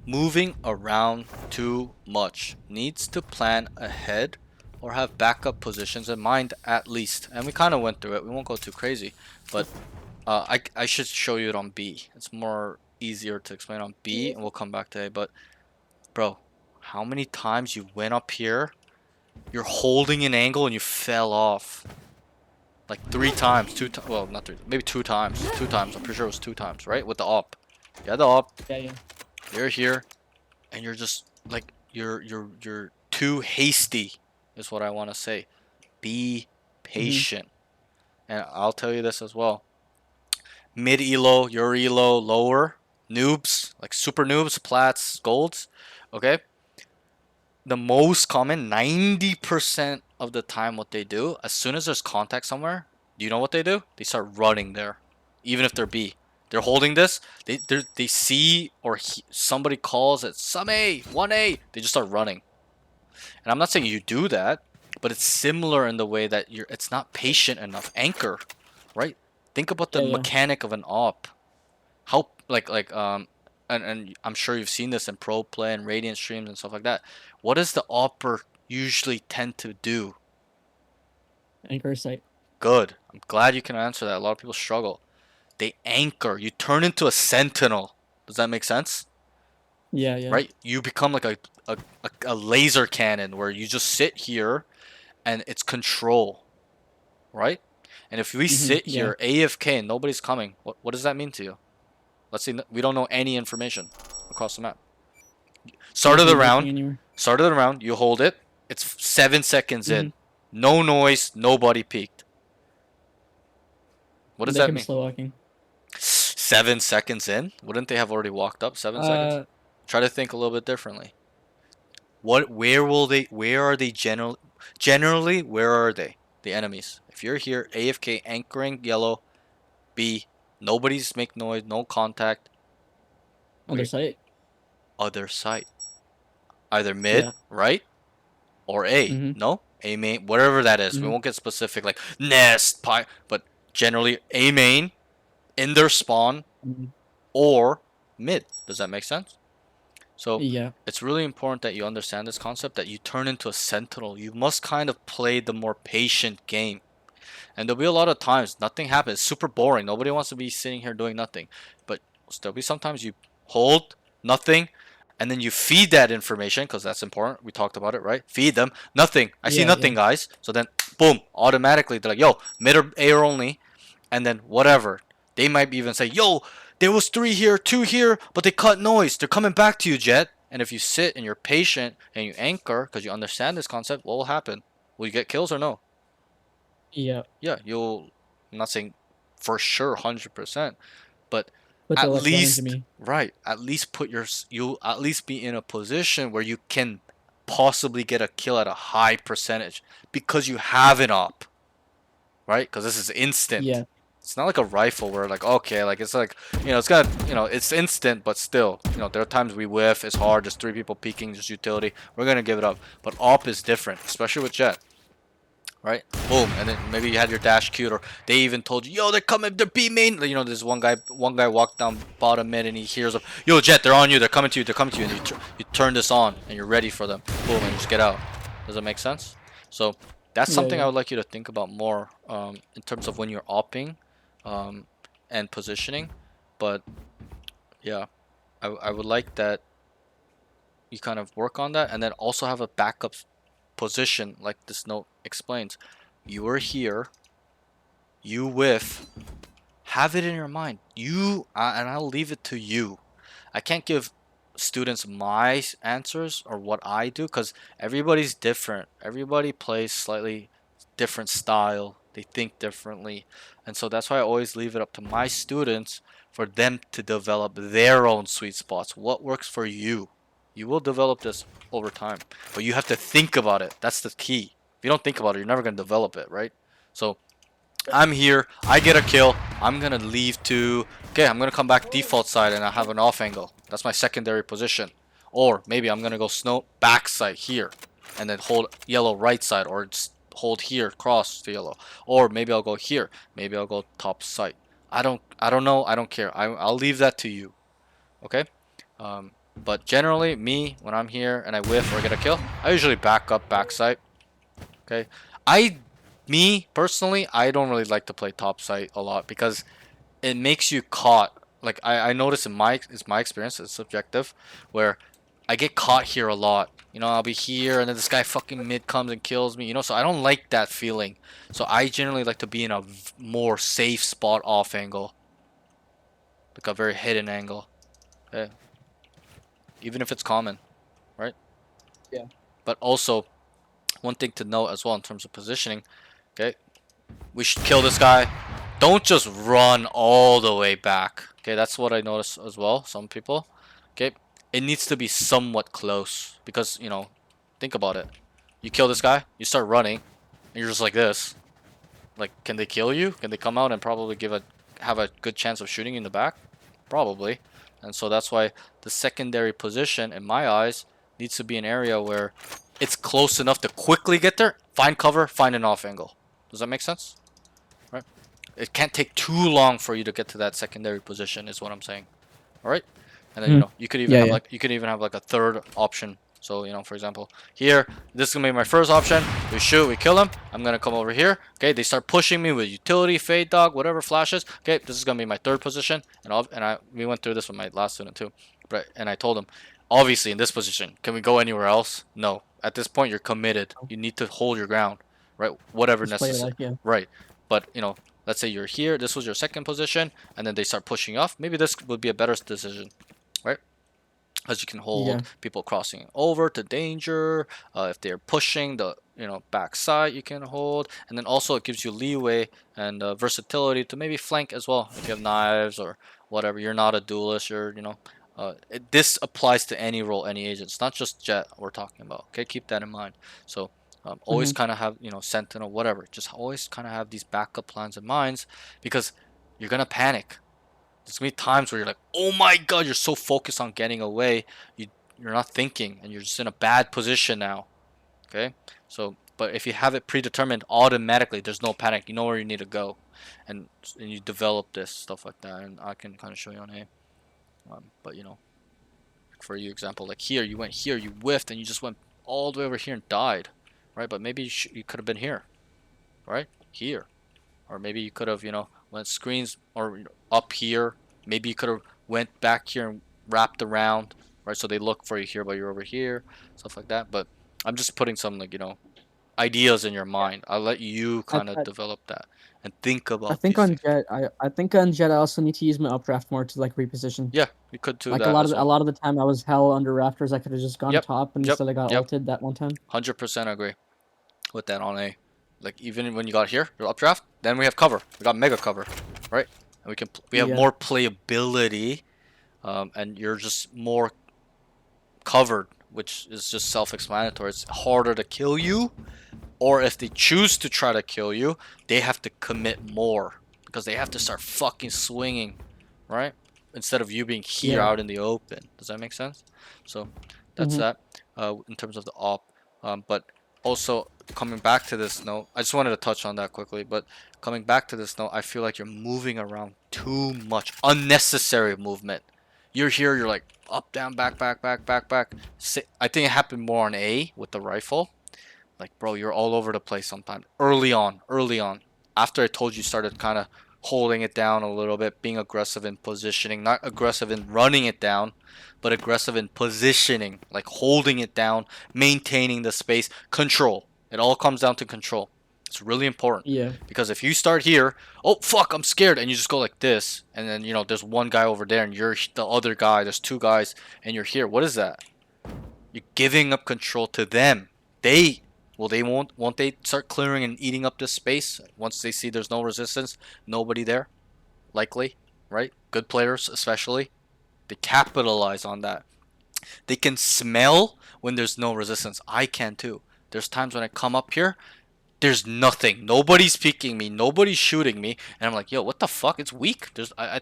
moving around too much. Needs to plan ahead or have backup positions in mind at least. And we kind of went through it. We won't go too crazy, but I should show you it on B. It's more easier to explain on B, and we'll come back to A. But bro, how many times you went up here, you're holding an angle and you fell off? Like 3 times, well, not three, maybe 2 times. 2 times, I'm pretty sure it was 2 times, right? With the op. Yeah, the op, Yeah, yeah. you're here, and you're just like you're too hasty, is what I want to say. Be patient. And I'll tell you this as well. Mid elo, your elo, lower, noobs, like super noobs, plats, golds, okay? The most common 90% of the time what they do, as soon as there's contact somewhere, do you know what they do? They start running there, even if they're B. They're holding this, they see or somebody calls at some A, 1A, they just start running. And I'm not saying you do that, but it's similar in the way that it's not patient enough. Anchor, right? Think about the Yeah, yeah. mechanic of an op. How and I'm sure you've seen this in pro play and Radiant streams and stuff like that. What does the opper usually tend to do? Anchor site. Good. I'm glad you can answer that. A lot of people struggle. They anchor. You turn into a sentinel. Does that make sense? Yeah, yeah. Right? You become like a laser cannon where you just sit here and it's control. Right? And if we sit Yeah. here AFK and nobody's coming, what does that mean to you? Let's see. We don't know any information across the map. Start of the Nothing working round. anywhere. Start of the round. You hold it. It's 7 seconds in. Mhm. No noise. Nobody peeked. What does They that could be mean? slow walking. 7 seconds in? Wouldn't they have already walked up 7 seconds? Try to think a little bit differently. Where are they generally, where are they? The enemies. If you're here, AFK anchoring yellow, B, nobody's make noise, no contact, Other site. other side. Either mid, Yeah. right? Or A. Mhm. No? A main, whatever that is. We Mhm. won't get specific like nest, pie, but generally A main in their spawn Mhm. or mid. Does that make sense? So Yeah. it's really important that you understand this concept that you turn into a sentinel. You must kind of play the more patient game. And there'll be a lot of times nothing happens. It's super boring. Nobody wants to be sitting here doing nothing. But there'll be sometimes you hold nothing and then you feed that information because that's important. We talked about it, right? Feed them nothing. I see Yeah, nothing, yeah. guys. So then, boom, automatically they're like, yo, mid or A or only, and then whatever. They might even say, yo, there was 3 here, 2 here, but they cut noise. They're coming back to you, Jet. And if you sit and you're patient and you anchor because you understand this concept, what will happen? Will you get kills or no? Yeah. Yeah, you'll. I'm not saying for sure 100%, but But at they'll like run into least me. right. At least you'll at least be in a position where you can possibly get a kill at a high percentage because you have an op, right? Because this is instant. Yeah. It's not like a rifle where like okay, like it's like it's got it's instant, but still there are times we whiff. It's hard. There's 3 people peeking. Just utility. We're gonna give it up. But op is different, especially with Jet. Right? Boom, and then maybe you had your dash queued, or they even told you, yo, they're coming, they're B main. There's one guy walked down bottom mid, and he hears them, yo, Jet, they're on you, they're coming to you, and you turn this on, and you're ready for them. Boom, and you just get out. Does that make sense? So that's Yeah, something I yeah. would like you to think about more, in terms of when you're opping, and positioning. But yeah, I would like that you kind of work on that, and then also have a backup position, like this note explains. You are here, you whiff, have it in your mind. And I'll leave it to you. I can't give students my answers or what I do because everybody's different. Everybody plays slightly different style. They think differently. And so that's why I always leave it up to my students for them to develop their own sweet spots. What works for you? You will develop this over time, but you have to think about it. That's the key. If you don't think about it, you're never going to develop it, right? So I'm here. I get a kill. I'm gonna leave to. Okay, I'm gonna come back default side and I have an off angle. That's my secondary position. Or maybe I'm gonna go snow back side here, and then hold yellow right side, or just hold here cross to yellow. Or maybe I'll go here. Maybe I'll go top side. I don't know. I don't care. I'll leave that to you. Okay. But generally, me when I'm here and I whiff or get a kill, I usually back up backside. Okay. I Me personally, I don't really like to play top site a lot because it makes you caught. Like I notice it's my experience, it's subjective, where I get caught here a lot. I'll be here and then this guy fucking mid comes and kills me, so I don't like that feeling. So I generally like to be in a more safe spot off angle. Like a very hidden angle. Okay. Even if it's common, right? Yeah. But also one thing to note as well in terms of positioning, okay? We should kill this guy. Don't just run all the way back. Okay, that's what I noticed as well. Some people. Okay, it needs to be somewhat close because think about it. You kill this guy, you start running, and you're just like this. Like, can they kill you? Can they come out and probably have a good chance of shooting you in the back? Probably. And so that's why the secondary position, in my eyes, needs to be an area where it's close enough to quickly get there, find cover, find an off angle. Does that make sense? Right? It can't take too long for you to get to that secondary position, is what I'm saying. All right? And then Mm. you could even Yeah, have yeah. like a third option So, you know, for example, here, this is gonna be my first option. We shoot, we kill him. I'm gonna come over here. Okay, they start pushing me with utility, fade dog, whatever flashes. Okay, this is gonna be my third position, and we went through this with my last student too. But and I told him, obviously in this position, can we go anywhere else? No. At this point, you're committed. You need to hold your ground, right? Whatever Just play it necessary, like, yeah. right? But you know, let's say you're here. This was your second position, and then they start pushing off. Maybe this would be a better decision, right? As you can hold Yeah. people crossing over to danger. If they're pushing the back side, you can hold, and then also it gives you leeway and versatility to maybe flank as well if you have knives or whatever. You're not a duelist. This applies to any role, any agent. It's not just Jet we're talking about. Okay, keep that in mind. So always Mm-hmm. kind of have Sentinel, whatever. Just always kind of have these backup plans in mind because you're gonna panic. There's gonna be times where you're like, oh my god, you're so focused on getting away, you're not thinking, and you're just in a bad position now. Okay, so but if you have it predetermined automatically, there's no panic. You know where you need to go, and you develop this stuff like that. And I can kind of show you on A. But for you example, like here, you went here, you whiffed, and you just went all the way over here and died, right? But maybe you could have been here, right? Here. Or maybe you could have, went screens or up here. Maybe you could have went back here and wrapped around, right? So they look for you here, but you're over here, stuff like that. But I'm just putting some ideas in your mind. I'll let you I, kind of I, develop that and think I about think these on things. Jet, I think on Jet, I also need to use my updraft more to like reposition. Yeah, you could do Like that as a well. lot of the time, I was hell under rafters. I could have just gone Yep, top, and yep, instead I got yep. ulted that one time. 100% agree with that on A. Like even when you got here, your updraft, then we have cover. We got mega cover, right? And we have Yeah. more playability, and you're just more covered, which is just self-explanatory. It's harder to kill you, or if they choose to try to kill you, they have to commit more because they have to start fucking swinging, right? Instead of you being here Yeah. out in the open. Does that make sense? So that's Mm-hmm. that in terms of the op. But also coming back to this note, I just wanted to touch on that quickly. But coming back to this note, I feel like you're moving around too much, unnecessary movement. You're here, you're like up, down, back, back, back, back, back. I think it happened more on A with the rifle. Like, bro, you're all over the place sometimes. Early on, early on. After I told you, started kind of holding it down a little bit, being aggressive in positioning, not aggressive in running it down, but aggressive in positioning, like holding it down, maintaining the space, control. It all comes down to control. It's really important Yeah. because if you start here, oh fuck, I'm scared, and you just go like this, and then there's one guy over there, and you're the other guy. There's two guys, and you're here. What is that? You're giving up control to them. They won't they start clearing and eating up this space once they see there's no resistance, nobody there, likely, right? Good players especially, they capitalize on that. They can smell when there's no resistance. I can too. There's times when I come up here, there's nothing. Nobody's peeking me. Nobody's shooting me. And I'm like, yo, what the fuck? It's weak. I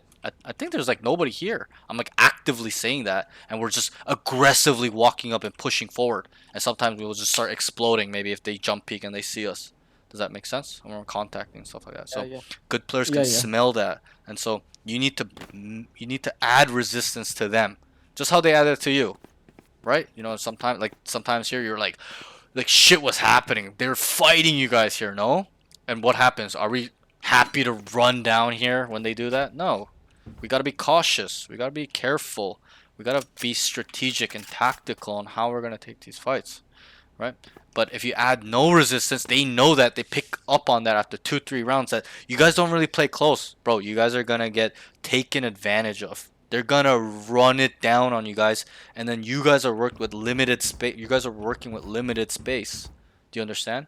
think there's like nobody here. I'm like actively saying that, and we're just aggressively walking up and pushing forward. And sometimes we will just start exploding. Maybe if they jump peek and they see us. Does that make sense? When we're contacting and stuff like that. So Yeah. good players Yeah. can Yeah. smell that, and so you need to add resistance to them, just how they add it to you, right? Sometimes here you're like shit was happening. They're fighting you guys here, no? And what happens? Are we happy to run down here when they do that? No. We gotta be cautious. We gotta be careful. We gotta be strategic and tactical on how we're gonna take these fights, right? But if you add no resistance, they know that they pick up on that after 2-3 rounds that you guys don't really play close, bro. You guys are gonna get taken advantage of. They're gonna run it down on you guys, and then you guys are worked with limited space. You guys are working with limited space. Do you understand?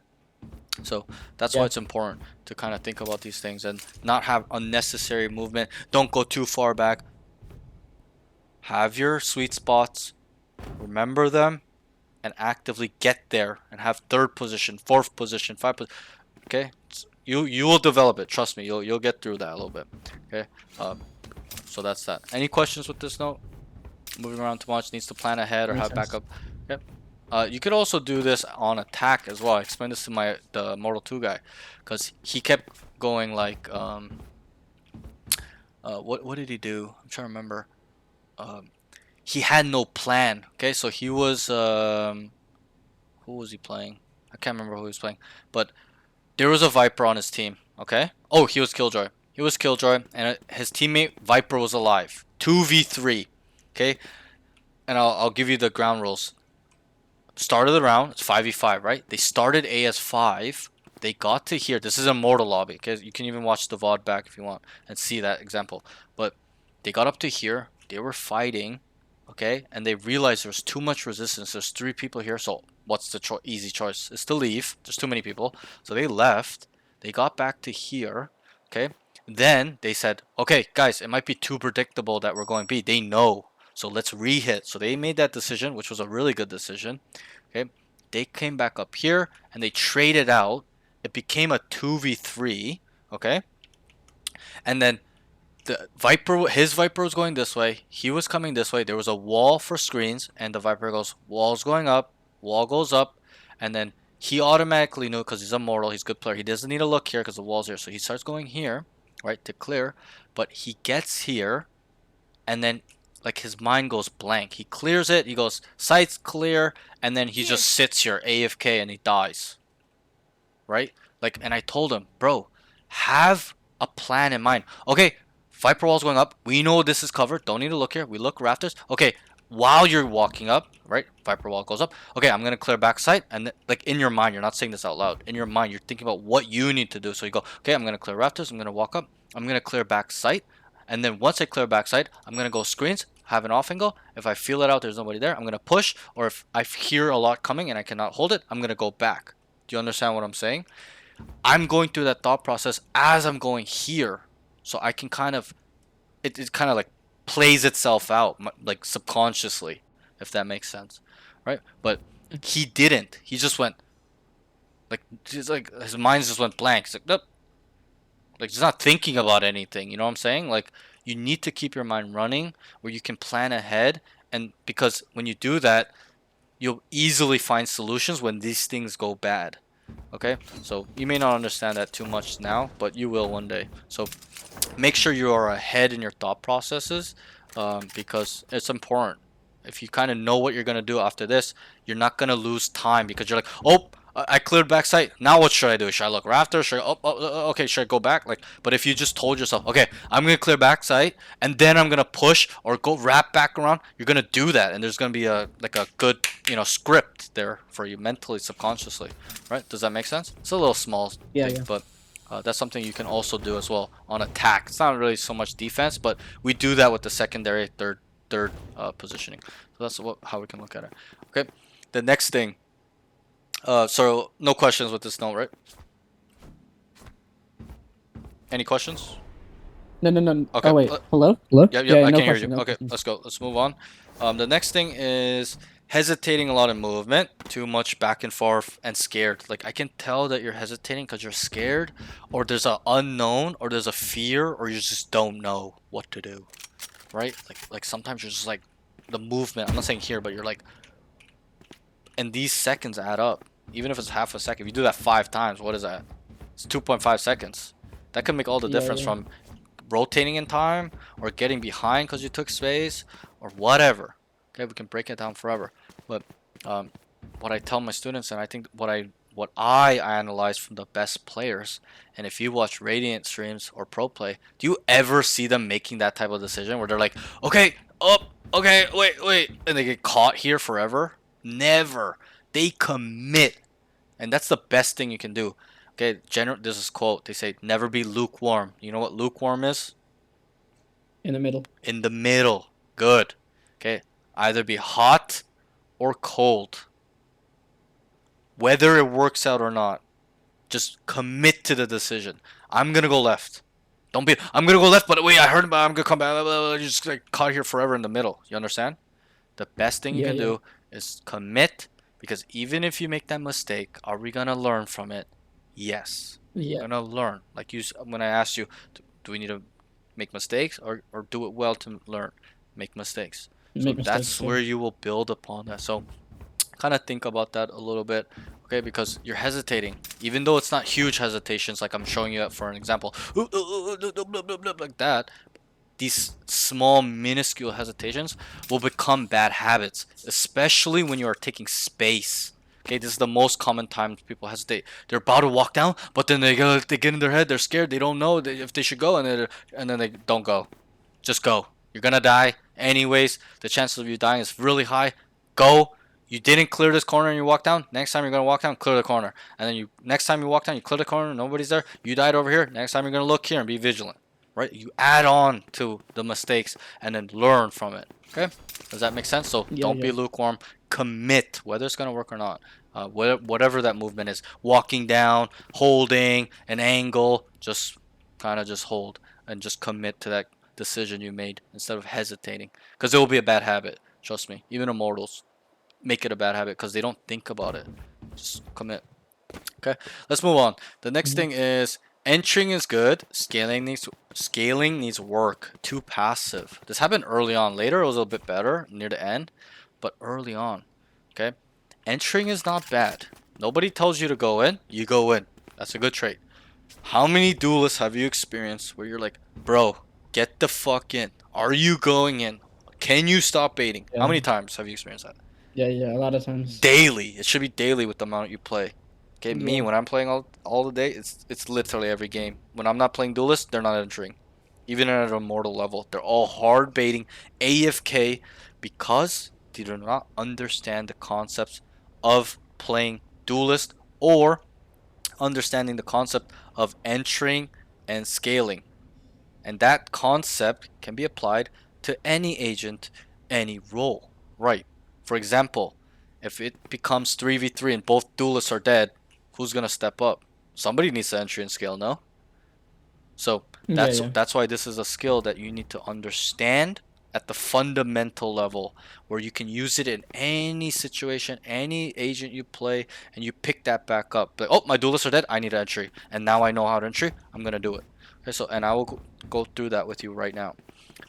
So that's why Yeah. it's important to kind of think about these things and not have unnecessary movement. Don't go too far back. Have your sweet spots, remember them, and actively get there and have third position, fourth position, okay? You will develop it. Trust me. You'll get through that a little bit. Okay. So that's that. Any questions with this note? Moving around too much, needs to plan ahead or Makes have sense. backup. Yep. You could also do this on attack as well. I explained this to the Mortal 2 guy, because he kept going like what did he do? I'm trying to remember. he had no plan. Okay, so he was who was he playing? I can't remember who he was playing, but there was a Viper on his team. Okay. Oh, he was Killjoy. He was Killjoy, and his teammate Viper was alive. 2v3. Okay, and I'll give you the ground rules. Start of the round, it's 5v5, right? They started A as 5. They got to here. This is a mortal lobby, okay? You can even watch the VOD back if you want and see that example. But they got up to here. They were fighting, okay? And they realized there was too much resistance. There's 3 people here, so what's the easy choice? It's to leave. There's too many people. So they left. They got back to here, okay? Then they said, okay, guys, it might be too predictable that we're going B. They know. So let's re-hit. So they made that decision, which was a really good decision. Okay, they came back up here and they traded out. It became a 2v3. Okay, and then the Viper, his Viper was going this way. He was coming this way. There was a wall for screens, and the Viper goes, wall's going up, wall goes up, and then he automatically knew because he's immortal. He's a good player. He doesn't need to look here because the wall's here. So he starts going here, right, to clear. But he gets here, and then like his mind goes blank. He clears it. He goes sights clear, and then he just sits here AFK and he dies. Right? Like, and I told him, bro, have a plan in mind. Okay, Viper wall's going up. We know this is covered. Don't need to look here. We look rafters. Okay, while you're walking up, right? Viper wall goes up. Okay, I'm gonna clear backside, and like in your mind, you're not saying this out loud. In your mind, you're thinking about what you need to do. So you go, okay, I'm gonna clear rafters. I'm gonna walk up. I'm gonna clear backside. And then once I clear backside, I'm going to go screens, have an off angle. If I feel it out, there's nobody there, I'm going to push. Or if I hear a lot coming and I cannot hold it, I'm going to go back. Do you understand what I'm saying? I'm going through that thought process as I'm going here. So I can kind of, it kind of like plays itself out, like subconsciously, if that makes sense. Right? But he didn't. He just went, like, his mind just went blank. He's like, nope. Like, he's not thinking about anything, you know what I'm saying? Like, you need to keep your mind running where you can plan ahead. And because when you do that, you'll easily find solutions when these things go bad. Okay? So, you may not understand that too much now, but you will one day. So, make sure you are ahead in your thought processes because it's important. If you kind of know what you're going to do after this, you're not going to lose time because you're like, oh, I cleared backside. Now what should I do? Should I look rafter? Should I, okay, should I go back? Like, but if you just told yourself, okay, I'm gonna clear backside and then I'm gonna push or go wrap back around, you're gonna do that, and there's gonna be a good script there for you mentally, subconsciously, right? Does that make sense? It's a little small Yeah, thing, yeah. but that's something you can also do as well on attack. It's not really so much defense, but we do that with the secondary, third positioning. So that's how we can look at it. Okay, the next thing. So no questions with this note, right? Any questions? No, no, no. Okay, Oh wait. Hello? Hello? Yep, Yeah, I no can hear question, you. no Okay, questions. let's go. Let's move on. The next thing is hesitating a lot in movement, too much back and forth, and scared. Like, I can tell that you're hesitating because you're scared, or there's an unknown, or there's a fear, or you just don't know what to do, right? Like sometimes you're just like the movement. I'm not saying here, but you're like, and these seconds add up. Even if it's half a second, if you do that 5 times, what is that? It's 2.5 seconds. That could make all the Yeah, difference yeah. from rotating in time or getting behind because you took space or whatever. Okay, we can break it down forever. But what I tell my students, and I think what I analyze from the best players, and if you watch Radiant streams or Pro Play, do you ever see them making that type of decision where they're like, okay, up, okay, wait, and they get caught here forever? Never. They commit, and that's the best thing you can do. Okay, there's this quote. They say, "Never be lukewarm." You know what lukewarm is? In the middle. In the middle. Good. Okay, either be hot or cold. Whether it works out or not, just commit to the decision. I'm gonna go left. Don't be. I'm gonna go left, but wait, I heard about. I'm gonna come back. You're just like caught here forever in the middle. You understand? The best thing you Yeah, can yeah. do is commit, because even if you make that mistake, are we gonna learn from it? Yes. Yeah. We're gonna learn. Like when I asked you, do we need to make mistakes or do it well to learn? Make mistakes. So Make mistakes. that's Yeah. where you will build upon that. So kind of think about that a little bit, okay? Because you're hesitating, even though it's not huge hesitations, like I'm showing you for an example, like that. these small minuscule hesitations will become bad habits, especially when you are taking space. Okay, this is the most common time people hesitate. They're about to walk down, but then they get in their head, they're scared, they don't know if they should go, and then they don't go. Just go. You're gonna die anyways. The chances of you dying is really high. Go. You didn't clear this corner and you walk down. Next time you're gonna walk down, clear the corner. And then next time you walk down, you clear the corner, nobody's there. You died over here. Next time you're gonna look here and be vigilant. Right? You add on to the mistakes and then learn from it. Okay? Does that make sense? So Yeah, don't be yeah. lukewarm. Commit, whether it's gonna work or not. Whatever that movement is, walking down, holding an angle, just kind of just hold and just commit to that decision you made instead of hesitating, because it will be a bad habit. Trust me. Even immortals make it a bad habit because they don't think about it. Just commit. Okay, let's move on. The next thing is entering is good. Scaling needs work. Too passive. This happened early on. Later it was a little bit better near the end, but early on. Okay, entering is not bad. Nobody tells you to go in. You go in. That's a good trait. How many duelists have you experienced where you're like, bro, get the fuck in? Are you going in? Can you stop baiting? How Yeah. many times have you experienced that? Yeah, a lot of times. Daily. It should be daily with the amount you play. Okay, me Yeah. when I'm playing all the day, it's literally every game. When I'm not playing duelist, they're not entering. Even at an immortal level, they're all hard baiting AFK because they do not understand the concepts of playing duelist or understanding the concept of entering and scaling. And that concept can be applied to any agent, any role. Right. For example, if it becomes 3v3 and both duelists are dead, who's going to step up? Somebody needs to entry and scale, no? So Yeah, yeah. that's why this is a skill that you need to understand at the fundamental level, where you can use it in any situation, any agent you play, and you pick that back up. Like, oh, my duelists are dead. I need an entry, and now I know how to entry. I'm gonna do it. Okay, so and I will go through that with you right now.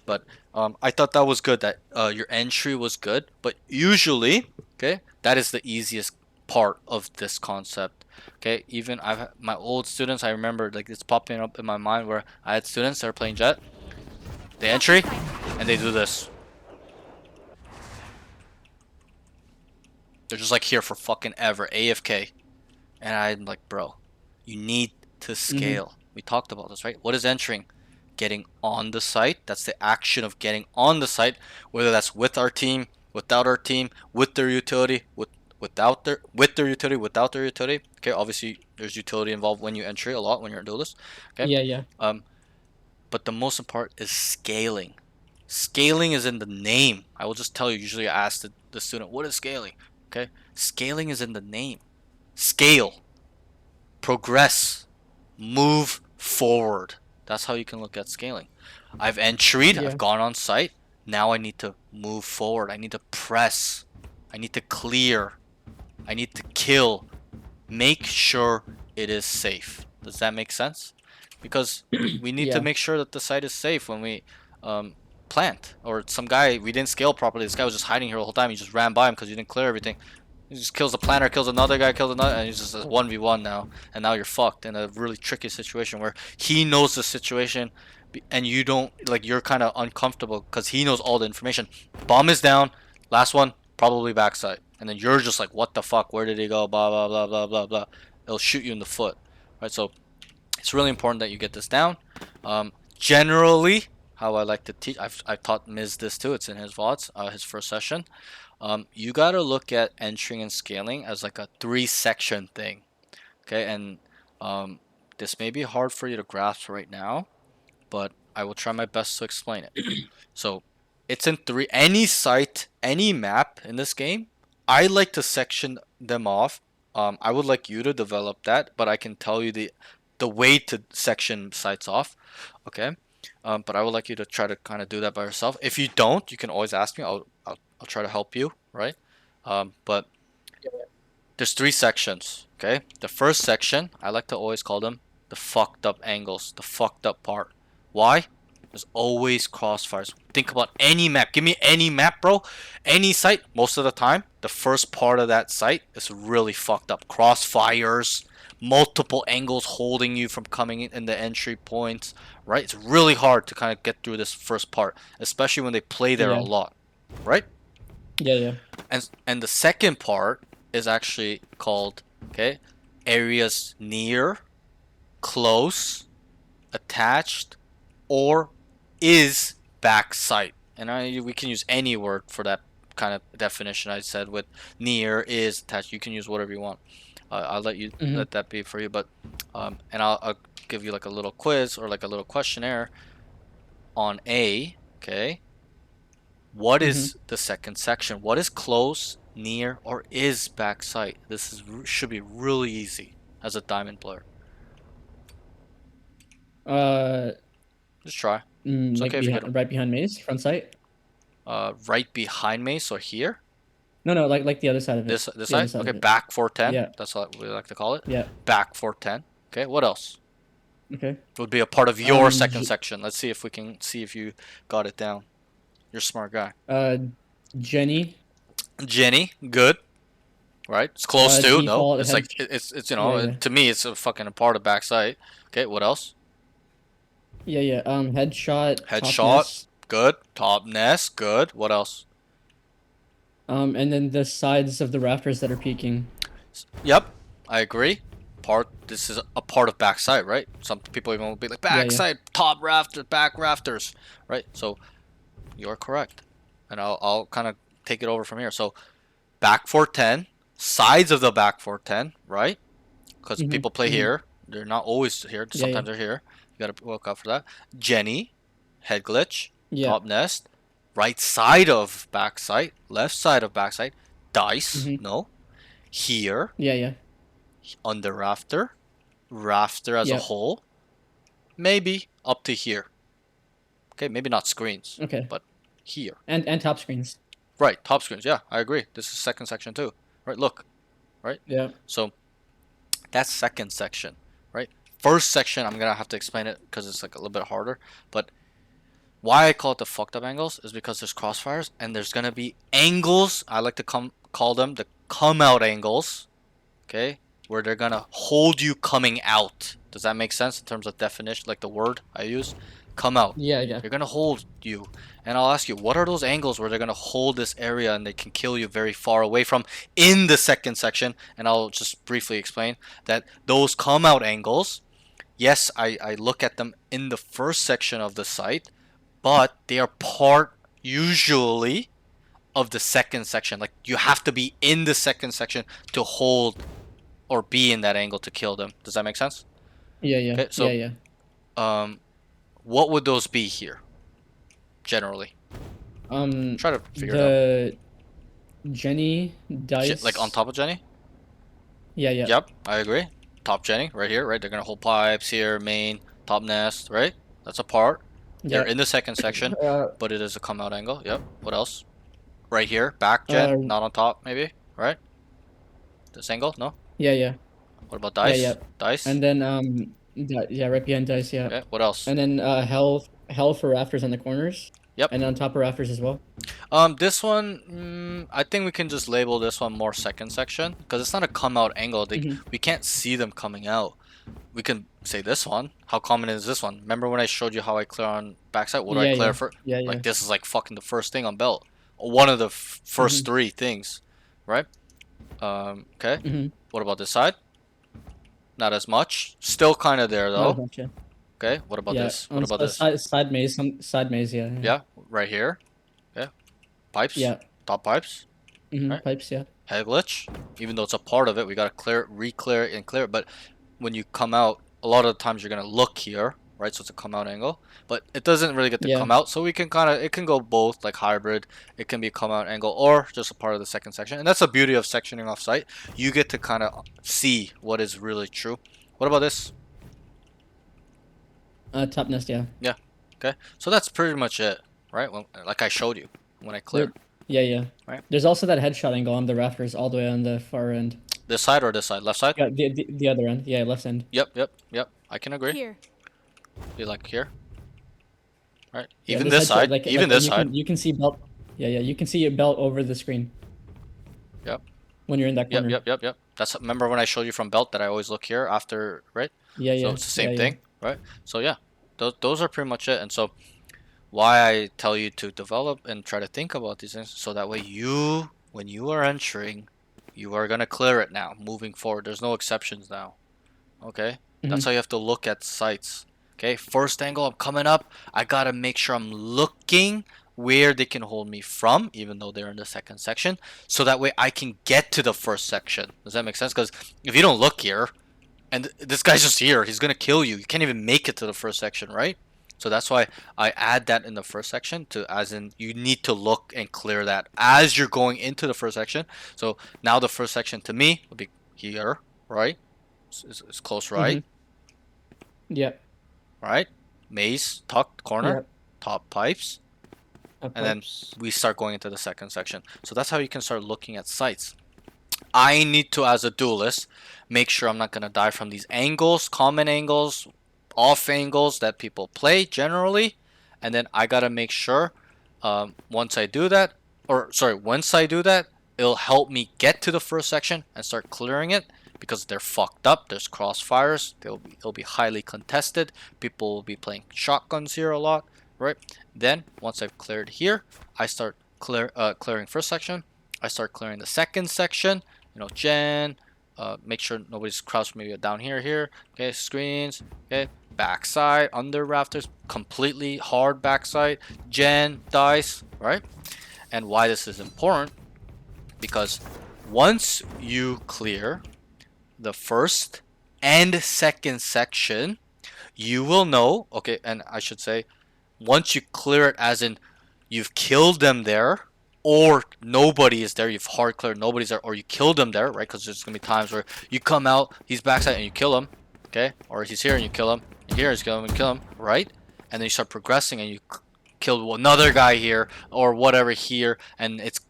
But I thought that was good. That your entry was good. But usually, okay, that is the easiest part of this concept. Okay, even my old students, I remember like it's popping up in my mind where I had students that are playing Jet. They entry and they do this. They're just like here for fucking ever, AFK. And I'm like, bro, you need to scale. We talked about this, right? What is entering? Getting on the site. That's the action of getting on the site, whether that's with our team, without our team, with their utility, with their utility, without their utility. Okay, obviously there's utility involved when you entry a lot when you're a duelist. Okay. Yeah, yeah. But the most important is scaling. Scaling is in the name. I will just tell you. Usually I ask the student, what is scaling? Okay. Scaling is in the name. Scale. Progress. Move forward. That's how you can look at scaling. I've entried. Yeah. I've gone on site. Now I need to move forward. I need to press. I need to clear. I need to kill. Make sure it is safe. Does that make sense? Because we need to Yeah. make sure that the site is safe when we plant. Or some guy, we didn't scale properly. This guy was just hiding here the whole time. He just ran by him because you didn't clear everything. He just kills a planter, kills another guy, kills another, and he's just a 1v1 now. And now you're fucked in a really tricky situation where he knows the situation and you don't, like, you're kind of uncomfortable because he knows all the information. Bomb is down. Last one, probably backside. And then you're just like, what the fuck? Where did he go? Blah, blah, blah, blah, blah, blah. It'll shoot you in the foot. Right? So it's really important that you get this down. Generally, how I like to teach, I've taught Miz this too. It's in his VODs, his first session. You gotta look at entering and scaling as like a 3-section thing. Okay, and this may be hard for you to grasp right now, but I will try my best to explain it. So it's in 3. Any site, any map in this game, I like to section them off. I would like you to develop that, but I can tell you the way to section sites off. Okay. But I would like you to try to kind of do that by yourself. If you don't, you can always ask me. I'll try to help you, right? But there's 3 sections, okay? The first section, I like to always call them the fucked up angles, the fucked up part. Why? There's always crossfires. Think about any map. Give me any map, bro. Any site. Most of the time, the first part of that site is really fucked up. Crossfires, multiple angles holding you from coming in the entry points, right? It's really hard to kind of get through this first part, especially when they play there a Yeah. lot, right? Yeah. And the second part is actually called, okay, areas near, close, attached, or is backside. And we can use any word for that kind of definition. I said with near, is, attached. You can use whatever you want. I'll let you Mhm. let that be for you. But and I'll give you like a little quiz or like a little questionnaire on A. Okay. What is the second section? What is close, near, or is backside? This is should be really easy as a diamond player. Just try. It's Like okay if you get them. right behind maze, front site. Right behind me, so here. No, like the other side of it. This The other side? side Okay, of it. back 410. Yeah. That's what we like to call it. Yeah. Back 410. Okay, what else Okay. would be a part of your second J- section? Let's see if we can see if you got it down. You're a smart guy. Jenny. Jenny, good. Right? It's close to. No, Default it's head- like it's you know, Yeah. to me it's a fucking part of backside. Okay, what else? Yeah. Headshot. top Headshot, nest. good. Top nest, good. What else? And then the sides of the rafters that are peeking. Yep, I agree. This is a part of backside, right? Some people even will be like Yeah. backside, top rafters, back rafters, right? So you're correct, and I'll kind of take it over from here. So back 410, sides of the back 410, right? Because Mhm, people play mhm. here, they're not always here. Yeah, Sometimes they're here. You gotta look out for that. Jenny, head glitch, Yeah. top nest, right side of backside, left side of backside, dice, Mhm. no. Here, Yeah. under rafter, rafter as a Yep. whole, maybe up to here. Okay, maybe not screens, Okay. but here. And top screens. Right, top screens. Yeah, I agree. This is second section too. Right, look. Right? Yeah. So that's second section, right? First section, I'm gonna have to explain it because it's like a little bit harder. But why I call it the fucked up angles is because there's crossfires and there's gonna be angles. I like to call them the come out angles. Okay, where they're gonna hold you coming out. Does that make sense in terms of definition? Like the word I use, come out. Yeah. They're gonna hold you, and I'll ask you, what are those angles where they're gonna hold this area and they can kill you very far away from in the second section? And I'll just briefly explain that those come out angles. Yes, I look at them in the first section of the site, but they are part usually of the second section. Like you have to be in the second section to hold or be in that angle to kill them. Does that make sense? Yeah. Okay, so- Yeah. What would those be here? Generally, try to figure it out. The Jenny dice. Like on top of Jenny? Yeah. Yep, I agree. Top Jenny, right here, right? They're gonna hold pipes here, main, top nest, right? That's a part. Yeah. They're in the second section, Uh, but it is a come out angle. Yep. What else? Right here, back Jen, not on top, maybe, right? This angle, no? yeah. What about dice? yeah. Dice? And then right behind dice. Yeah. Okay, what else? And then hell for rafters on the corners. Yep. And on top of rafters as well. This one, I think we can just label this one more second section because it's not a come out angle. We can't see them coming out. We can say this one. How common is this one? Remember when I showed you how I clear on backside? What do I clear for? Yeah. Like this is like fucking the first thing on belt. One of the first three things, right? Okay. Mhm. What about this side? Not as much. Still kind of there though. Gotcha. Okay. What about this? What about this? Side maze. Side maze. Yeah. Yeah, right here. Yeah. Pipes. Yeah. Top pipes. Right. Pipes. Yeah. Head glitch. Even though it's a part of it, we gotta clear it, re-clear it, and clear it. But when you come out, a lot of the times you're gonna look here, right? So it's a come out angle, but it doesn't really get to come out. So we can it can go both, like hybrid. It can be a come out angle or just a part of the second section, and that's the beauty of sectioning off site. You get to kind of see what is really true. What about this? Top nest. Yeah. Okay, so that's pretty much it, right? Like I showed you when I cleared. Yeah. Right. There's also that headshot angle on the rafters all the way on the far end. This side or this side? Left side? Yeah, the other end. Yeah, left end. Yep. I can agree. Here. Be like here. right? Yeah, Even this side, even this you side. you can see belt. Yeah, yeah, you can see your belt over the screen Yep. when you're in that corner. Yep. That's remember when I showed you from belt that I always look here after, right? Yeah, So yeah, it's the yeah, same yeah. thing, right? So yeah, those are pretty much it. And so why I tell you to develop and try to think about these things so that way you, when you are entering, you are gonna clear it now. Moving forward, there's no exceptions now. Okay, that's Mhm. how you have to look at sites. Okay, first angle, I'm coming up. I gotta make sure I'm looking where they can hold me from, even though they're in the second section, so that way I can get to the first section. Does that make sense? Because if you don't look here, and this guy's just here, he's gonna kill you. You can't even make it to the first section, right? So that's why I add that in the first section to, as in, you need to look and clear that as you're going into the first section. So now the first section to me would be here, right? It's close right, Mhm. Yep. right? Maze, tucked corner, Yep. top pipes, Up and then pipes. we start going into the second section. So that's how you can start looking at sites. I need to, as a duelist, make sure I'm not going to die from these angles, common angles, off angles that people play generally. And then I got to make sure once I do that, or sorry, once I do that, it'll help me get to the first section and start clearing it because they're fucked up. There's crossfires. It'll be highly contested. People will be playing shotguns here a lot, right? Then once I've cleared here, I start clearing first section. I start clearing the second section. You know, gen. Make sure nobody's crouched maybe down here. Okay, screens. Okay, backside, under rafters, completely hard backside. Gen, dice, right? And why this is important, because once you clear the first and second section, you will know, okay, and I should say, once you clear it as in you've killed them there, or nobody is there, you've hard cleared, nobody's there, or you killed them there, right? Because there's gonna be times where you come out, he's backside and you kill him, okay? Or he's here and you kill him, and here he's kill him and kill him, right? And then you start progressing and you kill another guy here or whatever here, and it's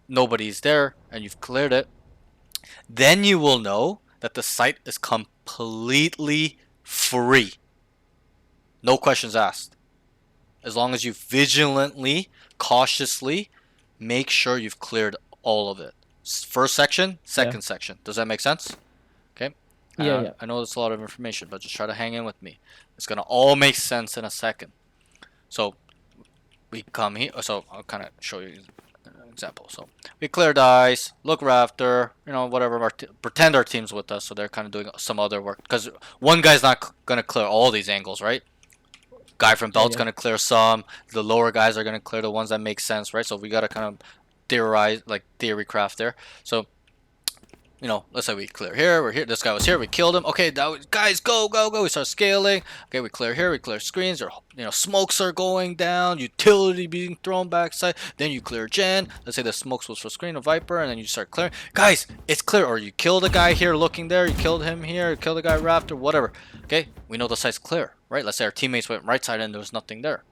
nobody's there, and you've cleared it. Then you will know that the site is completely free, no questions asked. As long as you vigilantly, cautiously make sure you've cleared all of it. First section, second section. Does that make sense? Okay. Yeah, yeah. I know that's a lot of information, but just try to hang in with me. It's gonna all make sense in a second. So we come here. So I'll kind of show you an example. So we clear dice, look rafter, you know, whatever. Pretend our team's with us, so they're kind of doing some other work because one guy's not gonna clear all these angles, right? Guy from belt's yeah. gonna clear some. The lower guys are gonna clear the ones that make sense, right? So we gotta kind of theorize, like theory craft there. So you know, let's say we clear here. We're here. This guy was here. We killed him. Okay, guys, go. We start scaling. Okay, we clear here. We clear screens. Or you know, smokes are going down. Utility being thrown backside. Then you clear gen. Let's say the smokes was for screen of viper, and then you start clearing. Guys, it's clear. Or you kill the guy here, looking there. You killed him here. You killed the guy rafter, whatever. Okay, we know the site's clear, right? Let's say our teammates went right side and there was nothing there,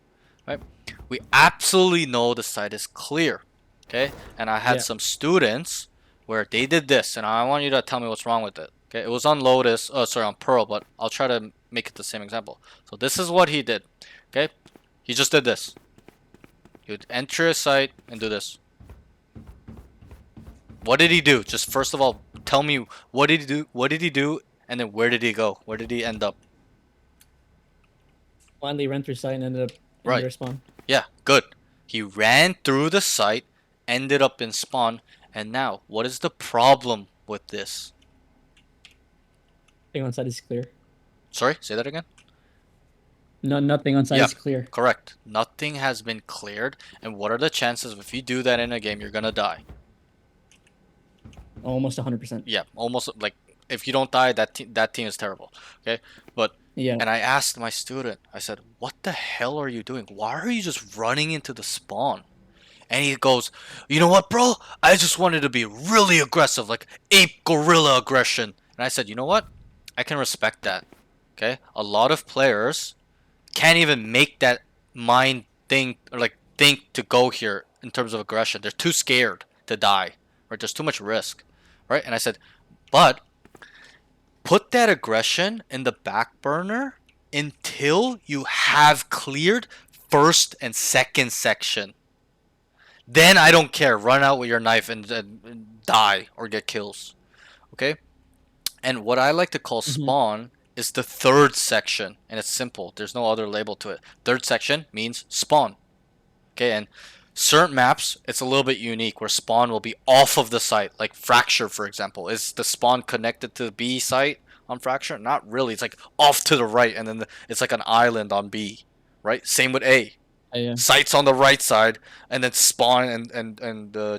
right? We absolutely know the site is clear. Okay, and I had some students where they did this, and I want you to tell me what's wrong with it. Okay, it was on Lotus, oh sorry, on Pearl, but I'll try to make it the same example. So this is what he did. Okay, he just did this. He would enter a site and do this. What did he do? Just first of all, tell me what did he do? What did he do? And then where did he go? Where did he end up? Blindly ran through site and ended up in Right. their spawn. Yeah, good. He ran through the site, ended up in spawn, and now what is the problem with this? Thing on site is clear. Sorry, say that again. No, nothing on site Yeah. is clear. Correct. Nothing has been cleared, and what are the chances of if you do that in a game, you're gonna die? Almost 100%. Yeah, almost like if you don't die, that team is terrible. Okay, but Yeah. and I asked my student, I said, "What the hell are you doing? Why are you just running into the spawn?" And he goes, "You know what, bro? I just wanted to be really aggressive, like ape gorilla aggression." And I said, "You know what? I can respect that." Okay, a lot of players can't even make that mind thing or like think to go here in terms of aggression. They're too scared to die, right? There's too much risk, right? And I said, but put that aggression in the back burner until you have cleared first and second section. Then I don't care. Run out with your knife and die or get kills. Okay? And what I like to call spawn is the third section. And it's simple. There's no other label to it. Third section means spawn. Okay? And certain maps, it's a little bit unique where spawn will be off of the site. Like Fracture, for example. Is the spawn connected to the B site on Fracture? Not really. It's like off to the right. And then it's like an island on B. Right? Same with A. Yeah. Sites on the right side, and then spawn and I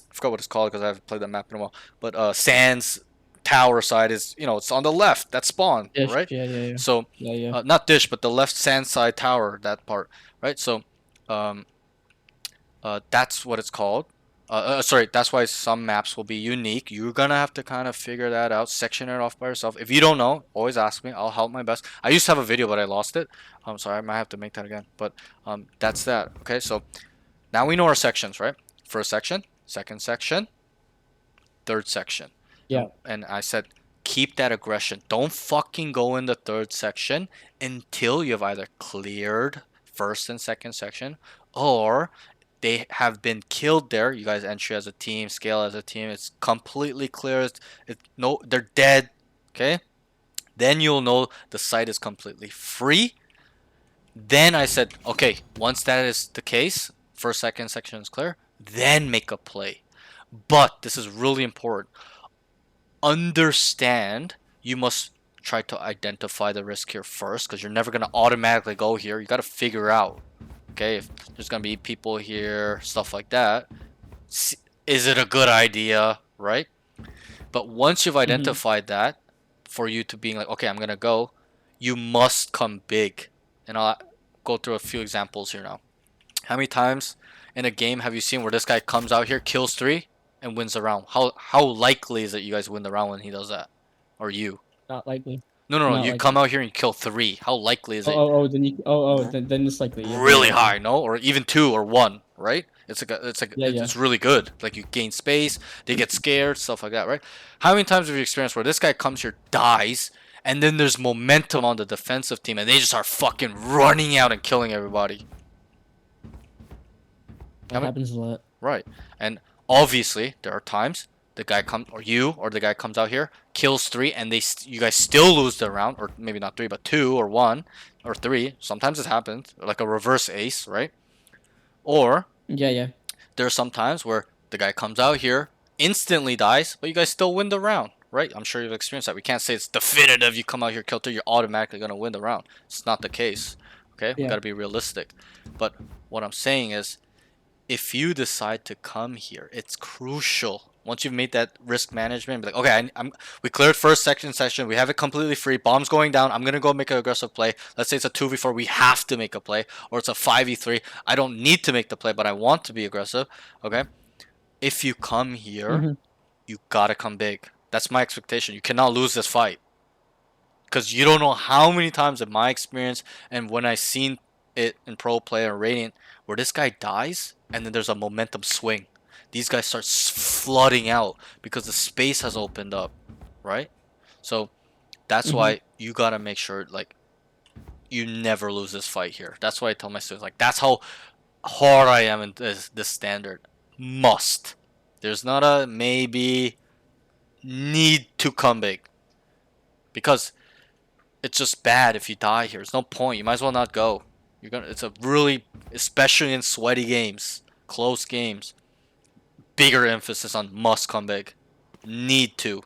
forgot what it's called because I haven't played that map in a while. But Sands tower side is it's on the left. That's spawn, Dish, right? Yeah. So Yeah. not dish, but the left sand side tower, that part, right? So that's what it's called. Sorry, that's why some maps will be unique. You're gonna have to kind of figure that out, section it off by yourself. If you don't know, always ask me. I'll help my best. I used to have a video, but I lost it. I'm sorry, I might have to make that again. But that's that. Okay, so now we know our sections, right? First section, second section, third section. Yeah. And I said, keep that aggression. Don't fucking go in the third section until you've either cleared first and second section, or they have been killed there. You guys entry as a team, scale as a team. It's completely clear. No, they're dead. Okay. Then you'll know the site is completely free. Then I said, okay, once that is the case, first, second section is clear, then make a play. But this is really important. Understand you must try to identify the risk here first, because you're never going to automatically go here. You got to figure out, okay, if there's going to be people here, stuff like that. Is it a good idea, right? But once you've identified that, for you to being like, okay, I'm going to go, you must come big. And I'll go through a few examples here now. How many times in a game have you seen where this guy comes out here, kills 3, and wins the round? How likely is it you guys win the round when he does that? Or you? Not likely. No. Not You likely. come out here and you kill 3. How likely is it? Then it's likely. Yeah. Really high, no? Or even 2 or 1, right? It's Yeah. it's really good. Like you gain space, they get scared, stuff like that, right? How many times have you experienced where this guy comes here, dies, and then there's momentum on the defensive team and they just are fucking running out and killing everybody? That happens a lot. Right. And obviously there are times the guy comes, or the guy comes out here, kills 3, and you guys still lose the round, or maybe not 3 but 2 or 1 or 3. Sometimes it happens, like a reverse ace, right? Or Yeah. there are some times where the guy comes out here, instantly dies, but you guys still win the round, right? I'm sure you've experienced that. We can't say it's definitive. You come out here, kill 3, you're automatically going to win the round. It's not the case, okay? We Yeah. got to be realistic. But what I'm saying is, if you decide to come here, it's crucial. Once you've made that risk management, be like, okay, we cleared first section, we have it completely free, bombs going down, I'm gonna go make an aggressive play. Let's say it's a 2v4, we have to make a play, or it's a 5v3, I don't need to make the play, but I want to be aggressive. Okay, if you come here, you gotta come big. That's my expectation. You cannot lose this fight, because you don't know how many times in my experience and when I seen it in pro play or Radiant where this guy dies and then there's a momentum swing. These guys start flooding out because the space has opened up, right? So that's why you gotta make sure like you never lose this fight here. That's why I tell my students, like, that's how hard I am in this standard. Must. There's not a maybe, need to come big, because it's just bad if you die here. There's no point. You might as well not go. It's a really, especially in sweaty games, close games, bigger emphasis on must come big, need to,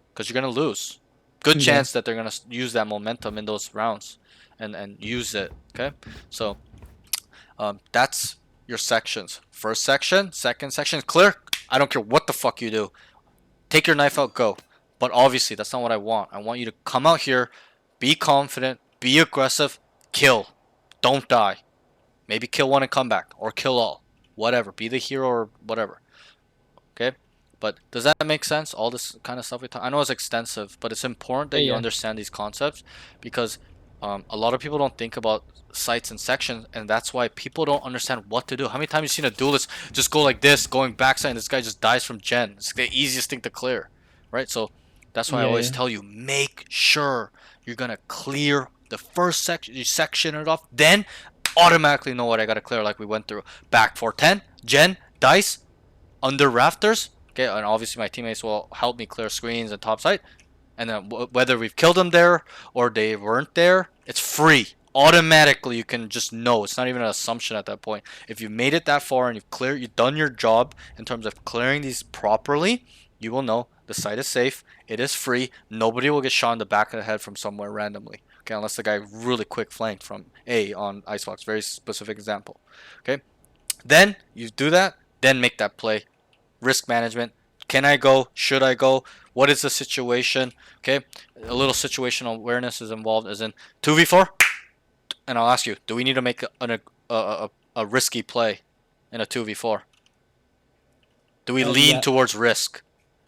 because you're gonna lose. Good chance that they're gonna use that momentum in those rounds, and use it. Okay, so that's your sections. First section, second section, clear. I don't care what the fuck you do. Take your knife out, go. But obviously, that's not what I want. I want you to come out here, be confident, be aggressive, kill. Don't die. Maybe kill 1 and come back, or kill all. Whatever. Be the hero or whatever. Okay? But does that make sense? All this kind of stuff we talk. I know it's extensive, but it's important that you understand these concepts, because a lot of people don't think about sites and sections, and that's why people don't understand what to do. How many times have you seen a duelist just go like this, going backside, and this guy just dies from gen? It's the easiest thing to clear, right? So that's why I always tell you, make sure you're gonna clear the first section, you section it off, then automatically know what I gotta clear, like we went through. Back 410, Gen, Dice, under rafters. Okay, and obviously my teammates will help me clear screens and top side. And then whether we've killed them there or they weren't there, it's free. Automatically, you can just know. It's not even an assumption at that point. If you made it that far and you've done your job in terms of clearing these properly, you will know the site is safe. It is free. Nobody will get shot in the back of the head from somewhere randomly. Okay, unless the guy really quick flanked from A on Icebox. Very specific example. Okay, then you do that. Then make that play. Risk management. Can I go? Should I go? What is the situation? Okay, a little situational awareness is involved, as in 2v4. And I'll ask you, do we need to make a risky play in a 2v4? Do we lean Yeah. towards risk?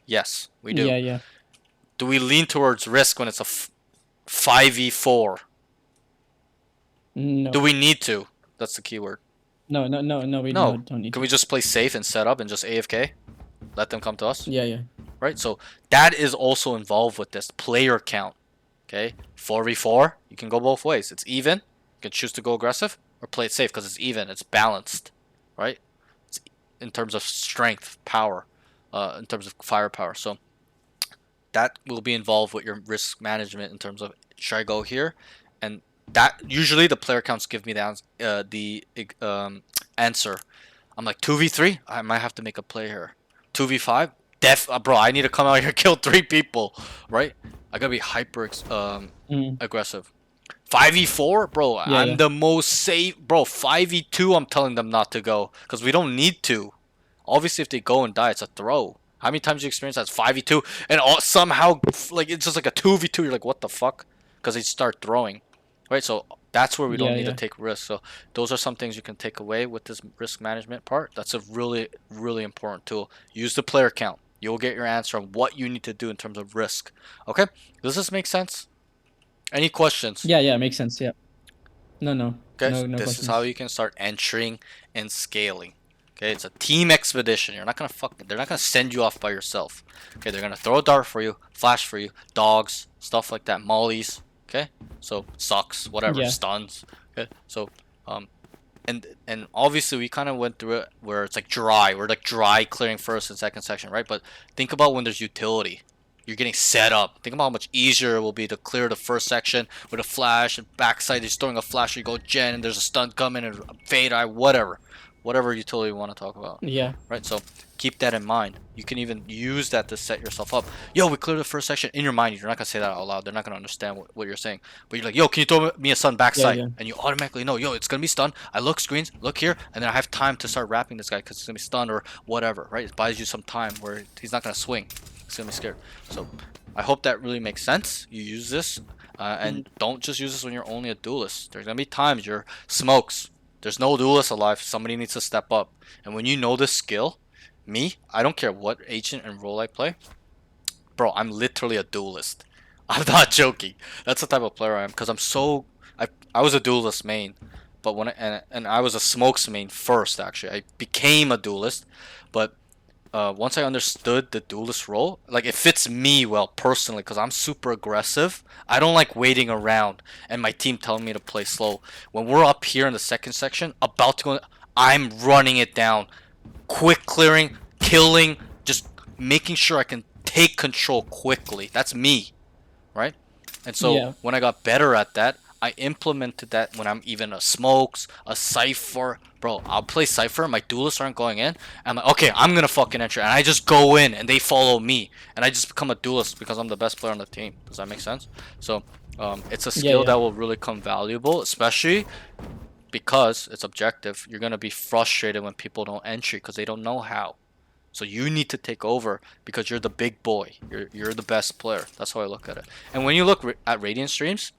Yes, we do. Yeah. Do we lean towards risk when it's a 5v4? No. Do we need to? That's the key word. No. We No. don't need Can to. we just play safe and set up and just AFK? Let them come to us? Yeah. Right? So that is also involved with this player count. Okay? 4v4, you can go both ways. It's even. You can choose to go aggressive or play it safe because it's even. It's balanced. Right? It's in terms of strength, power, in terms of firepower. So that will be involved with your risk management in terms of should I go here? And that usually the player counts give me the answer. I'm like 2v3, I might have to make a play here. 2v5, bro, I need to come out here and kill 3 people, right? I gotta be hyper aggressive. 5v4, bro, I'm yeah. the most safe, bro. 5v2, I'm telling them not to go because we don't need to. Obviously, if they go and die, it's a throw. How many times you experience that? It's 5v2 and somehow like it's just like a 2v2. You're like, what the fuck? Because they start throwing, right? So that's where we don't need to take risks. So those are some things you can take away with this risk management part. That's a really, really important tool. Use the player count. You'll get your answer on what you need to do in terms of risk. Okay? Does this make sense? Any questions? Yeah. Makes sense. Yeah. No. Okay, No this questions. is how you can start entering and scaling. Okay, it's a team expedition. They're not gonna send you off by yourself. Okay, they're gonna throw a dart for you, flash for you, dogs, stuff like that, mollies. Okay, so sucks, whatever, Yeah. stuns. Okay, so and obviously we kind of went through it where it's like dry. We're like dry clearing first and second section, right? But think about when there's utility. You're getting set up. Think about how much easier it will be to clear the first section with a flash and backside. He's throwing a flash. You go Gen and there's a stun coming and a fade eye, whatever utility you want to talk about. Yeah. Right. So keep that in mind. You can even use that to set yourself up. Yo, we cleared the first section. In your mind, you're not gonna say that out loud. They're not gonna understand what you're saying. But you're like, yo, can you throw me a stun backside? Yeah. And you automatically know, yo, it's gonna be stun. I look screens, look here, and then I have time to start wrapping this guy because it's gonna be stunned or whatever. Right. It buys you some time where he's not gonna swing. He's gonna be scared. So I hope that really makes sense. You use this, and don't just use this when you're only a duelist. There's gonna be times you're smokes. There's no duelist alive. Somebody needs to step up. And when you know this skill, I don't care what agent and role I play, bro. I'm literally a duelist. I'm not joking. That's the type of player I am because I was a duelist main, but and I was a smokes main first. Actually, I became a duelist, but once I understood the duelist role, like it fits me well personally because I'm super aggressive. I don't like waiting around and my team telling me to play slow. When we're up here in the second section, about to go, I'm running it down, quick clearing, killing, just making sure I can take control quickly. That's me, right? And so when I got better at that, I implemented that when I'm even a smokes, a cipher. Bro, I'll play cipher, my duelists aren't going in. I'm like, okay, I'm gonna fucking enter. And I just go in and they follow me. And I just become a duelist because I'm the best player on the team. Does that make sense? So it's a skill that will really come valuable, especially because it's objective. You're gonna be frustrated when people don't entry because they don't know how. So you need to take over because you're the big boy. You're the best player. That's how I look at it. And when you look at Radiant streams,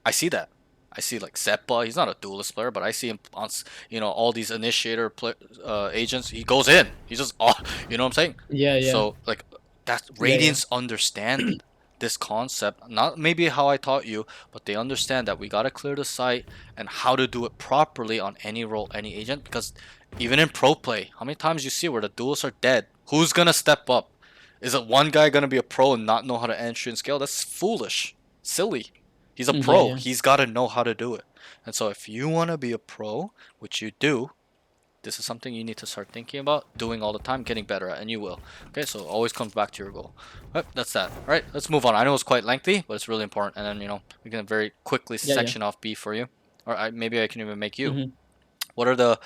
I see that. I see like Seppa. He's not a duelist player, but I see him on all these initiator agents. He goes in. He's just you know what I'm saying? Yeah. So like that Radiants understand this concept. Not maybe how I taught you, but they understand that we gotta clear the site and how to do it properly on any role, any agent. Because even in pro play, how many times you see where the duelists are dead? Who's gonna step up? Is it one guy gonna be a pro and not know how to entry and scale? That's foolish, silly. He's a Yeah, pro. yeah. He's got to know how to do it. And so if you want to be a pro, which you do, this is something you need to start thinking about doing all the time, getting better at, and you will. Okay, so it always comes back to your goal. Yep, that's that. All right, let's move on. I know it's quite lengthy, but it's really important. And then, we can very quickly Yeah, yeah. section off B for you. Or maybe I can even make you. Mm-hmm. What are the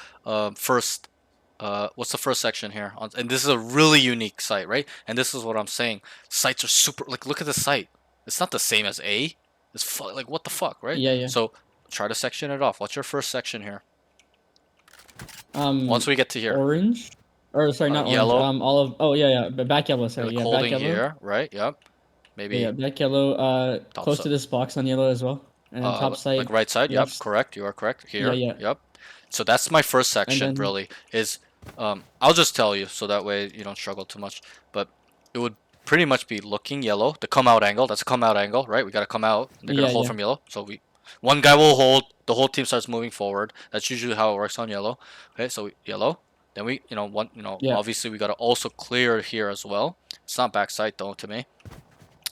first what's the first section here? And this is a really unique site, right? And this is what I'm saying. Sites are super, like, look at the site. It's not the same as A. It's like, what the fuck, right? Yeah, yeah. So try to section it off. What's your first section here? Once we get to here, Orange, or sorry, not orange. yellow, Olive. Oh yeah, yeah. But back yellow. Sorry, like yeah, back holding yellow. here, right? Yep. Yeah, yeah, Maybe back yellow. Close top to this box on yellow as well, and then top side. like right side. Yep, Left. correct. You are correct. Yeah, Here. yeah. Yep. So that's my first And section. then Really is. I'll just tell you so that way you don't struggle too much. But it would pretty much be looking yellow. The come out angle. That's a come out angle, right? We gotta come out. They're gonna yeah, hold yeah, from yellow. So one guy will hold. The whole team starts moving forward. That's usually how it works on yellow. Okay, so yellow. Then we, yeah. obviously we gotta also clear here as well. It's not backside though to me.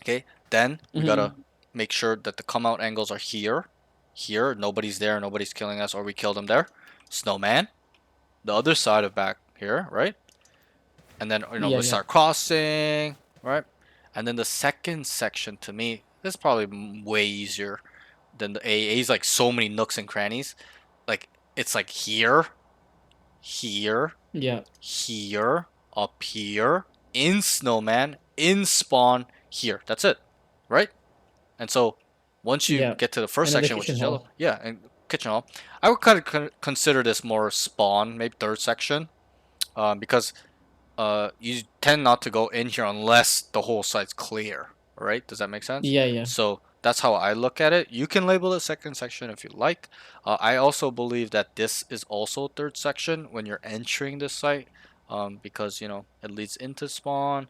Okay, then we gotta Mhm. make sure that the come out angles are here. Here, nobody's there, nobody's killing us, or we kill them there. Snowman, the other side of back here, right? And then Yeah, we yeah. start crossing, right? And then the second section to me is probably way easier than the A. A's like so many nooks and crannies. Like it's like here, here, Yeah, here, up here, in snowman, in spawn, here. That's it, right? And so once you yeah. get to the first And then the section, which kitchen is yellow, hall. yeah, and kitchen hall, I would kind of consider this more spawn, maybe third section, because you tend not to go in here unless the whole site's clear, right? Does that make sense? Yeah, yeah. So that's how I look at it. You can label it second section if you like. I also believe that this is also third section when you're entering this site, because it leads into spawn.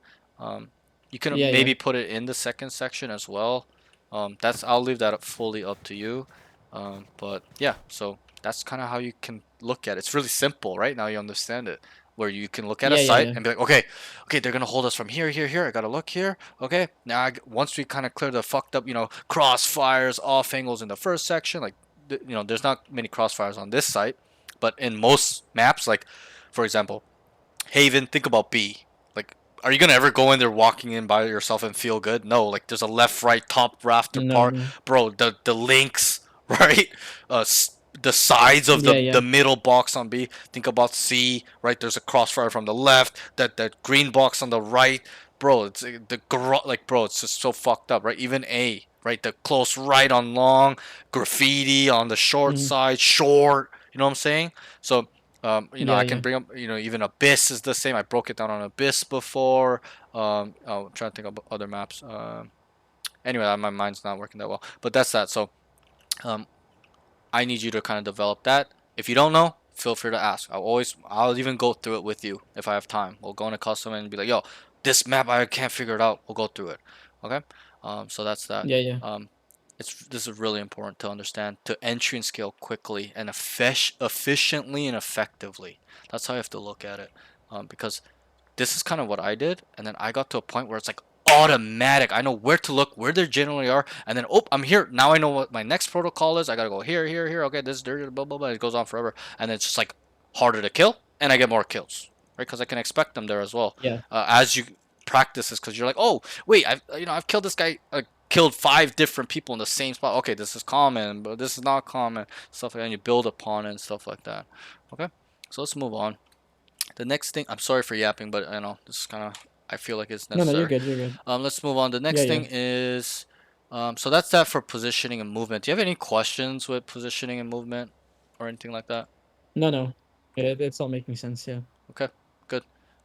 You can Yeah, yeah. maybe put it in the second section as well. I'll leave that fully up to you. But yeah, so that's kind of how you can look at it. It's really simple, right? Now you understand it, where you can look at a Yeah, yeah, site yeah. and be like, okay, they're gonna hold us from here, here, here. I gotta look here. Okay, now once we kind of clear the fucked up, crossfires, off angles in the first section, like, there's not many crossfires on this site, but in most maps, like, for example, Haven, think about B. Like, are you gonna ever go in there walking in by yourself and feel good? No, like there's a left, right, top rafter No, part, no. bro. The links, right? The sides of Yeah, the yeah. middle box on B. Think about C, right? There's a crossfire from the left. That green box on the right, bro. It's like, bro. It's just so fucked up, right? Even A, right? The close right on long, graffiti on the short Mhm. side, short. You know what I'm saying? So Yeah, I can yeah. bring up, even Abyss is the same. I broke it down on Abyss before. I'm trying to think of other maps. Anyway, my mind's not working that well. But that's that. So, um, I need you to kind of develop that. If you don't know, feel free to ask. I'll even go through it with you if I have time. We'll go into custom and be like, yo, this map I can't figure it out. We'll go through it. Okay. So that's that. Yeah, yeah. This is really important to understand to entry and scale quickly and efficiently and effectively. That's how you have to look at it, because this is kind of what I did, and then I got to a point where it's like automatic. I know where to look, where they generally are, and then I'm here. Now I know what my next protocol is. I gotta go here, here, here. Okay, this is dirty, blah blah blah. It goes on forever, and then it's just like harder to kill, and I get more kills, right? Because I can expect them there as well. Yeah. As you practice this, because you're like, oh wait, I've killed this guy. Killed 5 different people in the same spot. Okay, this is common, but this is not common. Stuff like that, and you build upon it and stuff like that. Okay, so let's move on. The next thing, I'm sorry for yapping, but this is kind of, I feel like it's No, no, you're necessary. good. You're good. Let's move on. The Yeah, next yeah. thing is, so that's that for positioning and movement. Do you have any questions with positioning and movement or anything like that? No, no. It's all making sense. Yeah. Okay, good.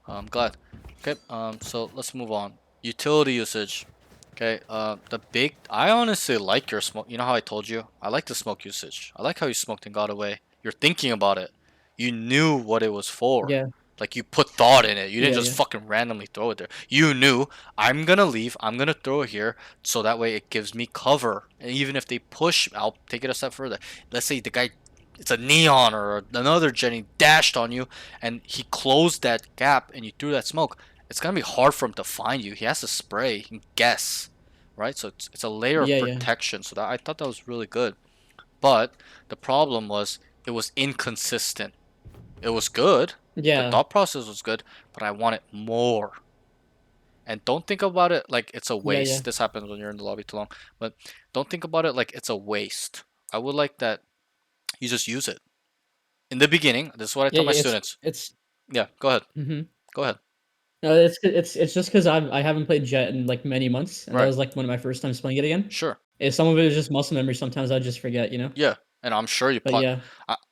I'm glad. Okay, so let's move on. Utility usage. Okay, I honestly like your smoke. You know how I told you? I like the smoke usage. I like how you smoked and got away. You're thinking about it. You knew what it was for. Yeah. Like, you put thought in it. You didn't Yeah, just yeah. fucking randomly throw it there. You knew, I'm gonna leave. I'm gonna throw it here, so that way it gives me cover. And even if they push, I'll take it a step further. Let's say the guy, it's a neon or another Jenny dashed on you, and he closed that gap, and you threw that smoke. It's gonna be hard for him to find you. He has to spray and guess, right? So it's a layer of Yeah, yeah. protection. So that I thought that was really good. But the problem was it was inconsistent. It was good. The Yeah. thought process was good, but I wanted more. And don't think about it like it's a Yeah, yeah. waste. This happens when you're in the lobby too long. But don't think about it like it's a waste. I would like that you just use it. In the beginning, this is what I Yeah, tell my yeah, students. it's Yeah, go ahead. mhm. Go ahead. No, it's just because I haven't played Jet in like many months, and that Right. was like one of my first times playing it again. Sure. Some of it is just muscle memory. Sometimes I just forget, you know. Yeah. And I'm sure you But put, yeah,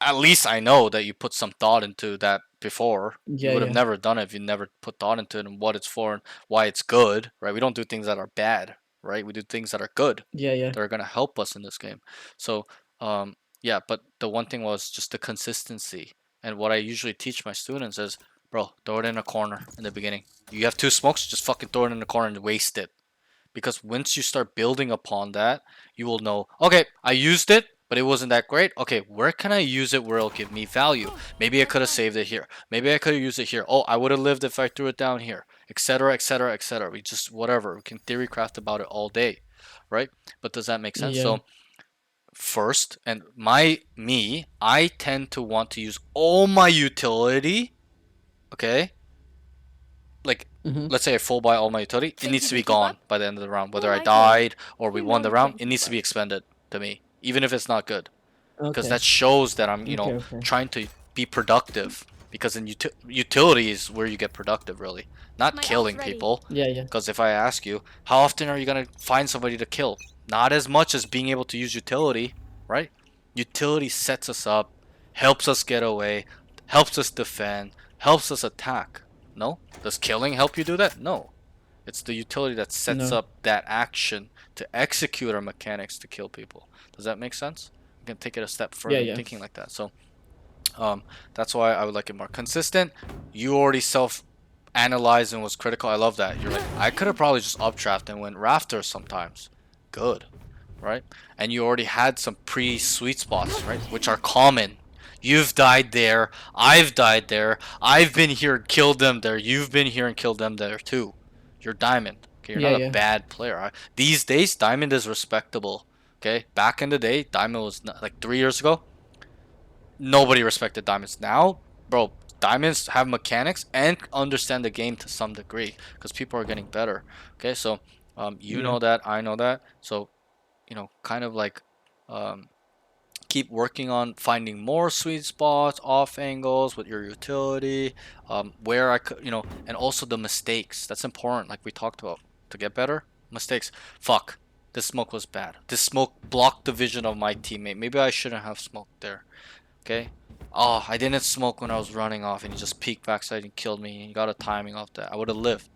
at least I know that you put some thought into that before. You yeah, would have yeah, never done it if you never put thought into it and what it's for and why it's good, right? We don't do things that are bad, right? We do things that are good, yeah, yeah, that are going to help us in this game. So, yeah, but the one thing was just the consistency. And what I usually teach my students is, bro, throw it in a corner in the beginning. You have two smokes, just fucking throw it in the corner and waste it. Because once you start building upon that, you will know, okay, I used it, but it wasn't that great. Okay, where can I use it where it'll give me value? Maybe I could have saved it here. Maybe I could have used it here. Oh, I would have lived if I threw it down here, etc., etc., etc. We just, whatever. We can theory craft about it all day, right? But does that make sense? yeah. So first, and I tend to want to use all my utility, okay? Like, Mm-hmm. let's say I full buy all my utility, it Think needs you to can be keep gone up? by the end of the round. Whether More I likely. died or we You won know the you round, can it keep needs to up. be expended to me, even if it's not good, because Okay. that shows that I'm, Okay. Okay. trying to be productive. Because in utility is where you get productive, really, not My killing ult's ready. people. Yeah, yeah, Because if I ask you, how often are you gonna find somebody to kill? Not as much as being able to use utility, right? Utility sets us up, helps us get away, helps us defend, helps us attack. No? Does killing help you do that? No. It's the utility that sets no, up that action to execute our mechanics to kill people. Does that make sense? You can take it a step yeah, further in yeah, thinking like that. So, that's why I would like it more consistent. You already self analyzed and was critical. I love that. You're like, I could have probably just updraft and went rafters sometimes. Good, right? And you already had some pre sweet spots, right? Which are common. You've died there. I've died there. I've been here and killed them there. You've been here and killed them there too. You're diamond. Okay, you're yeah, not a yeah, bad player. These days, diamond is respectable. Okay, back in the day, diamond was not, like 3 years ago. Nobody respected diamonds. Now, bro, diamonds have mechanics and understand the game to some degree because people are getting better. Okay, so you yeah, know that, I know that. So kind of like um, keep working on finding more sweet spots, off angles with your utility, where I could, and also the mistakes. That's important, like we talked about, to get better. Mistakes. Fuck. This smoke was bad. This smoke blocked the vision of my teammate. Maybe I shouldn't have smoked there. Okay. Oh, I didn't smoke when I was running off, and he just peeked backside and killed me. And he got a timing off that. I would have lived.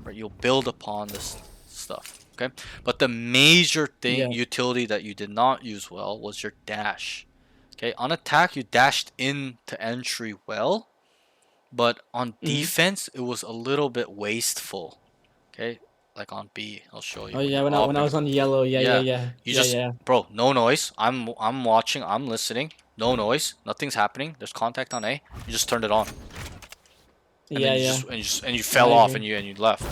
Right? You'll build upon this stuff. Okay. But the major thing yeah. utility that you did not use well was your dash. Okay. On attack, you dashed into entry well, but on Mm-hmm. defense, it was a little bit wasteful. Okay. Like on B, I'll show you Oh when yeah, you're when I offing. was on yellow, yeah, yeah, Yeah, yeah, you yeah, just, yeah, bro, no noise. I'm watching. I'm listening. No noise. Nothing's happening. There's contact on A. You just turned it on, and then yeah, yeah. you No, fell I off agree. and you left.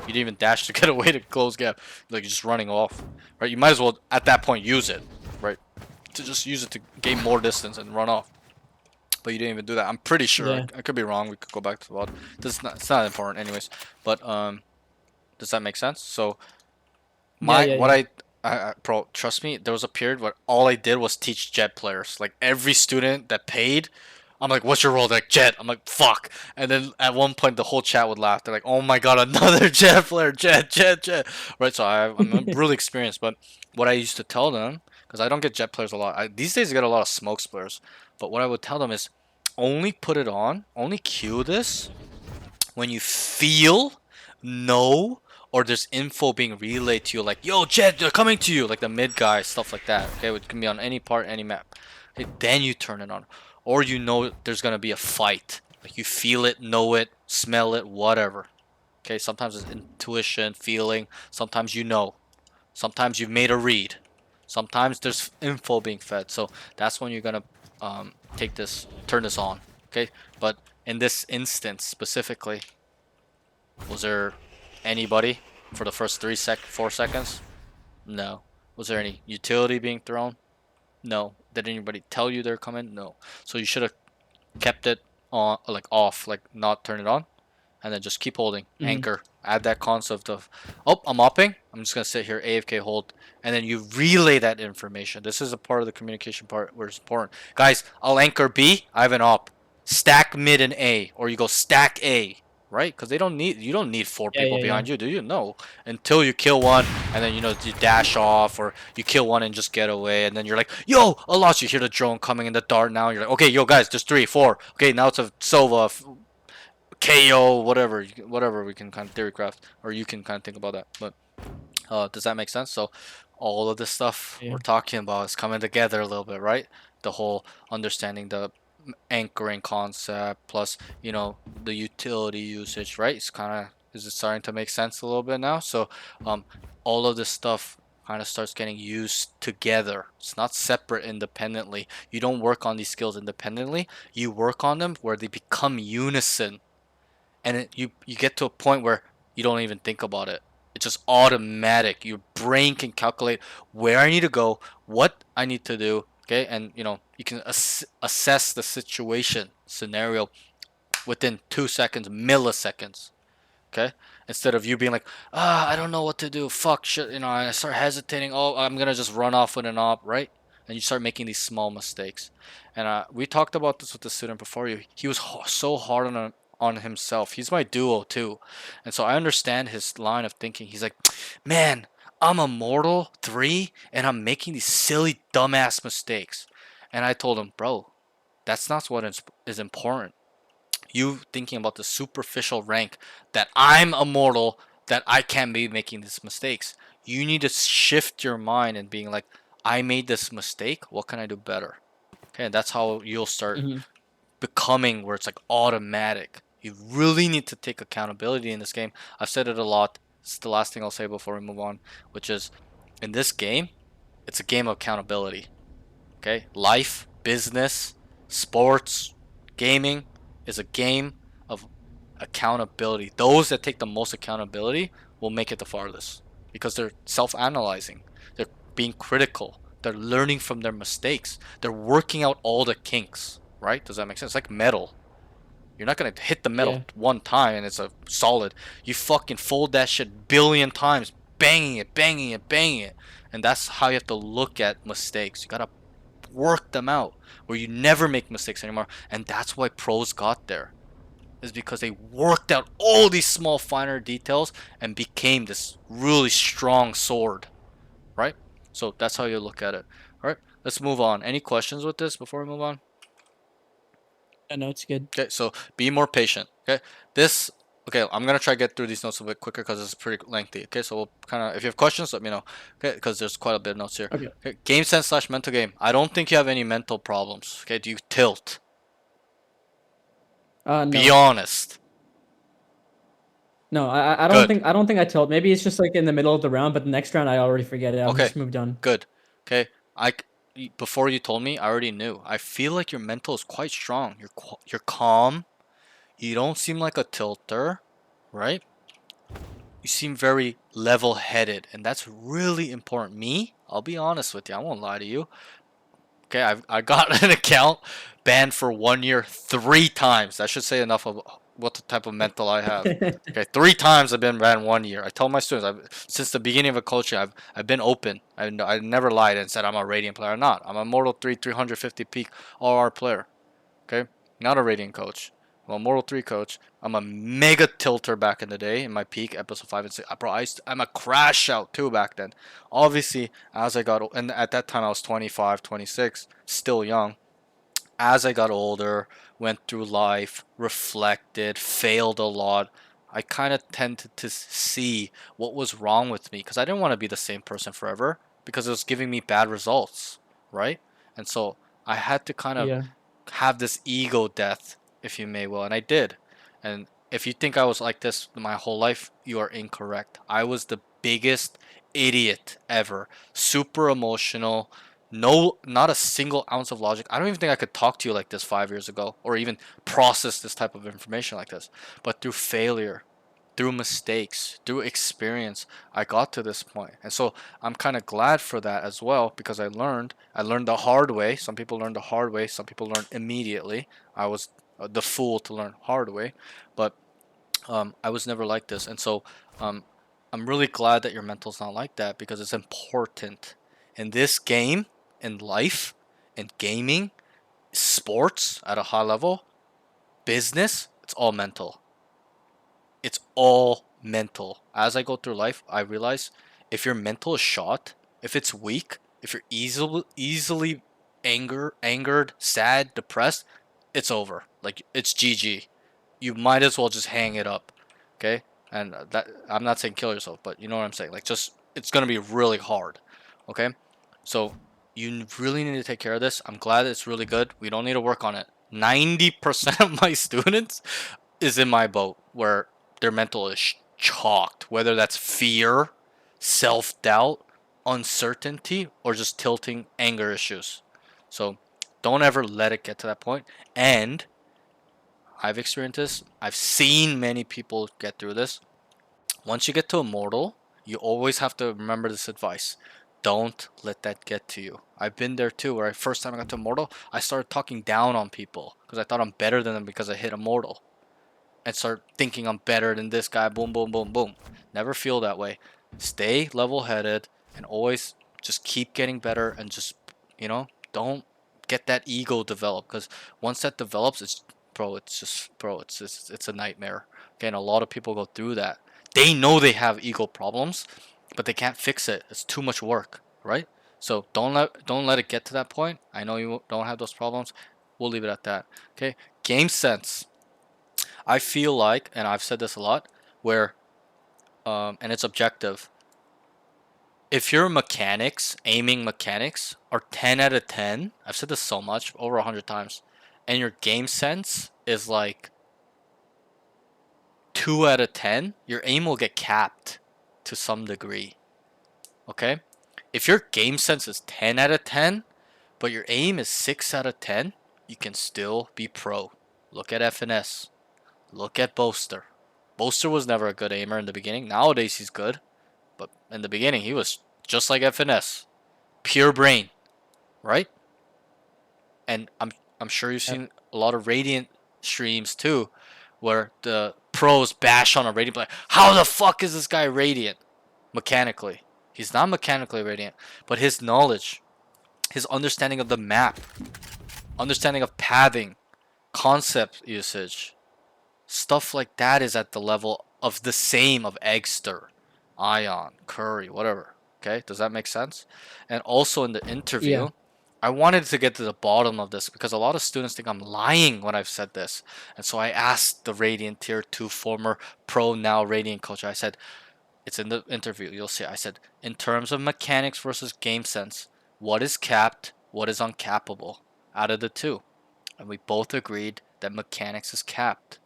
You didn't even dash to get away to close gap. Like you're just running off, right? You might as well at that point use it, right? To just use it to gain more distance and run off. But you didn't even do that. I'm pretty sure. Yeah, I could be wrong. We could go back to the VOD. It's not important, anyways. But does that make sense? So yeah, my yeah, what yeah. bro, trust me, there was a period where all I did was teach Jet players. Like every student that paid, I'm like, "What's your role?" They're like, "Jet." I'm like, "Fuck." And then at one point, the whole chat would laugh. They're like, "Oh my god, another Jet player, Jet, Jet, Jet." Right. So I'm really experienced. But what I used to tell them, because I don't get Jet players a lot. These days, I get a lot of smokes players. But what I would tell them is, only put it on, only cue this when you feel, know, or there's info being relayed to you, like, yo, Jet, they're coming to you, like the mid guy, stuff like that. Okay, it can be on any part, any map. Okay, then you turn it on. Or you know there's gonna be a fight. Like you feel it, know it, smell it, whatever. Okay, sometimes it's intuition, feeling, sometimes you know. Sometimes you've made a read. Sometimes there's info being fed. So that's when you're gonna turn this on. Okay, but in this instance specifically, was there anybody for the first 4 seconds No. Was there any utility being thrown? No. Did anybody tell you they're coming? No. So you should have kept it on, like off, like not turn it on, and then just keep holding. Mhm. Anchor. Add that concept of, oh, I'm mopping. I'm just gonna sit here, AFK hold, and then you relay that information. This is a part of the communication part where it's important. Guys, I'll anchor B. I have an op. Stack mid and A, or you go stack A, right? Because you don't need four Yeah, people yeah, behind yeah. you, do you? No, until you kill one, and then you dash off, or you kill one and just get away, and then you're like, yo, I lost. You hear the drone coming in the dart now. You're like, okay, yo guys, there's 3, 4. Okay, now it's a Sova, KO, whatever, whatever we can kind of theory craft, or you can kind of think about that. But does that make sense? So all of this stuff Yeah. we're talking about is coming together a little bit, right? The whole understanding the anchoring concept plus the utility usage, right? It's kind of is it starting to make sense a little bit now? So um, all of this stuff kind of starts getting used together. It's not separate independently. You don't work on these skills independently. You work on them where they become unison, and you get to a point where you don't even think about it. It's just automatic. Your brain can calculate where I need to go, what I need to do, okay, and you can assess the situation scenario within 2 seconds, milliseconds. Okay, instead of you being like, I don't know what to do, fuck shit, I start hesitating. Oh, I'm gonna just run off with an op, right? And you start making these small mistakes. And we talked about this with the student before you. He was so hard on himself. He's my duo too, and so I understand his line of thinking. He's like, man, I'm a mortal 3 and I'm making these silly dumbass mistakes. And I told him, bro, that's not what is important. You thinking about the superficial rank that I'm immortal, that I can't be making these mistakes. You need to shift your mind and being like, I made this mistake, what can I do better? Okay, and that's how you'll start Mhm. becoming where it's like automatic. You really need to take accountability in this game. I've said it a lot. It's the last thing I'll say before we move on, which is in this game, it's a game of accountability. Okay? Life, business, sports, gaming is a game of accountability. Those that take the most accountability will make it the farthest because they're self analyzing, they're being critical, they're learning from their mistakes, they're working out all the kinks, right? Does that make sense? It's like metal. You're not gonna hit the metal Yeah. one time and it's a solid. You fucking fold that shit billion times, banging it, banging it, banging it. And that's how you have to look at mistakes. You gotta work them out where you never make mistakes anymore. And that's why pros got there, is because they worked out all these small finer details and became this really strong sword, right? So that's how you look at it. All right, let's move on. Any questions with this before we move on? I know it's good. Okay, so be more patient. Okay, this. Okay, I'm gonna try to get through these notes a bit quicker because it's pretty lengthy. Okay, so we'll kind of, if you have questions, let me know. Okay, because there's quite a bit of notes here. Okay. Okay, game sense slash mental game. I don't think you have any mental problems. Okay, do you tilt? Be No. honest. No, I don't Good. think I tilt. Maybe it's just like in the middle of the round, but the next round I already forget it. I've Okay, just moved on. good. Okay, before you told me, I already knew. I feel like your mental is quite strong. You're calm. You don't seem like a tilter, right? You seem very level-headed, and that's really important. Me, I'll be honest with you. I won't lie to you. Okay, I got an account banned for 1 year 3 times. That should say enough of what the type of mental I have. Okay, 3 times I've been banned 1 year. I told my students, since the beginning of a coaching, I've been open. I never lied and said I'm a Radiant player. I'm not. I'm a Mortal 3 350 peak OR player. Okay, not a Radiant coach. I'm a Mortal 3 coach. I'm a mega tilter back in the day in my peak episode 5 and 6. Bro, I'm a crash out too back then. Obviously, as I got, and at that time I was 25, 26, still young. As I got older, went through life, reflected, failed a lot, I kind of tended to see what was wrong with me because I didn't want to be the same person forever because it was giving me bad results, right? And so I had to kind of Yeah. have this ego death, if you may will, and I did. And if you think I was like this my whole life, you are incorrect. I was the biggest idiot ever. Super emotional. No, not a single ounce of logic. I don't even think I could talk to you like this 5 years ago, or even process this type of information like this. But through failure, through mistakes, through experience, I got to this point. And so I'm kind of glad for that as well because I learned. I learned the hard way. Some people learn the hard way. Some people learn immediately. I was the fool to learn hard way, but I was never like this. And so um, I'm really glad that your mental's not like that because it's important in this game, in life, in gaming, sports at a high level, business. It's all mental. It's all mental. As I go through life, I realize if your mental is shot, if it's weak, if you're easily angered, sad, depressed, it's over. Like it's GG. You might as well just hang it up. Okay? And that I'm not saying kill yourself, but you know what I'm saying. Like just it's going to be really hard. Okay? So you really need to take care of this. I'm glad it's really good. We don't need to work on it. 90% of my students is in my boat where their mental is chalked, whether that's fear, self doubt, uncertainty, or just tilting anger issues. So don't ever let it get to that point. And I've experienced this, I've seen many people get through this. Once you get to Immortal, you always have to remember this advice. Don't let that get to you. I've been there too, where first time I got to Immortal, I started talking down on people because I thought I'm better than them because I hit Immortal and start thinking I'm better than this guy. Boom, boom, boom, boom. Never feel that way. Stay level headed and always just keep getting better and just, don't get that ego developed because once that develops, it's a nightmare. Again, a lot of people go through that. They know they have ego problems, but they can't fix it. It's too much work, right? So don't let it get to that point. I know you don't have those problems. We'll leave it at that. Okay. Game sense. I feel like, and I've said this a lot, where, and it's objective. If your mechanics, aiming mechanics, are 10 out of 10, I've said this so much, over 100 times, and your game sense is like 2 out of 10, your aim will get capped to some degree. Okay? If your game sense is 10 out of 10, but your aim is 6 out of 10, you can still be pro. Look at FNS. Look at Boaster. Boaster was never a good aimer in the beginning. Nowadays he's good, but in the beginning he was just like FNS, pure brain, right? And I'm sure you've seen a lot of Radiant streams too, where the pros bash on a Radiant player. How the fuck is this guy Radiant? Mechanically, he's not mechanically Radiant, but his knowledge, his understanding of the map, understanding of pathing, concept usage, stuff like that is at the level of the same of Eggster, Ion, Curry, whatever. Okay, does that make sense? And also in the interview, Yeah. I wanted to get to the bottom of this because a lot of students think I'm lying when I've said this. And so I asked the Radiant Tier 2 former pro now Radiant coach, I said, it's in the interview, you'll see. I said, in terms of mechanics versus game sense, what is capped, what is uncappable out of the two? And we both agreed that mechanics is capped.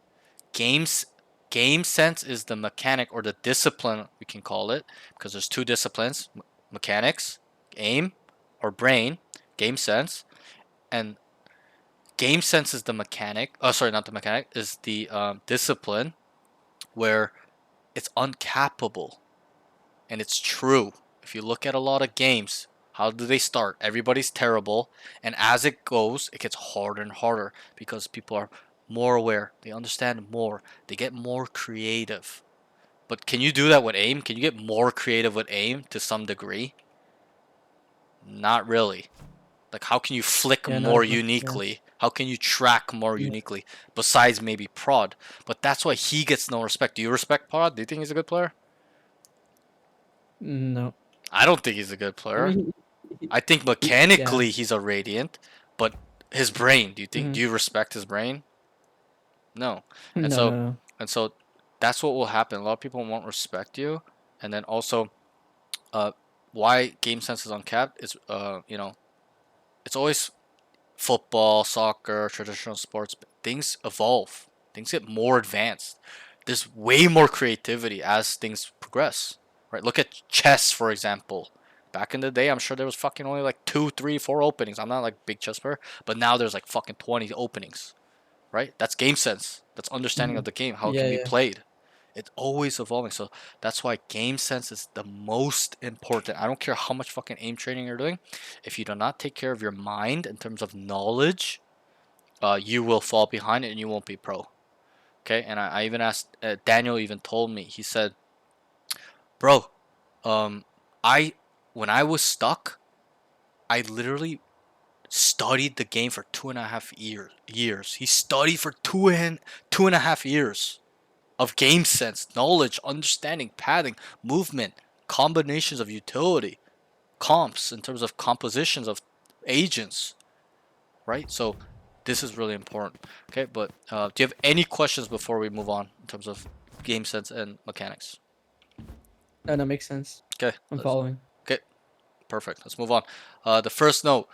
Games Game sense is the mechanic or the discipline we can call it because there's two disciplines: mechanics, aim, or brain. Game sense and game sense is the mechanic. Oh, sorry, not the mechanic. Is the discipline where it's uncappable, and it's true. If you look at a lot of games, how do they start? Everybody's terrible, and as it goes, it gets harder and harder because people are more aware. They understand more. They get more creative. But can you do that with aim? Can you get more creative with aim to some degree? Not really. Like, how can you flick Yeah, not more as much. Yeah. uniquely? How can you track more Yeah. uniquely? Besides maybe Prod. But that's why he gets no respect. Do you respect Prod? Do you think he's a good player? No. I don't think he's a good I player. mean, I think yeah. mechanically he's a Radiant, but his brain, do Mhm. you respect his brain? No. And No, so no, no. and so that's what will happen. A lot of people won't respect you. And then also uh why game sense is uncapped is it's always football, soccer, traditional sports, things evolve. Things get more advanced. There's way more creativity as things progress. Right? Look at chess, for example. Back in the day, I'm sure there was fucking only like 2, 3, 4 openings. I'm not like big chess player, but now there's like fucking 20 openings. Right? That's game sense. That's understanding Mhm. of the game, how it Yeah, can be yeah. played. It's always evolving. So that's why game sense is the most important. I don't care how much fucking aim training you're doing. If you do not take care of your mind in terms of knowledge, you will fall behind and you won't be pro. Okay, and I even asked Daniel even told me, he said, bro, I when I was stuck, I literally studied the game for 2.5 years. He studied for 2.5 years of game sense, knowledge, understanding, pathing, movement, combinations of utility, comps in terms of compositions of agents, right? So this is really important. Okay, but do you have any questions before we move on in terms of game sense and mechanics? No, that makes sense. Okay, I'm following. okay, perfect. Let's move on. The first note,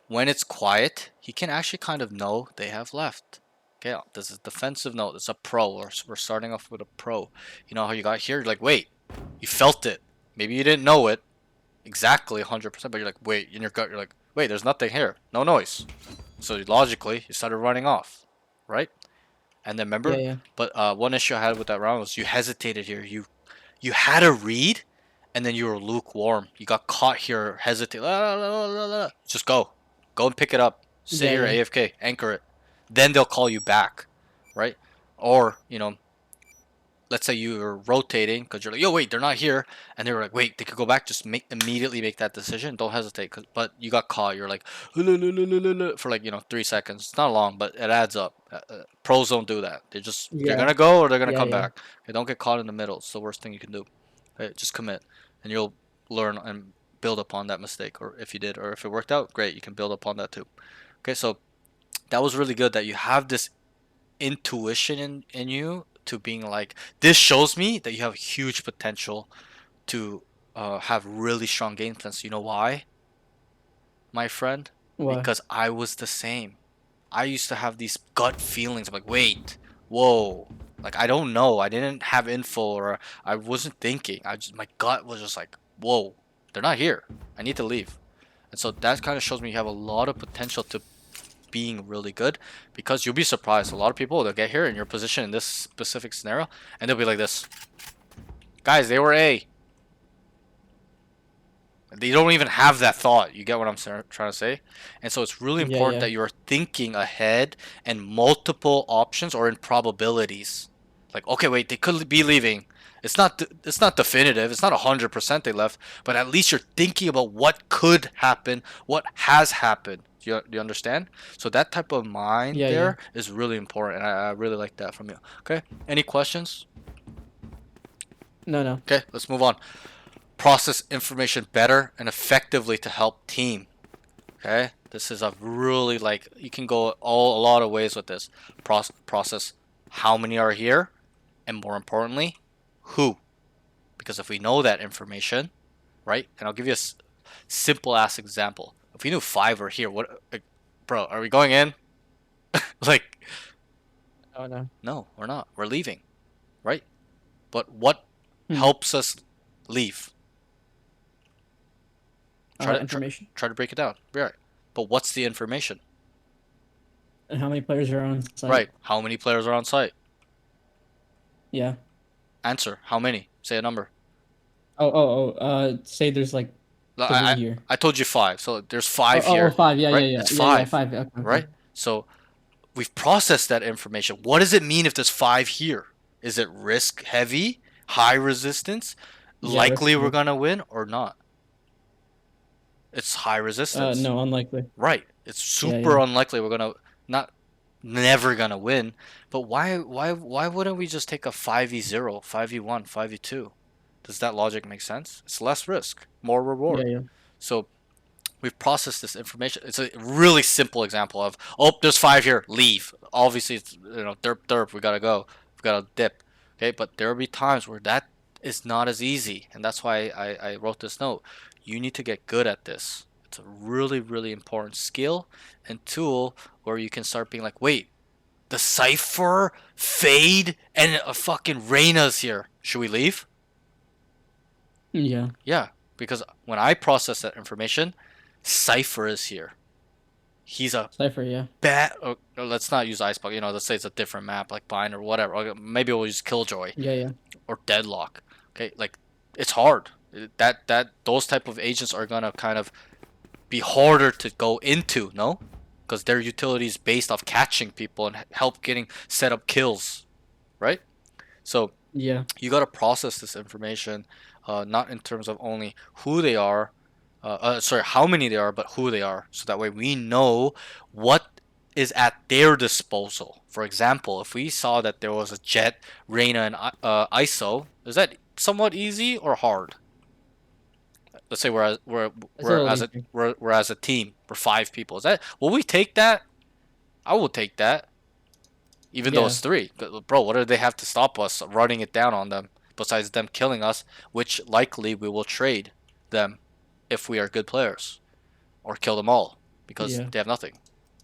when it's quiet, he can actually kind of know they have left. Okay, this is defensive note. It's a pro. We're starting off with a pro. You know how you got here? You're like, wait, you felt it. Maybe you didn't know it exactly 100%, but you're like, wait, in your gut, you're like, wait, there's nothing here. No noise. So logically, you started running off, right? And then Yeah, remember, yeah. but one issue I had with that round was you hesitated here. You had a read, and then you were lukewarm. You got caught here, hesitate. Just go and pick it up. Sit Yeah, here, yeah. AFK, anchor it. Then they'll call you back, right? Or let's say you were rotating because you're like, yo, wait, they're not here, and they were like, wait, they could go back. Just immediately make that decision. Don't hesitate, but you got caught. You're like, for like 3 seconds. It's not long, but it adds up. Pros don't do that. They're Yeah. gonna go or they're gonna Yeah, come yeah. back. They don't get caught in the middle. It's the worst thing you can do. Okay? Just commit, and you'll learn and build upon that mistake. Or if you did, or if it worked out, great. You can build upon that too. Okay, so that was really good that you have this intuition in you to being like, this shows me that you have huge potential to have really strong game sense. You know why, my friend? What? Because I was the same. I used to have these gut feelings. I'm like, wait, whoa, like I don't know. I didn't have info or I wasn't thinking. My gut was just like, whoa, they're not here. I need to leave. And so that kind of shows me you have a lot of potential to being really good, because you'll be surprised. A lot of people, they'll get here in your position in this specific scenario and they'll be like this, guys, they were A. They don't even have that thought. You get what I'm trying to say? And so it's really Yeah, important yeah. that you're thinking ahead and multiple options or in probabilities. Like, okay, wait, they could be leaving. It's not definitive. It's not 100% they left, but at least you're thinking about what could happen, what has happened. Do you understand? So that type of mind Yeah, yeah. there is really important, and I really like that from you. Okay, any questions? No, no. Okay, let's move on. Process information better and effectively to help team. Okay, this is a really, like, you can go a lot of ways with this. Process how many are here, and more importantly, who. Because if we know that information, right? And I'll give you a simple ass example. If we knew 5 were here, what, like, bro? Are we going in? Like, No, no. no, we're not. We're leaving, right? But what Hmm. helps us leave? Information. Try to break it down. Right. But what's the information? And how many players are on site? Right. How many players are on site? Yeah. Answer. How many? Say a number. Say there's like No, 3 here. I told you 5. So there's 5 here. 5. Yeah, right? yeah, yeah. It's Yeah, 5. yeah, 5. Okay, okay. Right? So we've processed that information. What does it mean if there's 5 here? Is it risk heavy, high resistance, Yeah, likely risk we're heavy. gonna win or not? It's high resistance. No, unlikely. Right. It's Yeah, super yeah. unlikely we're gonna never gonna win. But why wouldn't we just take a 5v0, 5v1, 5v2? Does that logic make sense? It's less risk, more reward. Yeah, yeah. So we've processed this information. It's a really simple example of, oh, there's 5 here, leave. Obviously, it's, derp, we gotta go. We gotta dip. Okay, but there will be times where that is not as easy, and that's why I wrote this note. You need to get good at this. It's a really, really important skill and tool where you can start being like, wait, the Cypher, Fade, and a fucking Reyna's here. Should we leave? Yeah. Yeah, because when I process that information, Cypher is here. he's a Cypher, yeah. bad. Or let's not use Icebox. You know, let's say it's a different map like Bind or whatever. Or maybe we'll use Killjoy Yeah, yeah. or Deadlock. Okay, like it's hard. That those type of agents are gonna kind of be harder to go into, no? Because their utility is based off catching people and help getting set up kills, right? So Yeah. you got to process this information, not in terms of only who they are, sorry, how many they are, but who they are. So that way we know what is at their disposal. For example, if we saw that there was a Jet, Reyna, and ISO, is that somewhat easy or hard? Let's say It's a little easier. we're as a team, we're 5 people. Is that will we take that? I will take that. Even though Yeah. it's 3. Bro, what do they have to stop us running it down on them besides them killing us, which likely we will trade them if we are good players or kill them all because Yeah. they have nothing,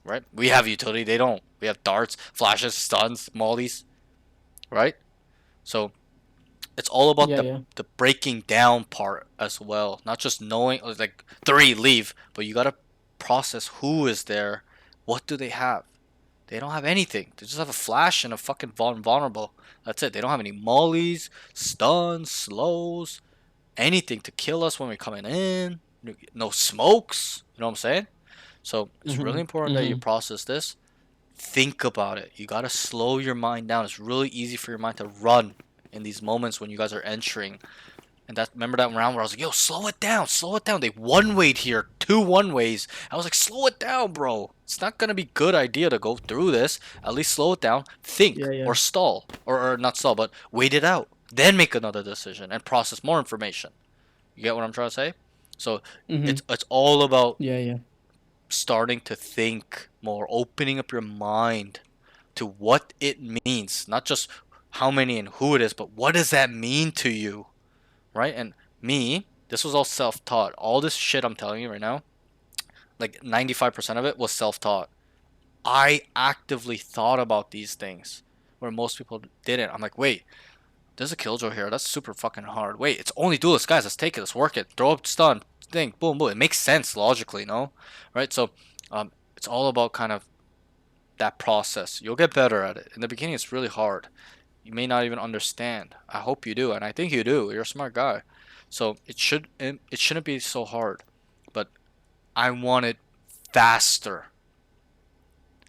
right? We have utility, they don't. We have darts, flashes, stuns, mollies, right? So it's all about Yeah, yeah. the breaking down part as well, not just knowing like 3 leave, but you got to process who is there, what do they have. They don't have anything. They just have a flash and a fucking vulnerable. That's it. They don't have any mollies, stuns, slows, anything to kill us when we're coming in. No smokes. You know what I'm saying? So it's really Mhm. important that you Mhm. process this. Think about it. You gotta slow your mind down. It's really easy for your mind to run in these moments when you guys are entering. And that remember that round where I was like, yo, slow it down, slow it down. They one wayed here, 2 1-ways. I was like, slow it down, bro. It's not gonna be good idea to go through this. At least slow it down, think, Yeah, yeah. or stall. Or not stall, but wait it out. Then make another decision and process more information. You get what I'm trying to say? So Mhm. it's all about Yeah, yeah. starting to think more, opening up your mind to what it means. Not just how many and who it is, but what does that mean to you? Right? And me, this was all self-taught. All this shit I'm telling you right now, like 95% of it was self-taught. I actively thought about these things where most people didn't. I'm like, wait, there's a killjoy here. That's super fucking hard. Wait, it's only duelist, guys. Let's take it. Let's work it. Throw up stun. Thing. Boom, boom. It makes sense logically, no? Right? So, it's all about kind of that process. You'll get better at it. In the beginning, it's really hard. You may not even understand. I hope you do, and I think you do. You're a smart guy. So it shouldn't be so hard. But I want it faster.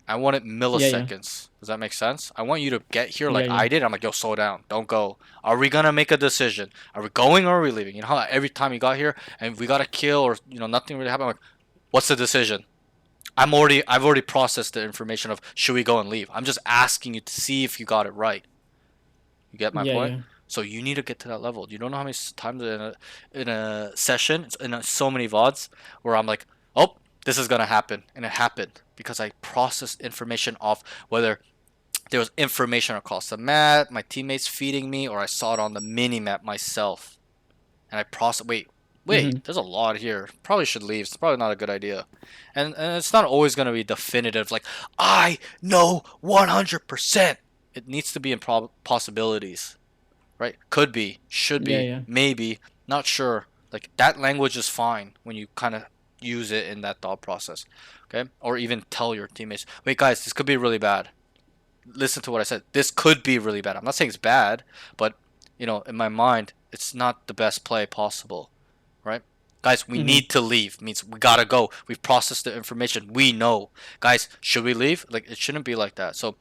I want it Yeah, yeah. milliseconds. Does that make sense? I want you to get here Yeah, like yeah. I did. I'm like, yo, slow down. Don't go. Are we gonna make a decision? Are we going or are we leaving? You know how every time you got here and we got a kill or nothing really happened. I'm like, what's the decision? I've already processed the information of should we go and leave. I'm just asking you to see if you got it right. You get my Yeah, point? yeah. So you need to get to that level. You don't know how many times in a session, so many VODs, where I'm like, oh, this is gonna happen, and it happened because I processed information off whether there was information across the map, my teammates feeding me, or I saw it on the mini map myself, and I processed. Wait, Mhm. there's a lot here. Probably should leave. It's probably not a good idea, and it's not always gonna be definitive. Like I know 100%. It needs to be in possibilities, right? Could be, should Yeah, be, yeah. maybe, not sure. Like that language is fine when you kind of use it in that thought process, okay? Or even tell your teammates, wait, guys, this could be really bad. Listen to what I said. This could be really bad. I'm not saying it's bad, but in my mind, it's not the best play possible, right? Guys, we Mhm. need to leave. Means we gotta go. We've processed the information. We know. Guys, should we leave? Like it shouldn't be like that. So,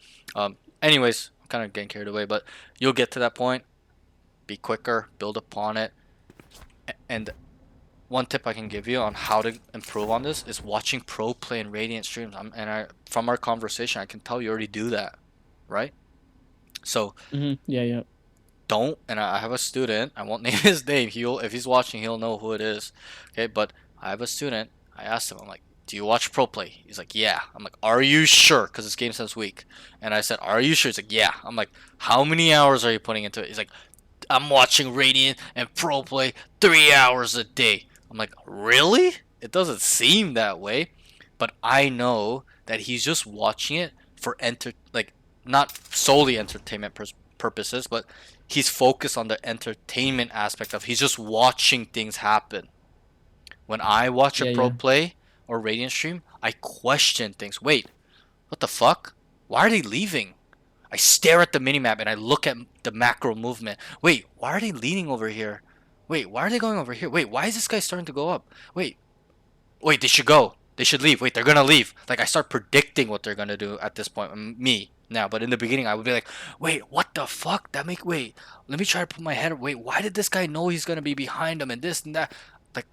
anyways, I'm kind of getting carried away, but you'll get to that point. Be quicker, build upon it. And one tip I can give you on how to improve on this is watching pro play and Radiant streams. From our conversation, I can tell you already do that, right? So Mhm. Yeah, yeah. don't. And I have a student. I won't name his name. He'll if he's watching, he'll know who it is. Okay, but I have a student. I asked him. I'm like, do you watch pro play? He's like, yeah. I'm like, are you sure? Because this game says week. And I said, are you sure? He's like, yeah. I'm like, how many hours are you putting into it? He's like, I'm watching Radiant and Pro Play 3 hours a day. I'm like, really? It doesn't seem that way, but I know that he's just watching it for not solely entertainment purposes, but he's focused on the entertainment aspect of he's just watching things happen. When I watch a Yeah, pro yeah. play or Radiant stream, I question things. Wait, what the fuck? Why are they leaving? I stare at the minimap and I look at the macro movement. Wait, why are they leaning over here? Wait, why are they going over here? Wait, why is this guy starting to go up? Wait, they should go. They should leave. Wait, they're gonna leave. Like, I start predicting what they're gonna do at this point. Me now, but in the beginning, I would be like, wait, what the fuck? Wait, let me try to put my head. Wait, why did this guy know he's gonna be behind him and this and that? Like,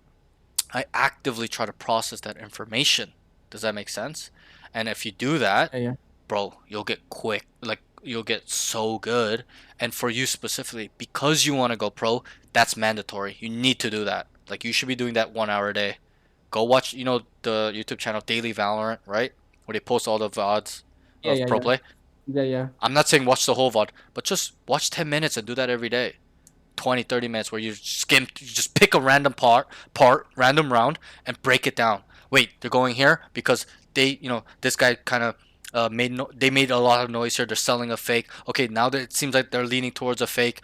I actively try to process that information. Does that make sense? And if you do that, Yeah. bro, you'll get quick. Like, you'll get so good. And for you specifically, because you want to go pro, that's mandatory. You need to do that. Like, you should be doing that 1 hour a day. Go watch, the YouTube channel Daily Valorant, right? Where they post all the VODs Yeah, of yeah, pro yeah. play. Yeah. I'm not saying watch the whole VOD, but just watch 10 minutes and do that every day. 20, 30 minutes where you just pick a random random round and break it down. Wait, they're going here because this guy kind of they made a lot of noise here. They're selling a fake. Okay, now that it seems like they're leaning towards a fake.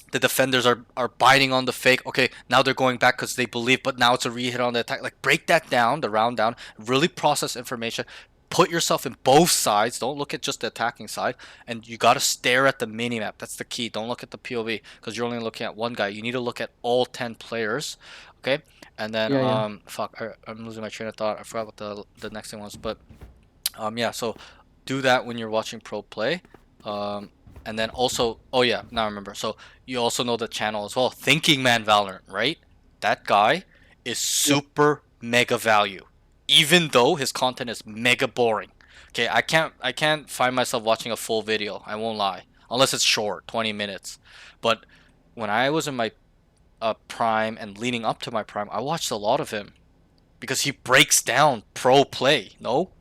The defenders are biting on the fake. Okay, now they're going back because they believe, but now it's a re-hit on the attack. Like, break that down, the round down, really process information. Put yourself in both sides. Don't look at just the attacking side. And you got to stare at the minimap. That's the key. Don't look at the POV because you're only looking at one guy. You need to look at all 10 players. Okay? And then, Yeah. fuck, I'm losing my train of thought. I forgot what the next thing was. But, yeah, so do that when you're watching pro play. And then also, oh yeah, now I remember. So you also know the channel as well. Thinking Man Valorant, right? That guy is super mega value. Even though his content is mega boring. Okay, I can't find myself watching a full video. I won't lie. Unless it's short, 20 minutes. But when I was in my prime and leading up to my prime, I watched a lot of him. Because he breaks down pro play, no?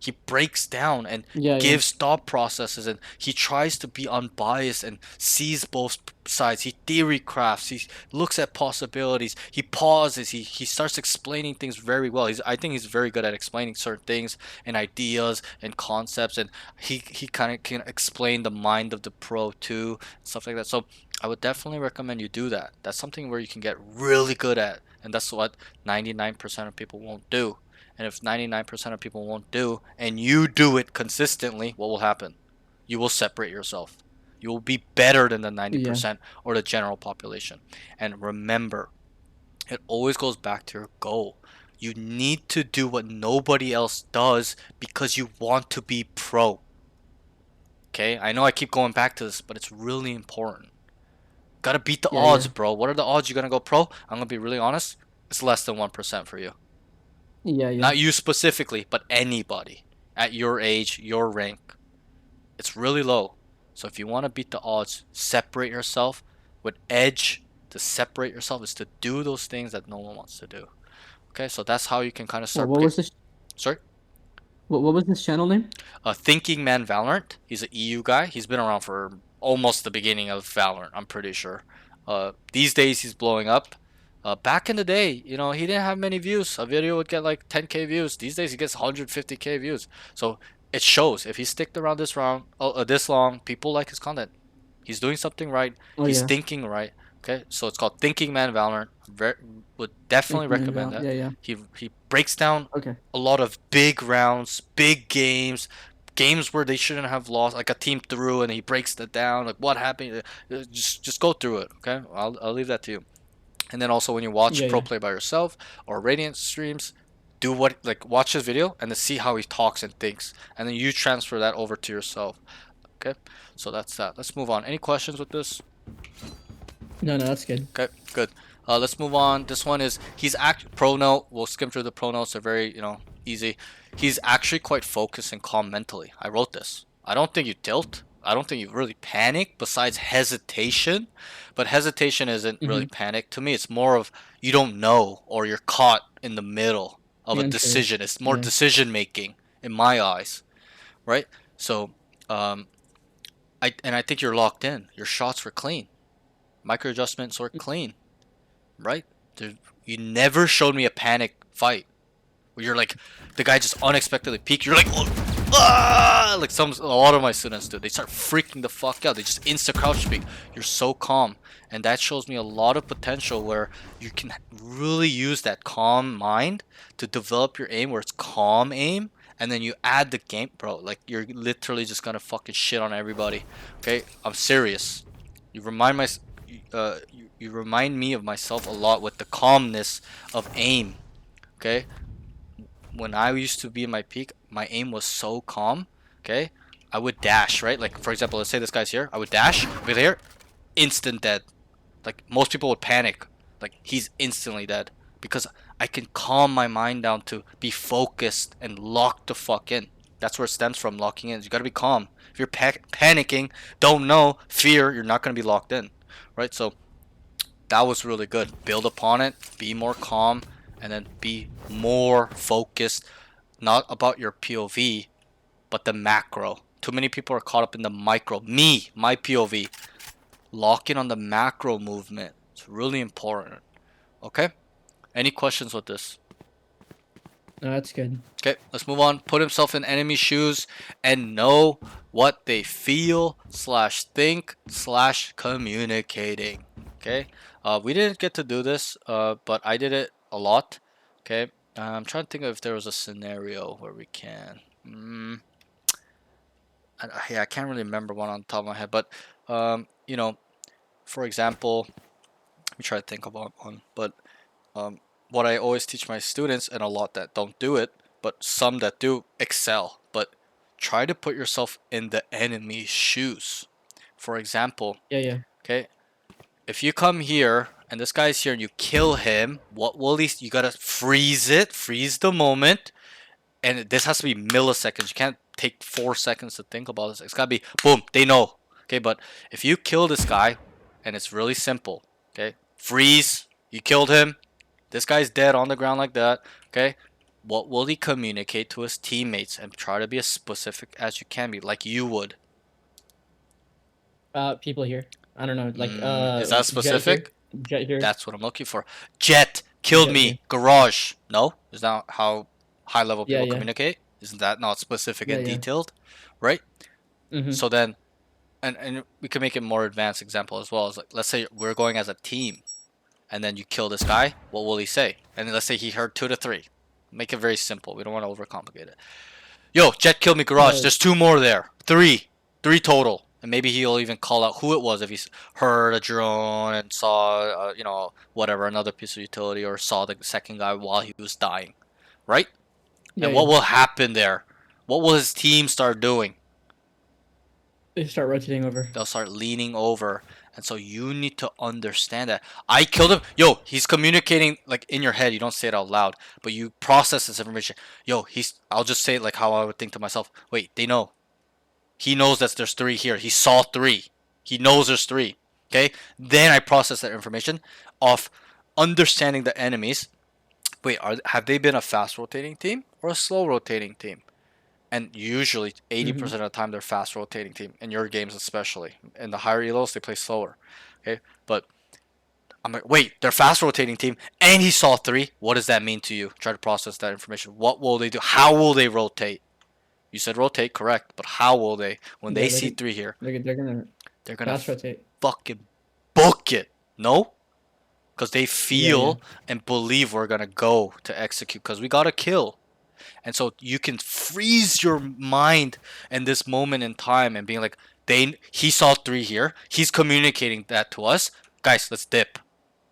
He breaks down and Yeah. gives thought processes, and he tries to be unbiased and sees both sides. He theory crafts. He looks at possibilities. He pauses. He starts explaining things very well. I think he's very good at explaining certain things and ideas and concepts, and he kind of can explain the mind of the pro too, stuff like that. So I would definitely recommend you do that. That's something where you can get really good at, and that's what 99% of people won't do. And if 99% of people won't do, and you do it consistently, what will happen? You will separate yourself. You will be better than the 90% or the general population. And remember, it always goes back to your goal. You need to do what nobody else does because you want to be pro. Okay? I know I keep going back to this, but it's really important. Gotta beat the odds, bro. What are the odds you're gonna go pro? I'm gonna be really honest. It's less than 1% for you. Yeah. Not you specifically, but anybody at your age, your rank. It's really low. So if you want to beat the odds, separate yourself. With edge, to separate yourself is to do those things that no one wants to do. Okay, so that's how you can kind of Well, start. what was this? Sorry? What was this channel name? Thinking Man Valorant. He's an EU guy. He's been around for almost the beginning of Valorant, I'm pretty sure. These days he's blowing up. Back in the day, he didn't have many views. A video would get like 10k views. These days he gets 150k views. So it shows if he sticked around this long, people like his content. He's doing something right. Oh, He's yeah. thinking right. Okay, so it's called Thinking Man Valorant. Would definitely Thinking Man recommend that. Yeah. He breaks down Okay. a lot of big rounds, big games where they shouldn't have lost, like a team through, and he breaks that down, like what happened. Just go through it. Okay, I'll leave that to you. And then also when you watch pro play by yourself or Radiant streams, watch his video and then see how he talks and thinks, and then you transfer that over to yourself. Okay, so that's that. Let's move on. Any questions with this? No, that's good. Okay, good. Let's move on. This one is pro note. We'll skim through the pro notes. They're very easy. He's actually quite focused and calm mentally. I wrote this. I don't think you tilt. I don't think you really panic besides hesitation, but hesitation isn't really panic. To me, it's more of you don't know or you're caught in the middle of a decision. It's more decision making in my eyes, right? So, I think you're locked in. Your shots were clean. Micro adjustments were clean, right? You never showed me a panic fight where you're like, the guy just unexpectedly peeked. You're like, oh, ah, like a lot of my students do. They start freaking the fuck out. They just insta crouch speak. You're so calm, and that shows me a lot of potential where you can really use that calm mind to develop your aim, where it's calm aim, and then you add the game, bro. Like you're literally just gonna fucking shit on everybody. Okay, I'm serious. You remind my, you remind me of myself a lot with the calmness of aim. Okay, when I used to be in my peak, my aim was so calm. Okay, I would dash, right? Like for example, let's say this guy's here. I would dash over here, instant dead. Like most people would panic. Like he's instantly dead because I can calm my mind down to be focused and lock the fuck in. That's where it stems from, locking in. You gotta be calm. If you're panicking, don't know, fear, you're not gonna be locked in, right? So that was really good. Build upon it, be more calm, and then be more focused, not about your POV, but the macro. Too many people are caught up in the micro. My POV. Lock in on the macro movement. It's really important. Okay? Any questions with this? No, that's good. Okay, let's move on. Put himself in enemy shoes and know what they feel slash think slash communicating. Okay, we didn't get to do this, but I did it a lot. Okay, I'm trying to think of if there was a scenario where we can. Yeah, I can't really remember one on the top of my head, but you know, for example, let me try to think about one. But what I always teach my students, and a lot that don't do it, but some that do excel, but try to put yourself in the enemy's shoes. For example, Yeah. okay, if you come here and this guy's here and you kill him, what will he? You gotta freeze it, freeze the moment, and this has to be milliseconds. You can't take 4 seconds to think about this. It's gotta be boom. They know. Okay, but if you kill this guy, and it's really simple. Okay, freeze. You killed him. This guy's dead on the ground like that. Okay, what will he communicate to his teammates? And try to be as specific as you can be, like you would. People here. I don't know, like Is that specific? Jet here. That's what I'm looking for. Jet killed Jet me. here. Garage. No, is that how high level Yeah, people yeah. communicate? Isn't that not specific Yeah, and yeah. detailed? Right. Mm-hmm. So then, and we can make it more advanced example as well. As like, let's say we're going as a team, and then you kill this guy. What will he say? And then let's say he heard 2 to 3. Make it very simple. We don't want to overcomplicate it. Yo, Jet killed me garage. There's 2 more there. 3 total. And maybe he'll even call out who it was if he's heard a drone and saw, whatever, another piece of utility, or saw the second guy while he was dying, right? Yeah, And what yeah. will happen there? What will his team start doing? They start rotating over. They'll start leaning over. And so you need to understand that. I killed him. Yo, he's communicating like in your head. You don't say it out loud, but you process this information. Yo, I'll just say it like how I would think to myself. Wait, they know. He knows that there's 3 here. He saw 3. He knows there's 3. Okay? Then I process that information of understanding the enemies. Wait, have they been a fast rotating team or a slow rotating team? And usually 80% of the time they're fast rotating team. In your games especially. In the higher elos, they play slower. Okay? But I'm like, wait, they're fast rotating team and he saw 3. What does that mean to you? Try to process that information. What will they do? How will they rotate? You said rotate, correct, but how will they? When Yeah, they see 3 here, They're gonna they're gonna fast rotate. fucking book it. No? Because they feel Yeah. and believe we're gonna go to execute. Because we gotta kill. And so you can freeze your mind in this moment in time and being like, he saw 3 here. He's communicating that to us. Guys, let's dip.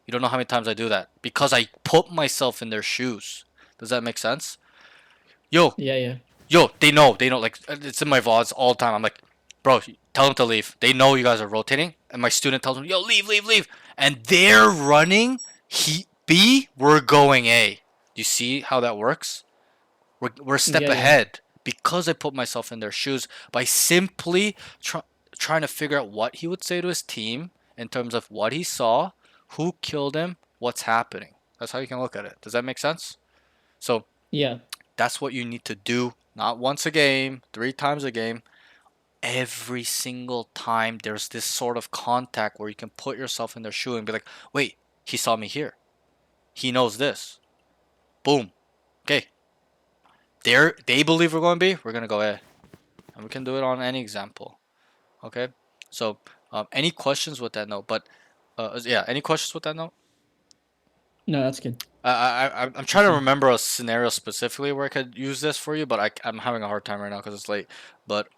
You don't know how many times I do that because I put myself in their shoes. Does that make sense? Yo, Yeah. they know, like, it's in my VODs all the time. I'm like, bro, tell them to leave. They know you guys are rotating, and my student tells me, yo, leave. And they're running we're going A. Do you see how that works? We're a step Yeah. ahead because I put myself in their shoes by simply trying to figure out what he would say to his team in terms of what he saw, who killed him, what's happening. That's how you can look at it. Does that make sense? So Yeah. that's what you need to do. Not once a game, 3 times a game. Every single time there's this sort of contact where you can put yourself in their shoe and be like, wait, he saw me here. He knows this. Boom. Okay. they believe we're going B, we're gonna go A, and we can do it on any example. Okay, so any questions with that note? But yeah, any questions with that note? No, that's good. I'm trying to remember a scenario specifically where I could use this for you, but I'm having a hard time right now because it's late. But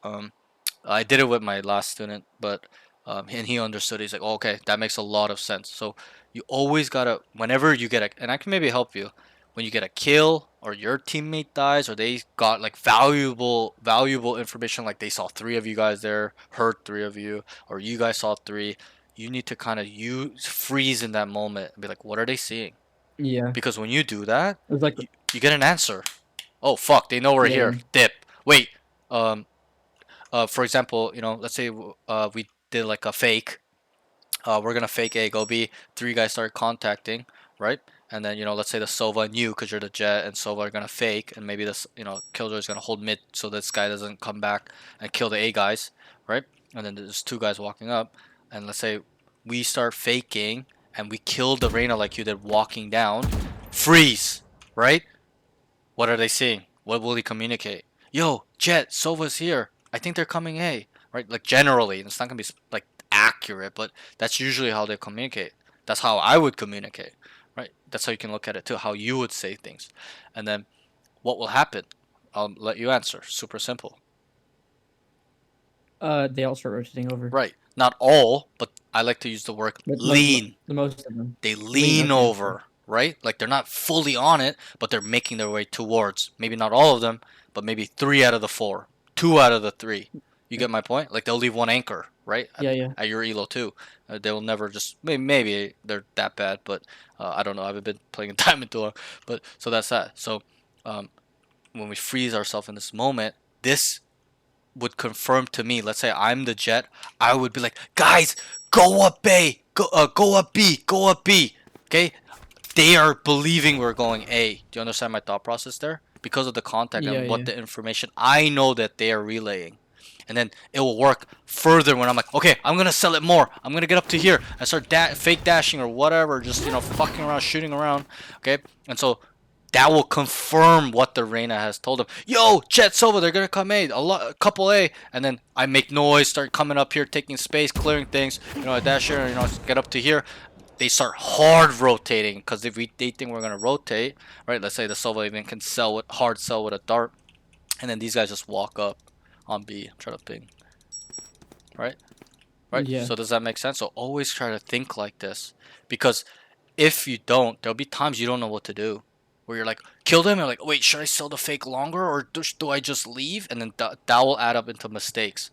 I did it with my last student, but and he understood. He's like, oh, okay, that makes a lot of sense. So you always gotta, whenever you get a, and I can maybe help you, when you get a kill or your teammate dies or they got like valuable information, like they saw three of you guys there, heard three of you, or you guys saw three. You need to kind of freeze in that moment and be like, what are they seeing? Yeah. Because when you do that, It was like you get an answer. Oh fuck, they know we're yeah, here. yeah. Dip. Wait. Um. For example, let's say we did like a fake. We're gonna fake A, go B. Three guys start contacting, right? And then let's say the Sova and you, because you're the Jet and Sova are gonna fake, and maybe this Killjoy is gonna hold mid so this guy doesn't come back and kill the A guys, right? And then there's two guys walking up, and let's say we start faking and we kill the Reyna like you did walking down. Freeze, right? What are they seeing? What will he communicate? Yo, Jet, Sova's here. I think they're coming A. Right? Like generally, it's not gonna be like accurate, but that's usually how they communicate. That's how I would communicate. Right? That's how you can look at it too, how you would say things. And then what will happen? I'll let you answer. Super simple. They all start rotating over. Right. Not all, but I like to use the word But lean. the most of them. They lean okay. over, right? Like they're not fully on it, but they're making their way towards. Maybe not all of them, but maybe 3 out of the 4, 2 out of the 3. You get my point? Like they'll leave one anchor, right? Yeah, yeah. At your elo too. They will never just maybe they're that bad, but I don't know. I haven't been playing Diamond too long, but so that's that. So when we freeze ourselves in this moment, this would confirm to me. Let's say I'm the Jet, I would be like, guys, go up A, go up B, go up B. Okay, they are believing we're going A. Do you understand my thought process there? Because of the contact Yeah, and what yeah. the information I know that they are relaying. And then it will work further when I'm like, okay, I'm gonna sell it more. I'm gonna get up to here and start fake dashing or whatever, just fucking around, shooting around. Okay, and so that will confirm what the Reyna has told them. Yo, Jet Sova, they're gonna come A, a couple A, and then I make noise, start coming up here, taking space, clearing things. I dash here, get up to here. They start hard rotating because if they think we're gonna rotate, right? Let's say the Sova even can hard sell with a dart, and then these guys just walk up on B, try to ping, right? Right. Yeah. So does that make sense? So always try to think like this, because if you don't, there'll be times you don't know what to do, where you're like, kill them, and you're like, wait, should I sell the fake longer or do I just leave? And then that will add up into mistakes.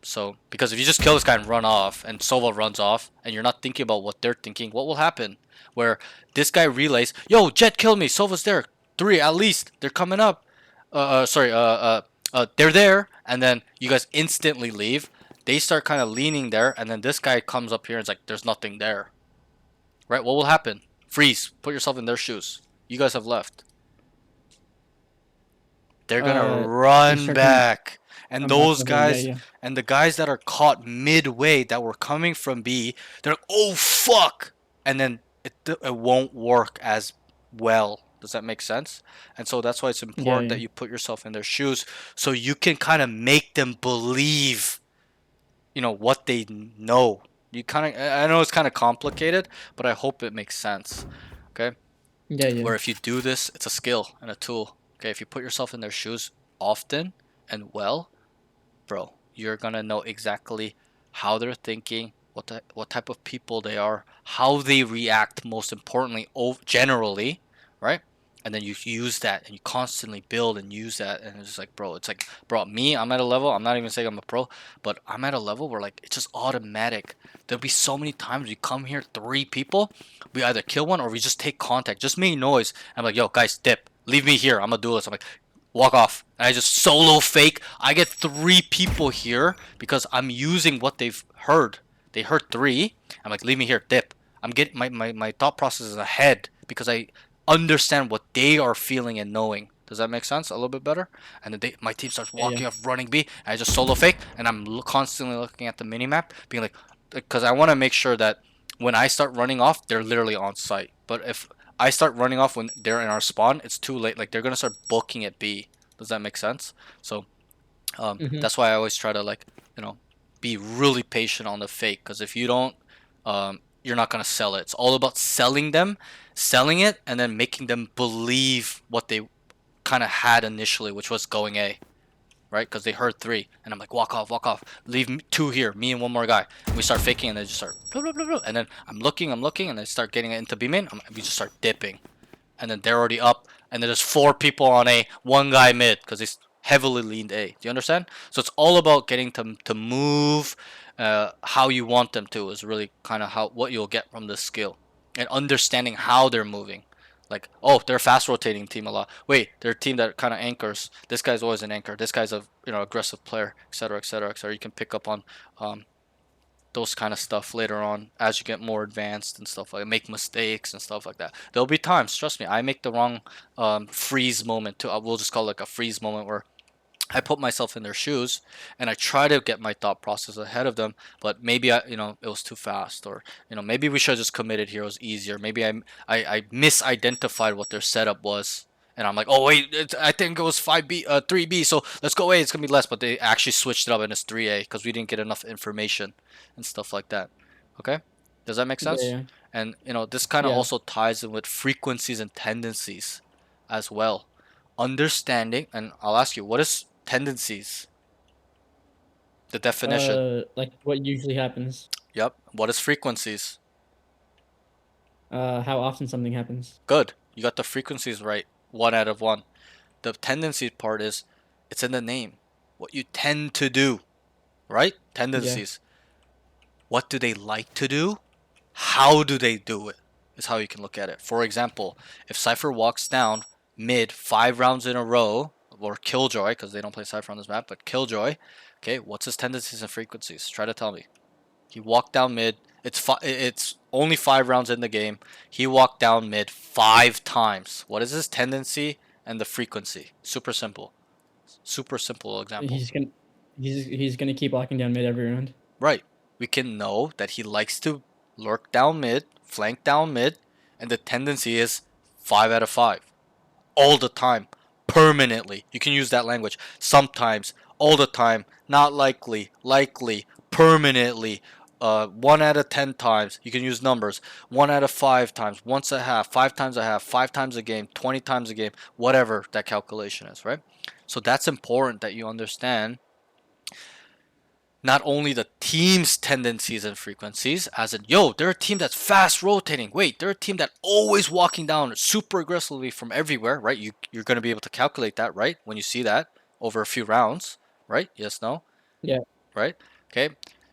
So because if you just kill this guy and run off, and Sova runs off, and you're not thinking about what they're thinking, what will happen? Where this guy relays, yo, Jet killed me, Sova's there, 3 at least, they're coming up. They're there, and then you guys instantly leave. They start kind of leaning there, and then this guy comes up here and it's like, there's nothing there. Right? What will happen? Freeze. Put yourself in their shoes. You guys have left. They're gonna They run start back. And come those back over, yeah, guys, yeah. and the guys that are caught midway that were coming from B, they're like, oh fuck! And then it won't work as well. Does that make sense? And so that's why it's important yeah. that you put yourself in their shoes so you can kind of make them believe what they know. You kind of, I know it's kind of complicated, but I hope it makes sense. Okay? Yeah, yeah. Where if you do this, it's a skill and a tool. Okay? If you put yourself in their shoes often and well, bro, you're gonna know exactly how they're thinking, what type of people they are, how they react, most importantly, generally, right? And then you use that and you constantly build and use that, and it's like, bro, I'm at a level, I'm not even saying I'm a pro, but I'm at a level where like it's just automatic. There'll be so many times we come here 3 people, we either kill one or we just take contact, just make noise. I'm like, yo guys, dip, leave me here, I'm a duelist. I'm like, walk off, and I just solo fake. I get 3 people here because I'm using what they've heard. They heard 3. I'm like, leave me here, dip. I'm getting my thought process is ahead because I understand what they are feeling and knowing. Does that make sense? A little bit better? And then my team starts walking yeah. off, running B, and I just solo fake, and I'm constantly looking at the minimap, being like, because I want to make sure that when I start running off, they're literally on site. But if I start running off when they're in our spawn, it's too late. Like they're gonna start booking at B. Does that make sense? So Mhm. that's why I always try to like, you know, be really patient on the fake. Because if you don't, you're not gonna sell it. It's all about selling it, and then making them believe what they kind of had initially, which was going A, right? Because they heard three, and I'm like, walk off, leave two here, me and one more guy. And we start faking, and they just start blah, blah, blah, blah. And then I'm looking, and they start getting it into B main. We just start dipping, and then they're already up, and then there's four people on A, one guy mid, because he's heavily leaned A. Do you understand? So it's all about getting them to move how you want them to. Is really kind of how what you'll get from this skill, and understanding how they're moving. Like, oh, they're a fast rotating team a lot. Wait, they're a team that kind of anchors. This guy's always an anchor. This guy's a aggressive player, etc., etc., etc. You can pick up on um, those kind of stuff later on as you get more advanced and stuff like make mistakes and stuff like that. There'll be times, trust me, I make the wrong freeze moment too. We'll just call it like a freeze moment where I put myself in their shoes and I try to get my thought process ahead of them, but maybe it was too fast, or maybe we should have just committed here. It was easier. Maybe I misidentified what their setup was, and I'm like, oh wait, I think it was 5B, 3B, so let's go A. It's gonna be less, but they actually switched it up and it's 3A because we didn't get enough information and stuff like that. Okay, does that make Yeah, sense? yeah. And this kind of Yeah. also ties in with frequencies and tendencies as well. Understanding, and I'll ask you, what is tendencies? The definition. Like what usually happens. Yep. What is frequencies? How often something happens. Good. You got the frequencies right. 1 out of 1. The tendency part is it's in the name. What you tend to do, right? Yeah. Tendencies. What do they like to do? How do they do it? Is how you can look at it. For example, if Cypher walks down mid 5 rounds in a row, or Killjoy, because they don't play Cypher on this map, but Killjoy, okay, what's his tendencies and frequencies? Try to tell me. He walked down mid. It's only 5 rounds in the game. He walked down mid 5 times. What is his tendency and the frequency? Super simple. Super simple example. He's gonna keep locking down mid every round. Right. We can know that he likes to lurk down mid, flank down mid, and the tendency is 5 out of 5. All the time. Permanently. You can use that language. Sometimes. All the time. Not likely. Likely. Permanently. 1 out of 10 times. You can use numbers. 1 out of 5 times. Once a half. 5 times a half. 5 times a game. 20 times a game. Whatever that calculation is, right? So that's important that you understand not only the team's tendencies and frequencies, as in, yo, they're a team that's fast rotating. Wait, they're a team that always walking down super aggressively from everywhere, right? You're going to be able to calculate that, right? When you see that over a few rounds, right? Yes, no? Yeah. Right? Okay.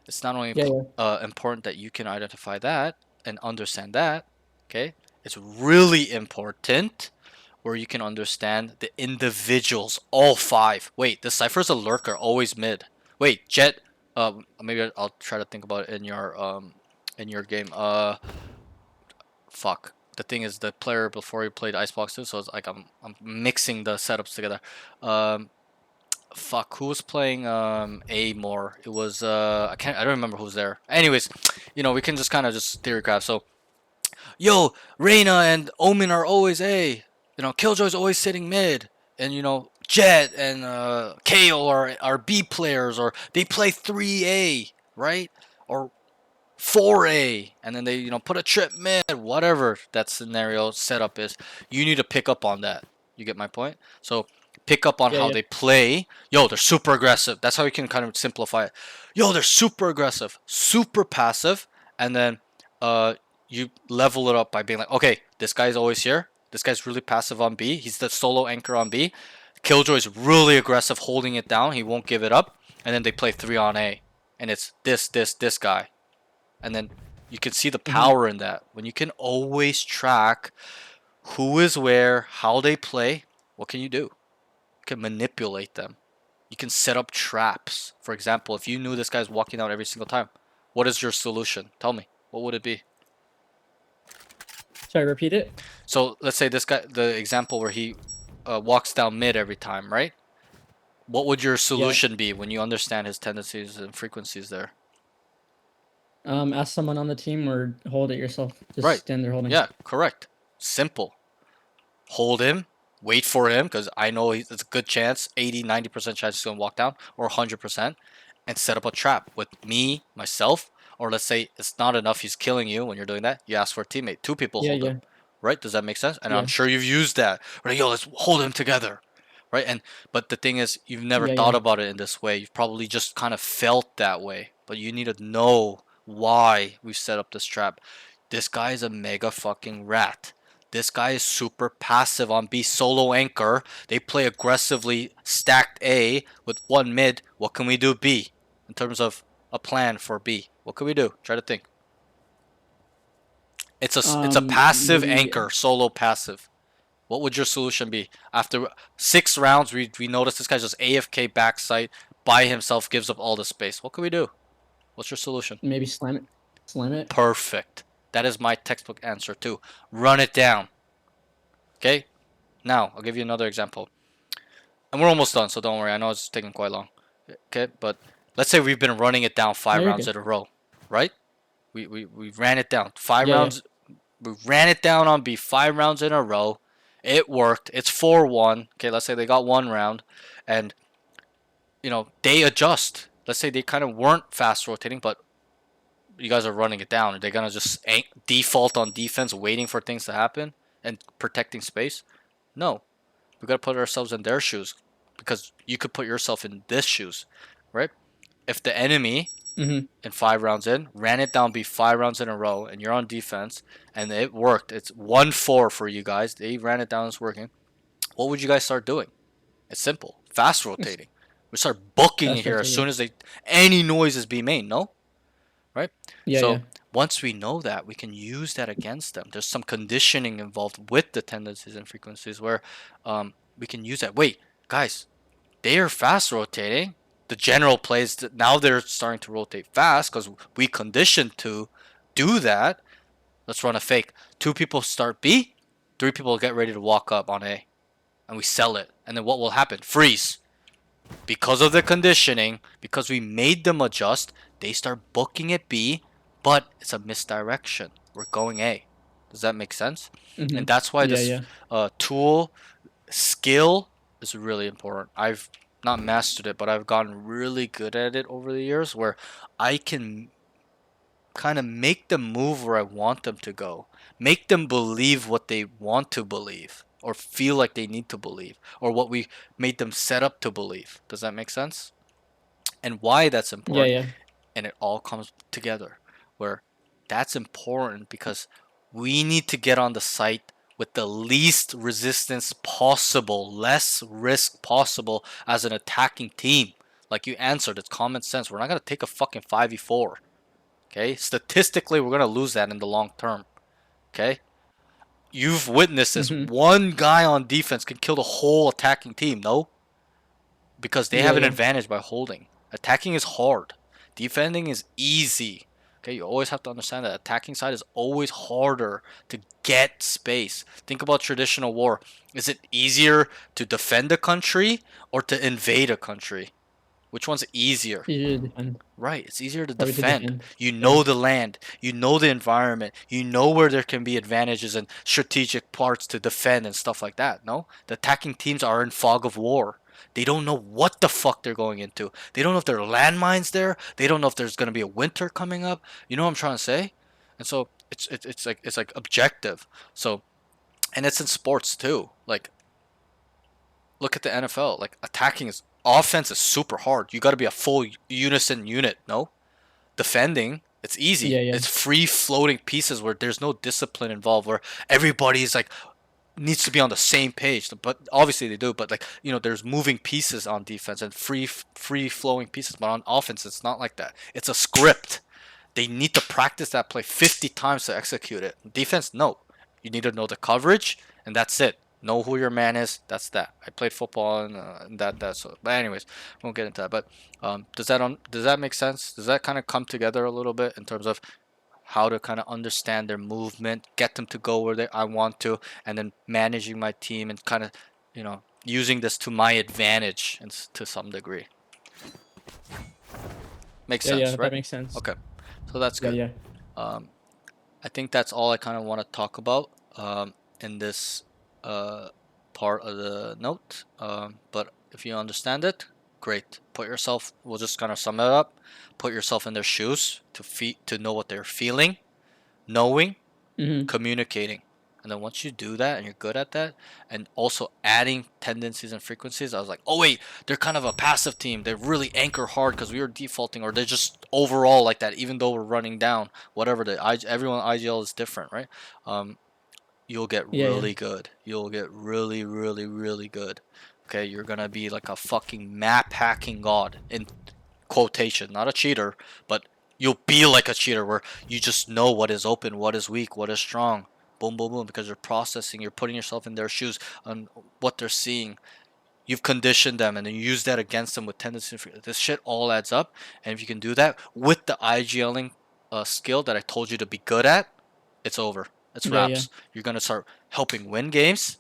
It's not only Yeah, yeah. important that you can identify that and understand that, okay? It's really important where you can understand the individuals, all 5. Wait, the Cypher's a lurker, always mid. Wait, Jet. Maybe I'll try to think about it in your game. Fuck. The thing is, the player before he played Icebox 2, so it's like I'm mixing the setups together. Fuck. Who was playing A more? It was I don't remember who's there. Anyways, we can just kind of just theory craft. So, yo, Reyna and Omen are always A. Killjoy's always sitting mid, and Jet and KO are B players, or they play 3A, right? Or 4A, and then they put a trip mid, whatever that scenario setup is. You need to pick up on that. You get my point? So pick up on Yeah, how yeah. they play. Yo, they're super aggressive. That's how you can kind of simplify it. Yo, they're super aggressive, super passive, and then you level it up by being like, okay, this guy's always here. This guy's really passive on B. He's the solo anchor on B. Killjoy's really aggressive, holding it down. He won't give it up. And then they play 3 on A. And it's this guy. And then you can see the power in that. When you can always track who is where, how they play, what can you do? You can manipulate them. You can set up traps. For example, if you knew this guy's walking out every single time, what is your solution? Tell me. What would it be? Sorry, repeat it. So let's say this guy, the example where he walks down mid every time, right? What would your solution be when you understand his tendencies and frequencies there? Ask someone on the team or hold it yourself. Just Right. stand there holding. Yeah, correct. Simple. Hold him, wait for him, because I know it's a good chance, 80-90% chance he's going to walk down, or 100%, and set up a trap with me, myself, or let's say it's not enough, he's killing you when you're doing that, you ask for a teammate. Two people Yeah, hold yeah, him, right? Does that make sense? And I'm yeah, sure you've used that. Right? Yo, let's hold him together. Right? But the thing is, you've never yeah, thought yeah. about it in this way. You've probably just kind of felt that way. But you need to know why we've set up this trap. This guy is a mega fucking rat. This guy is super passive on B, solo anchor. They play aggressively stacked A with one mid. What can we do B in terms of a plan for B? What can we do? Try to think. It's a passive Maybe anchor, solo passive. What would your solution be? After 6 rounds, we notice this guy's just AFK backside by himself, gives up all the space. What can we do? What's your solution? maybe slam it. Perfect. That is my textbook answer too. Run it down. Okay? Now, I'll give you another example. And we're almost done, so don't worry. I know it's taking quite long. Okay, but let's say we've been running it down No, 5 you're rounds good. in a row, right? We ran it down. Five Yeah, yeah. rounds. We ran it down on B 5 rounds in a row. It worked. It's 4-1. Okay, let's say they got 1 round, and they adjust. Let's say they kind of weren't fast rotating, but you guys are running it down. Are they gonna just default on defense, waiting for things to happen and protecting space? No, we gotta put ourselves in their shoes, because you could put yourself in this shoes, right? If the enemy Mm-hmm. in 5 rounds in ran it down B 5 rounds in a row, and you're on defense, and it worked. It's 1-4 for you guys. They ran it down. It's working. What would you guys start doing? It's simple. Fast rotating. We start booking it Fast here as rotating. soon as any noise is being made. No, right? Yeah, So yeah. once we know that, we can use that against them. There's some conditioning involved with the tendencies and frequencies where we can use that. Wait, guys, they are fast rotating. The general plays now they're starting to rotate fast because we conditioned to do that. Let's run a fake. 2 people start B, 3 people get ready to walk up on A, and we sell it. And then what will happen? Freeze. Because of the conditioning, because we made them adjust, they start booking it B, but it's a misdirection. We're going A. Does that make sense? Mm-hmm. And that's why Yeah, this yeah. tool skill is really important. I've not mastered it, but I've gotten really good at it over the years, where I can kind of make them move where I want them to go, make them believe what they want to believe or feel like they need to believe, or what we made them set up to believe. Does that make sense? And why that's Yeah, important, yeah. and it all comes together, where that's important because we need to get on the site with the least resistance possible, less risk possible as an attacking team. Like you answered, it's common sense. We're not going to take a fucking 5v4. Okay? Statistically, we're going to lose that in the long term. Okay? You've witnessed this. Mm-hmm. One guy on defense can kill the whole attacking team, no? Because they Yeah, have an yeah. advantage by holding. Attacking is hard. Defending is easy. Okay, you always have to understand that attacking side is always harder to get space. Think about traditional war. Is it easier to defend a country or to invade a country? Which one's easier? Easier to defend. Right, it's easier to Probably to defend. defend. You Yeah. know the land, you know the environment, you know where there can be advantages and strategic parts to defend and stuff like that. No? The attacking teams are in fog of war. They don't know what the fuck they're going into. They don't know if there are landmines there. They don't know if there's going to be a winter coming up. You know what I'm trying to say? And so it's like objective. So, and it's in sports too. Like, look at the NFL. Like, attacking is offense is super hard. You got to be a full unison unit. No, defending, it's easy. Yeah, yeah. It's free floating pieces where there's no discipline involved, where everybody's like needs to be on the same page. But obviously they do. But like, there's moving pieces on defense and free flowing pieces. But on offense, it's not like that. It's a script. They need to practice that play 50 times to execute it. Defense, no. You need to know the coverage, and that's it. Know who your man is. That's that. I played football and that. So, but anyways, won't get into that. But does that make sense? Does that kind of come together a little bit in terms of how to kind of understand their movement, get them to go where I want to, and then managing my team and kind of, using this to my advantage and to some degree. Makes Yeah, sense, yeah. right? That makes sense. Okay, so that's Yeah, good. yeah. I think that's all I kind of want to talk about. in this part of the note. But if you understand it, great. Put yourself. We'll just kind of sum it up. Put yourself in their shoes to know what they're feeling, knowing, Mm-hmm. communicating. And then once you do that and you're good at that, and also adding tendencies and frequencies, I was like, oh wait, they're kind of a passive team. They really anchor hard because we were defaulting, or they're just overall like that, even though we're running down. Whatever everyone IGL is different, right? You'll get Yeah, yeah. really good. You'll get really, really, really good. Okay, you're gonna be like a fucking map hacking god in quotation, not a cheater, but you'll be like a cheater where you just know what is open, what is weak, what is strong. Boom, boom, boom, because you're processing, you're putting yourself in their shoes on what they're seeing. You've conditioned them and then you use that against them with tendency. This shit all adds up. And if you can do that with the IGLing skill that I told you to be good at, it's over. It's Yeah, yeah. wraps. You're going to start helping win games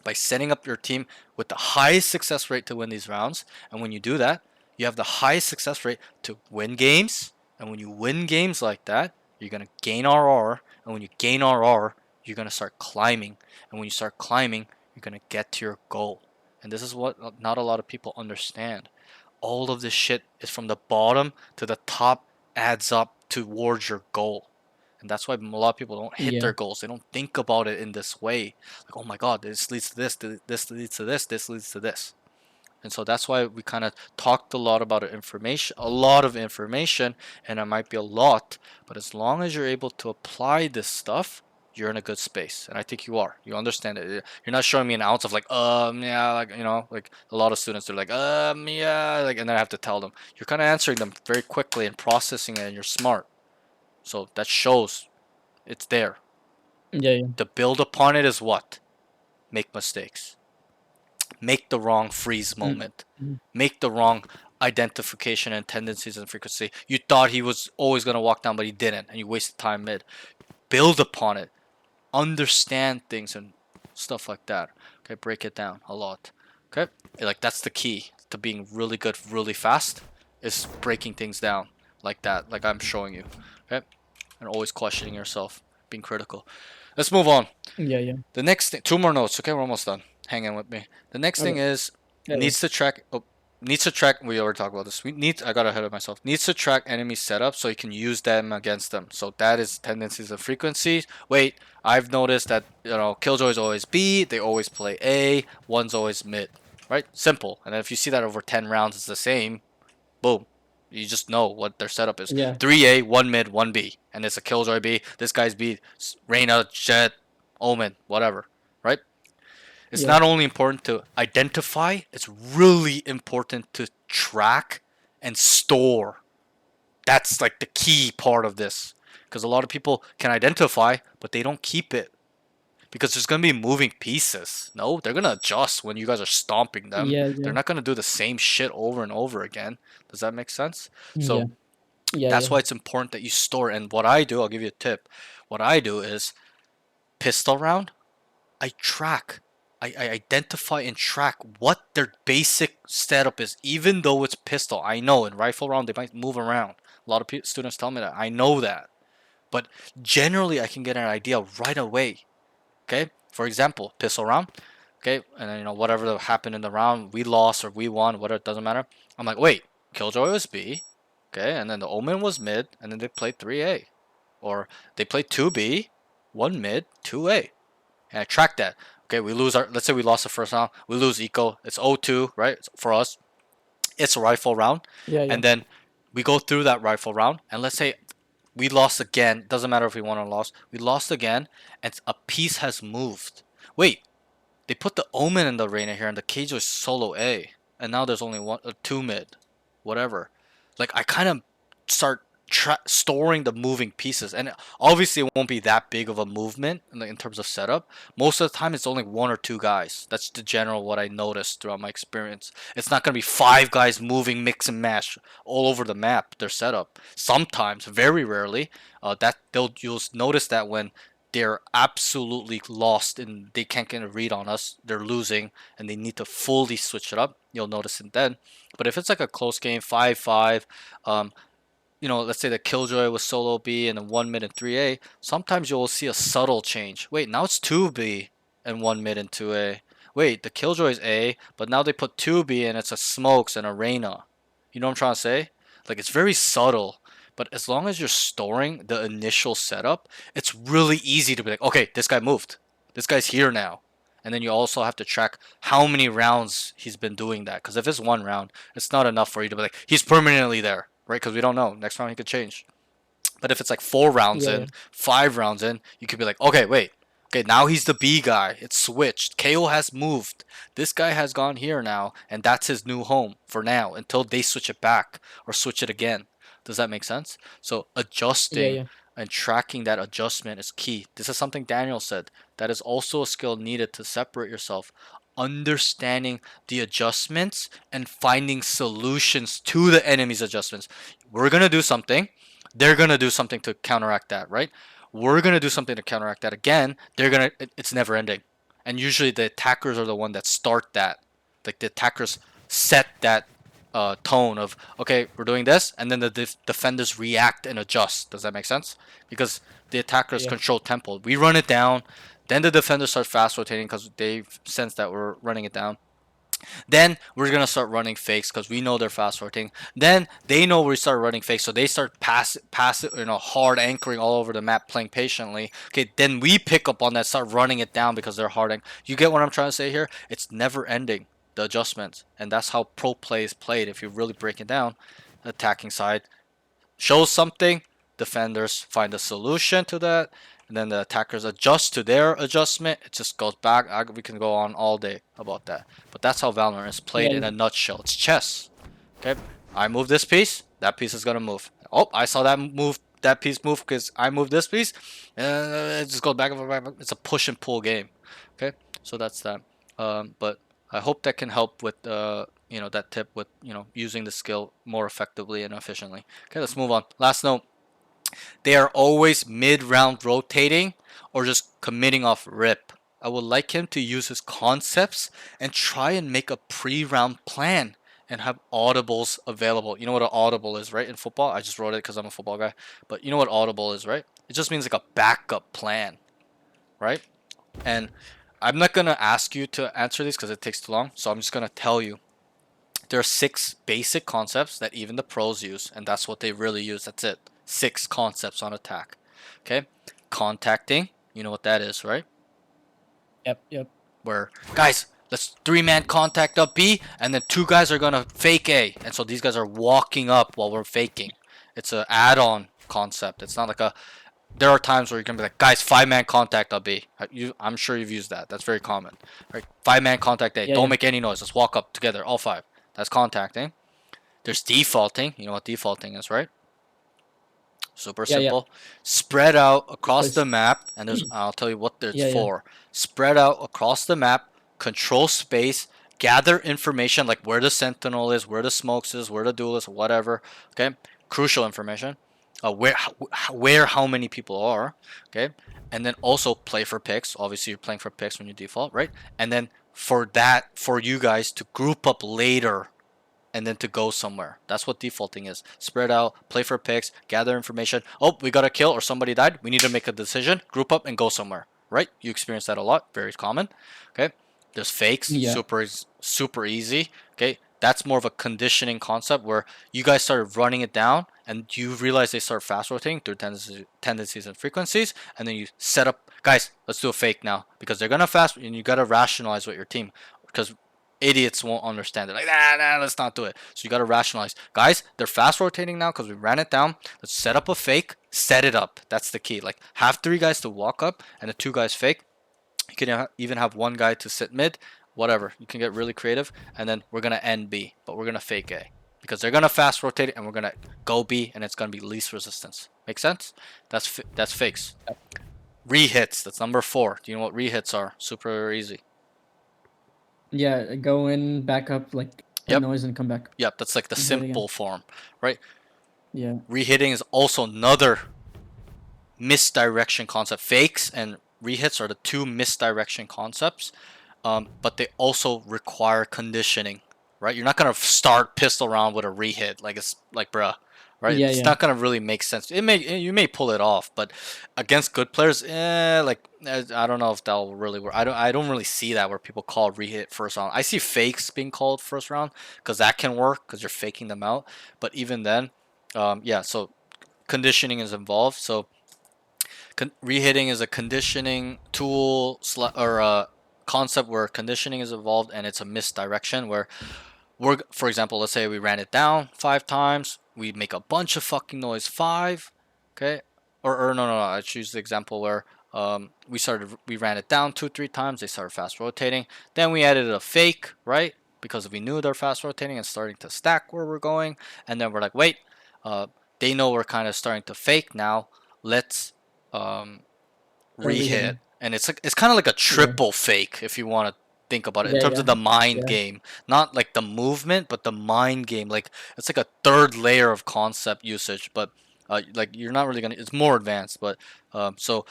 by setting up your team with the highest success rate to win these rounds. And when you do that, you have the highest success rate to win games. And when you win games like that, you're going to gain RR. And when you gain RR, you're going to start climbing. And when you start climbing, you're going to get to your goal. And this is what not a lot of people understand. All of this shit is from the bottom to the top, adds up towards your goal. And that's why a lot of people don't hit Yeah. their goals. They don't think about it in this way. Like, oh my god, this leads to this, this leads to this, this leads to this. And so that's why we kind of talked a lot about information, a lot of information, and it might be a lot, but as long as you're able to apply this stuff, you're in a good space. And I think you are. You understand it. You're not showing me an ounce of like, yeah, like, you know, like a lot of students, they're like, yeah, like, and then I have to tell them. You're kind of answering them very quickly and processing it, and you're smart. So that shows it's there. Yeah, yeah. To build upon it is what? Make mistakes. Make the wrong freeze moment. Mhm. Make the wrong identification and tendencies and frequency. You thought he was always going to walk down, but he didn't, and you wasted time mid. Build upon it. Understand things and stuff like that. Okay, break it down a lot. Okay, like that's the key to being really good really fast is breaking things down like that, like I'm showing you. Okay, and always questioning yourself, being critical. Let's move on. Yeah, yeah. The next thing, two more notes. Okay, we're almost done. Hang in with me. The next thing Okay. is Yeah, yeah. needs to track. Oh, needs to track. We already talked about this. We need. I got ahead of myself. Needs to track enemy setup so you can use them against them. So that is tendencies and frequencies. Wait, I've noticed that Killjoy is always B. They always play A. One's always mid. Right? Simple. And then if you see that over 10 rounds, it's the same. Boom. You just know what their setup is. Yeah. 3A, 1 mid, 1 B. And it's a Killjoy B. This guy's B. Reyna, Jet, Omen, whatever. Right? It's Yeah. not only important to identify, it's really important to track and store. That's like the key part of this. Because a lot of people can identify, but they don't keep it. Because there's going to be moving pieces. No, they're going to adjust when you guys are stomping them. Yeah, They're yeah. not going to do the same shit over and over again. Does that make sense? Yeah. So Yeah, that's yeah. why it's important that you store. And what I do, I'll give you a tip. What I do is pistol round, I track. I identify and track what their basic setup is, even though it's pistol. I know in rifle round they might move around. A lot of students tell me that. I know that. But generally, I can get an idea right away. Okay? For example, pistol round. Okay? And then, whatever happened in the round, we lost or we won, whatever, it doesn't matter. I'm like, wait, Killjoy was B. Okay? And then the Omen was mid. And then they played 3A. Or they played 2B, 1 mid, 2A. And I track that. Okay, we lose let's say we lost the first round. We lose eco. It's 0-2, right? For us, it's a rifle round. Yeah, yeah. And then we go through that rifle round. And let's say we lost again. Doesn't matter if we won or lost. We lost again. And a piece has moved. Wait, they put the Omen in the arena here. And the Cage was solo A. And now there's only two mid. Whatever. Like, I kind of start storing the moving pieces, and obviously it won't be that big of a movement in terms of setup. Most of the time it's only one or two guys. That's the general what I noticed throughout my experience. It's not going to be five guys moving mix and match all over the map, their setup. Sometimes, very rarely, you'll notice that when they're absolutely lost and they can't get a read on us, they're losing and they need to fully switch it up, you'll notice it then. But if it's like a close game, 5-5, let's say the Killjoy was solo B and then 1 mid and 3A, sometimes you'll see a subtle change. Wait, now it's 2B and 1 mid and 2A. Wait, the Killjoy is A, but now they put 2B and it's a Smokes and a Reyna. You know what I'm trying to say? Like, it's very subtle, but as long as you're storing the initial setup, it's really easy to be like, okay, this guy moved. This guy's here now. And then you also have to track how many rounds he's been doing that. Because if it's 1 round, it's not enough for you to be like, he's permanently there, right? Because we don't know. Next round he could change. But if it's like 4 rounds Yeah, in, yeah. 5 rounds in, you could be like, okay, wait. Okay, now he's the B guy. It's switched. KO has moved. This guy has gone here now, and that's his new home for now until they switch it back or switch it again. Does that make sense? So Yeah, adjusting yeah. and tracking that adjustment is key. This is something Daniel said. That is also a skill needed to separate yourself. Understanding the adjustments and finding solutions to the enemy's adjustments. We're gonna do something. They're gonna do something to counteract that, right? We're gonna do something to counteract that again. It's never ending. And usually the attackers are the one that start that. Like the attackers set that tone of, okay, we're doing this, and then the defenders react and adjust. Does that make sense? Because the attackers Yeah. control tempo. We run it down, then the defenders start fast rotating because they sense that we're running it down. Then we're gonna start running fakes because we know they're fast rotating. Then they know we start running fakes, so they start passive, hard anchoring all over the map, playing patiently. Okay, then we pick up on that, start running it down because they're hard. You get what I'm trying to say here? It's never ending, the adjustments, and that's how pro play is played. If you really break it down, attacking side shows something, defenders find a solution to that, and then the attackers adjust to their adjustment. It just goes back. We can go on all day about that. But that's how Valorant is played in Yeah. a nutshell. It's chess. Okay, I move this piece, that piece is gonna move. Oh, I saw that piece move because I moved this piece, and it just goes back and forth. It's a push and pull game. Okay, so that's that. But I hope that can help with that tip with using the skill more effectively and efficiently. Okay, let's move on. Last note: they are always mid-round rotating or just committing off rip. I would like him to use his concepts and try and make a pre-round plan and have audibles available. You know what an audible is, right? In football, I just wrote it because I'm a football guy. But you know what audible is, right? It just means like a backup plan, right? And I'm not gonna ask you to answer these because it takes too long. So I'm just gonna tell you. There are 6 basic concepts that even the pros use, and that's what they really use. That's it. 6 concepts on attack. Okay? Contacting, you know what that is, right? Yep. Yep. Where, guys, let's 3-man contact up B, and then 2 guys are gonna fake A. And so these guys are walking up while we're faking. It's an add-on concept. It's not like a. There are times where you can be like, guys, 5-man contact up B. I'm sure you've used that. That's very common. Right? 5-man contact A. Yeah, Don't yeah. make any noise. Let's walk up together, all 5. That's contacting. There's defaulting. You know what defaulting is, right? Super Yeah, yeah. simple. Spread out across Place- the map, and I'll tell you what it's Yeah, yeah. for. Spread out across the map, control space, gather information like where the sentinel is, where the smokes is, where the duelist, whatever. Okay, crucial information. Where how many people are. Okay, and then also play for picks. Obviously, you're playing for picks when you default, right? And then for you guys to group up later and then to go somewhere. That's what defaulting is. Spread out, play for picks, gather information. Oh, we got a kill or somebody died. We need to make a decision, group up and go somewhere. Right? You experience that a lot. Very common. Okay. There's fakes. Yeah. Super easy. Okay. That's more of a conditioning concept where you guys started running it down and you realize they start fast rotating through tendencies and frequencies, and then you set up, guys, let's do a fake now because they're gonna fast, and you gotta rationalize with your team because idiots won't understand it. Like, nah, let's not do it. So you got to rationalize. Guys, they're fast rotating now because we ran it down. Let's set up a fake, set it up. That's the key. Like, have 3 guys to walk up and the 2 guys fake. You can even have 1 guy to sit mid, whatever. You can get really creative. And then we're going to end B, but we're going to fake A. Because they're going to fast rotate and we're going to go B, and it's going to be least resistance. Make sense? That's fakes. Rehits, that's number 4. Do you know what rehits are? Super easy. Yeah. Go in, back up, like a Yep. noise, and come back. Yep, that's like the And hit again. simple form, right? Yeah. Rehitting is also another misdirection concept. Fakes and rehits are the 2 misdirection concepts, but they also require conditioning, right? You're not gonna start pistol round with a rehit, like it's like bruh, right? Yeah, It's yeah. not gonna really make sense. You may pull it off, but against good players, I don't know if that'll really work. I don't really see that where people call rehit first round. I see fakes being called first round because that can work because you're faking them out. But even then, yeah. So conditioning is involved. So rehitting is a conditioning tool or a concept where conditioning is involved and it's a misdirection where for example, let's say we ran it down 5 times, we make a bunch of fucking noise 5, okay, or no, I choose the example where we ran it down 2 3 times, they started fast rotating, then we added a fake, right, because we knew they're fast rotating and starting to stack where we're going, and then we're like, wait, uh, they know we're kind of starting to fake now, let's um, Start rehit, reheating. and it's kind of like a Yeah. triple fake if you want to think about it in Yeah, terms of yeah. the mind Yeah. game, not like the movement, but the mind game. Like it's like a third layer of concept usage, but like you're not really gonna. It's more advanced, but so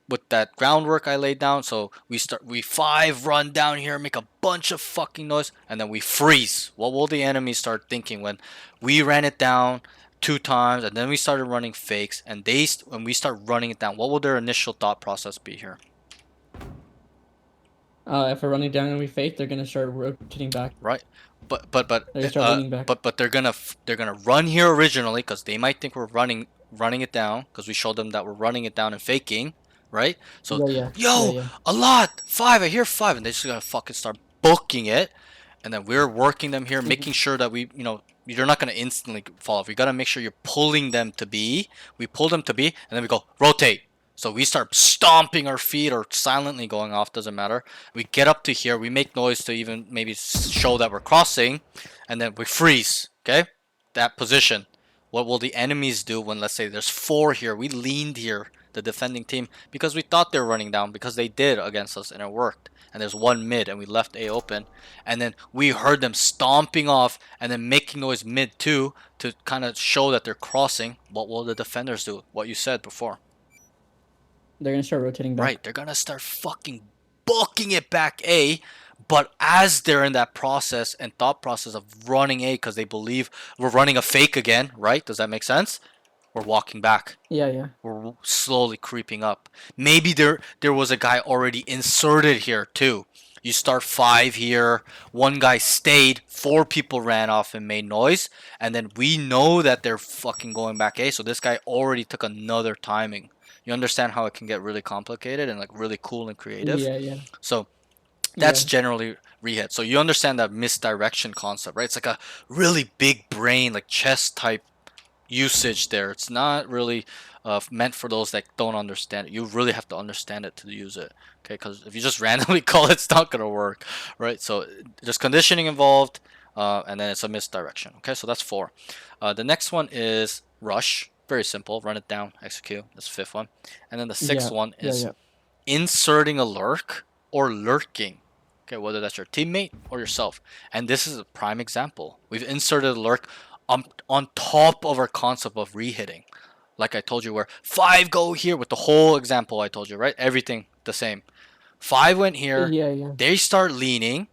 with that groundwork I laid down, so we 5 run down here, make a bunch of fucking noise, and then we freeze. What will the enemy start thinking when we ran it down 2 times, and then we started running fakes, and when we start running it down, what will their initial thought process be here? If we're running down and we fake, they're gonna start rotating back. Right? But They're gonna start leaning back. they're gonna run here originally because they might think we're running it down because we showed them that we're running it down and faking, right? So Yeah, yeah. Yeah, yo, yeah. a lot 5, I hear 5, and they just gonna fucking start booking it, and then we're working them here, making sure that you're not gonna instantly fall off. We gotta make sure you're pulling them to B. We pull them to B, and then we go rotate. So we start stomping our feet or silently going off, doesn't matter. We get up to here, we make noise to even maybe show that we're crossing, and then we freeze, okay? That position. What will the enemies do when, let's say, there's 4 here? We leaned here, the defending team, because we thought they were running down, because they did against us, and it worked. And there's 1 mid, and we left A open. And then we heard them stomping off, and then making noise mid too, to kind of show that they're crossing. What will the defenders do? What you said before. They're gonna start rotating back. Right, they're gonna start fucking booking it back A, but as they're in that process and thought process of running A because they believe we're running a fake again, right? Does that make sense? We're walking back. Yeah, yeah. We're slowly creeping up. Maybe there was a guy already inserted here too. You start 5 here, 1 guy stayed, 4 people ran off and made noise, and then we know that they're fucking going back A, so this guy already took another timing. You understand how it can get really complicated and like really cool and creative? Yeah, yeah. So that's Yeah. generally rehit. So you understand that misdirection concept, right? It's like a really big brain, like chess type usage there. It's not really meant for those that don't understand it. You really have to understand it to use it, okay? Because if you just randomly call it, it's not gonna work, right? So there's conditioning involved, and then it's a misdirection. Okay, so that's 4. The next one is rush. Very simple. Run it down, execute. That's the 5th one, and then the 6th Yeah. one Yeah, is yeah. inserting a lurk or lurking. Okay, whether that's your teammate or yourself. And this is a prime example. We've inserted a lurk on top of our concept of rehitting. Like I told you, where 5 go here with the whole example I told you, right? Everything the same. 5 went here. Yeah, yeah. They start leaning.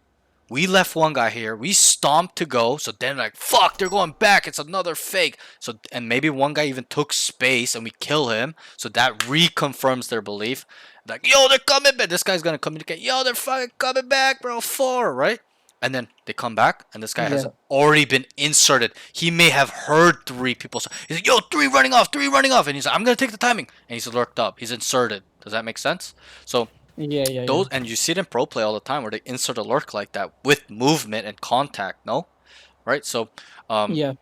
We left 1 guy here. We stomped to go. So then like, fuck, they're going back. It's another fake. So and maybe 1 guy even took space and we kill him. So that reconfirms their belief. Like, yo, they're coming back. This guy's gonna communicate. Yo, they're fucking coming back, bro. 4, right? And then they come back, and this guy has Yeah. already been inserted. He may have heard 3 people. He's like, yo, 3 running off, 3 running off. And he's like, I'm gonna take the timing. And he's lurked up. He's inserted. Does that make sense? So Yeah, yeah, those, yeah. and you see it in pro play all the time where they insert a lurk like that with movement and contact, no? Right? So Yeah.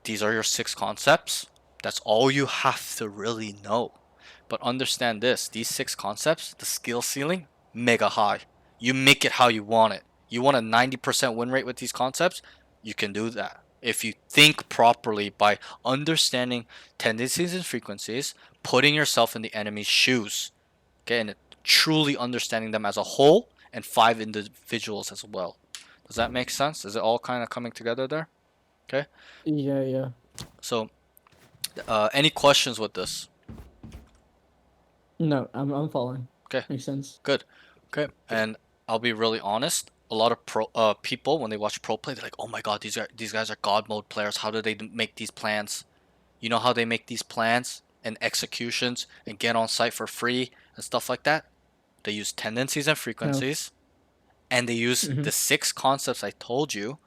these are your 6 concepts. That's all you have to really know. But understand this, these 6 concepts, the skill ceiling, mega high. You make it how you want it. You want a 90% win rate with these concepts, you can do that. If you think properly by understanding tendencies and frequencies, putting yourself in the enemy's shoes, okay, and truly understanding them as a whole and 5 individuals as well. Does that make sense? Is it all kind of coming together there? Okay. Yeah, yeah. So, any questions with this? No, I'm following. Okay. Makes sense. Good. Okay. And I'll be really honest. a lot of people when they watch pro play, they're like, "Oh my god, these guys are god mode players. How do they make these plans?" You know how they make these plans and executions and get on site for free and stuff like that? They use tendencies and No. frequencies, and they use Hmm. the 6 concepts I told you,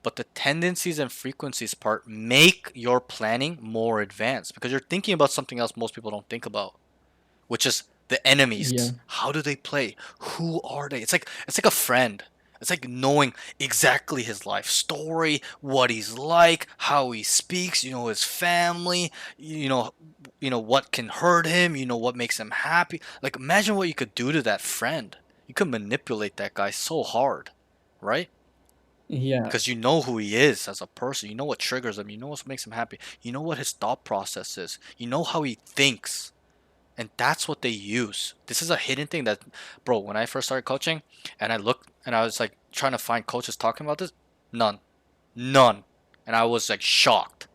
but the tendencies and frequencies part make your planning more advanced because you're thinking about something else most people don't think about, which is the Yeah. enemies. How do they play? Who are they? It's like a friend. It's like knowing exactly his life story, what he's like, how he speaks, his family, what can hurt him, what makes him happy. Like imagine what you could do to that friend. You could manipulate that guy so hard, right? Yeah. Because you know who he is as a person. You know what triggers him. You know what makes him happy. You know what his thought process is. You know how he thinks. And that's what they use. This is a hidden thing that, bro, when I first started coaching and I looked and I was like trying to find coaches talking about this, none. None. And I was like shocked.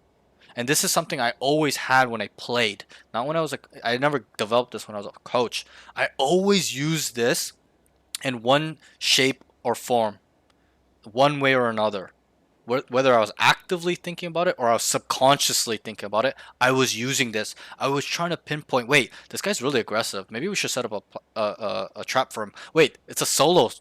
And this is something I always had when I played. Not when I was like, I never developed this when I was a coach. I always used this in one shape or form, one way or another. Whether I was actively thinking about it or I was subconsciously thinking about it, I was using this. I was trying to pinpoint. Wait, this guy's really aggressive. Maybe we should set up a trap for him. Wait, it's a solo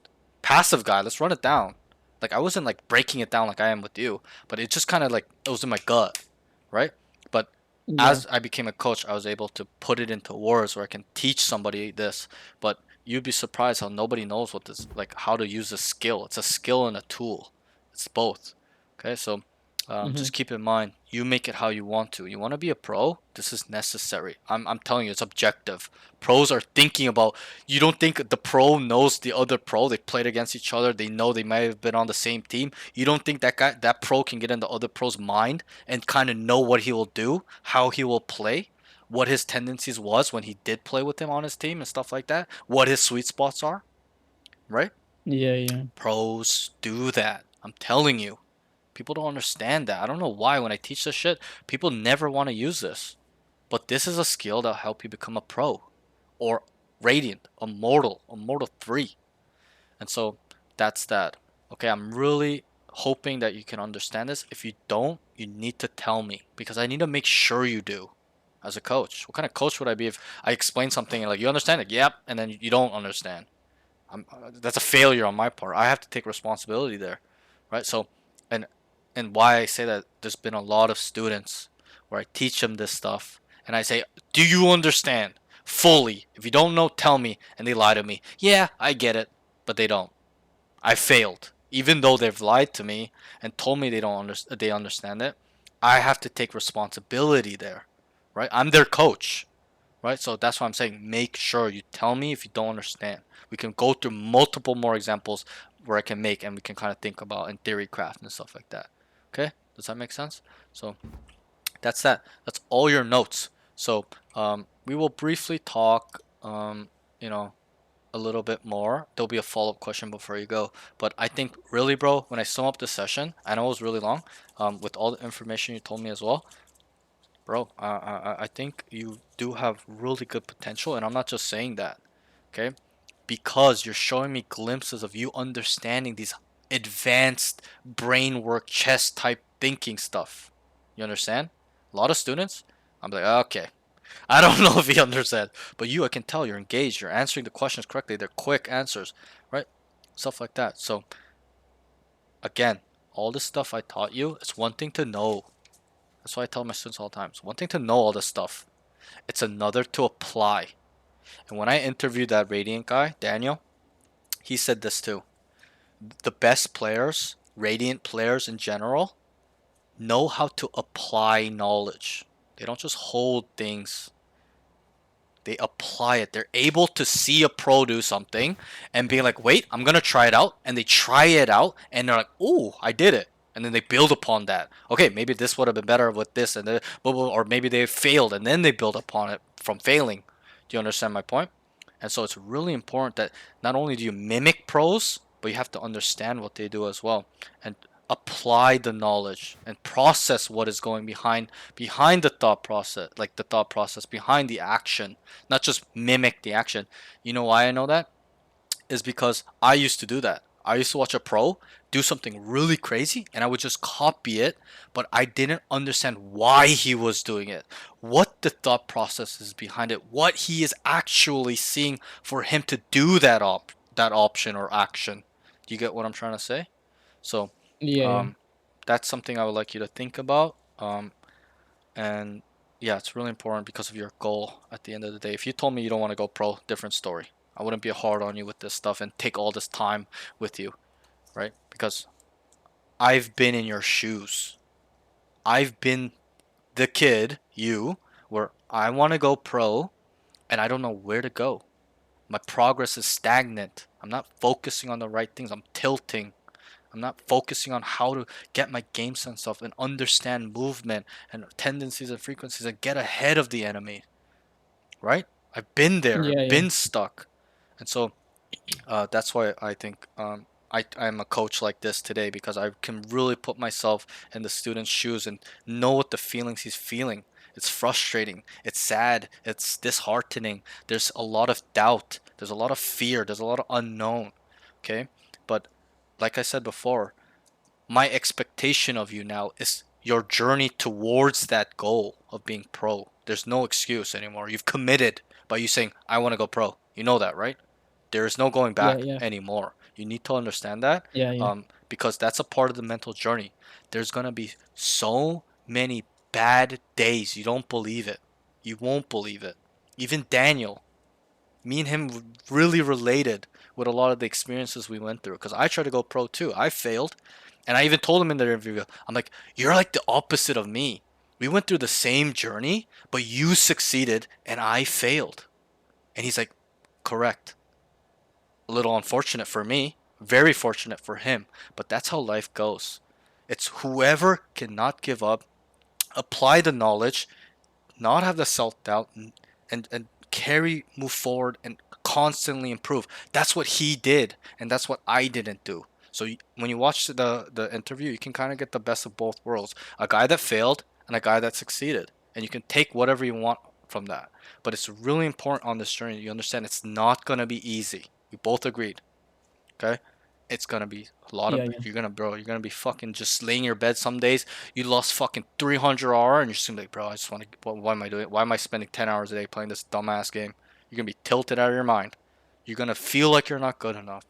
passive guy. Let's run it down. Like I wasn't like breaking it down like I am with you, but it just kind of like it was in my gut, right? But Yeah. as I became a coach, I was able to put it into words where I can teach somebody this. But you'd be surprised how nobody knows what this like how to use a skill. It's a skill and a tool. It's both. Okay, so Hmm. just keep in mind, you make it how you want to. You want to be a pro? This is necessary. I'm telling you, it's objective. Pros are thinking about. You don't think the pro knows the other pro? They played against each other. They know they might have been on the same team. You don't think that pro can get in the other pro's mind and kind of know what he will do, how he will play, what his tendencies was when he did play with him on his team and stuff like that, what his sweet spots are, right? Yeah. Yeah. Pros do that. I'm telling you. People don't understand that. I don't know why when I teach this shit, people never want to use this. But this is a skill that'll help you become a pro or radiant, a mortal 3. And so that's that. Okay, I'm really hoping that you can understand this. If you don't, you need to tell me because I need to make sure you do as a coach. What kind of coach would I be if I explain something and like you understand it? Yep, and then you don't understand. That's a failure on my part. I have to take responsibility there, right? So, and why I say that there's been a lot of students where I teach them this stuff and I say, "Do you understand fully? If you don't know, tell me." And they lie to me. Yeah, I get it, but they don't. I failed, even though they've lied to me and told me they understand it. I have to take responsibility there, right? I'm their coach, right? So that's why I'm saying make sure you tell me if you don't understand. We can go through multiple more examples where I can make and we can kind of think about in theory craft and stuff like that. Okay? Does that make sense? So that's that. That's all your notes. So we will briefly talk, you know, a little bit more. There'll be a follow-up question before you go. But I think really, bro, when I sum up this session, I know it was really long, with all the information you told me as well, bro, I think you do have really good potential, and I'm not just saying that, okay? Because you're showing me glimpses of you understanding these advanced brain work, chess type thinking stuff. You understand? A lot of students, I'm like, okay, I don't know if he understands, but you, I can tell you're engaged. You're answering the questions correctly. They're quick answers, right? Stuff like that. So again, all this stuff I taught you, it's one thing to know. That's why I tell my students all the time. It's one thing to know all this stuff. It's another to apply. And when I interviewed that Radiant guy, Daniel, he said this too. The best players, Radiant players in general, know how to apply knowledge. They don't just hold things, they apply it. They're able to see a pro do something and be like, wait, I'm going to try it out. And they try it out and they're like, ooh, I did it. And then they build upon that. Okay, maybe this would have been better with this, and then, or maybe they failed and then they build upon it from failing. Do you understand my point? And so it's really important that not only do you mimic pros, but you have to understand what they do as well and apply the knowledge and process what is going behind the thought process, like the thought process behind the action, not just mimic the action. You know why I know that? Is because I used to do that. I used to watch a pro do something really crazy and I would just copy it, but I didn't understand why he was doing it, what the thought process is behind it, what he is actually seeing for him to do that option or action. Do you get what I'm trying to say? So, Yeah. um, that's something I would like you to think about. And yeah, it's really important because of your goal at the end of the day. If you told me you don't want to go pro, different story. I wouldn't be hard on you with this stuff and take all this time with you, right? Because I've been in your shoes. I've been the kid, you, where I want to go pro and I don't know where to go. My progress is stagnant. I'm not focusing on the right things. I'm tilting. I'm not focusing on how to get my game sense up and understand movement and tendencies and frequencies and get ahead of the enemy, right? I've been there, Yeah. Yeah. been stuck. And so that's why I think I'm a coach like this today because I can really put myself in the student's shoes and know what the feelings he's feeling. It's frustrating. It's sad. It's disheartening. There's a lot of doubt. There's a lot of fear. There's a lot of unknown. Okay? But like I said before, my expectation of you now is your journey towards that goal of being pro. There's no excuse anymore. You've committed by you saying, I want to go pro. You know that, right? There is no going Yeah. back Yeah. anymore. You need to understand that Yeah. Yeah. because that's a part of the mental journey. There's going to be so many bad days. You don't believe it. You won't believe it. Even Daniel, me and him really related with a lot of the experiences we went through because I tried to go pro too. I failed. And I even told him in the interview, I'm like, you're like the opposite of me. We went through the same journey, but you succeeded and I failed. And he's like, correct. A little unfortunate for me, very fortunate for him, but that's how life goes. It's whoever cannot give up, apply the knowledge, not have the self doubt, and carry, move forward, and constantly improve. That's what he did, and that's what I didn't do. So when you watch the interview, you can kind of get the best of both worlds: a guy that failed and a guy that succeeded, and you can take whatever you want from that. But it's really important on this journey. You understand it's not gonna be easy. We both agreed. Okay, it's gonna be a lot of Yeah. Yeah. you're gonna be fucking just laying in your bed some days. You lost fucking 300 hour and you're just gonna be like, bro, I just want to, what am I doing? Why am I spending 10 hours a day playing this dumbass game? You're gonna be tilted out of your mind. You're gonna feel like you're not good enough,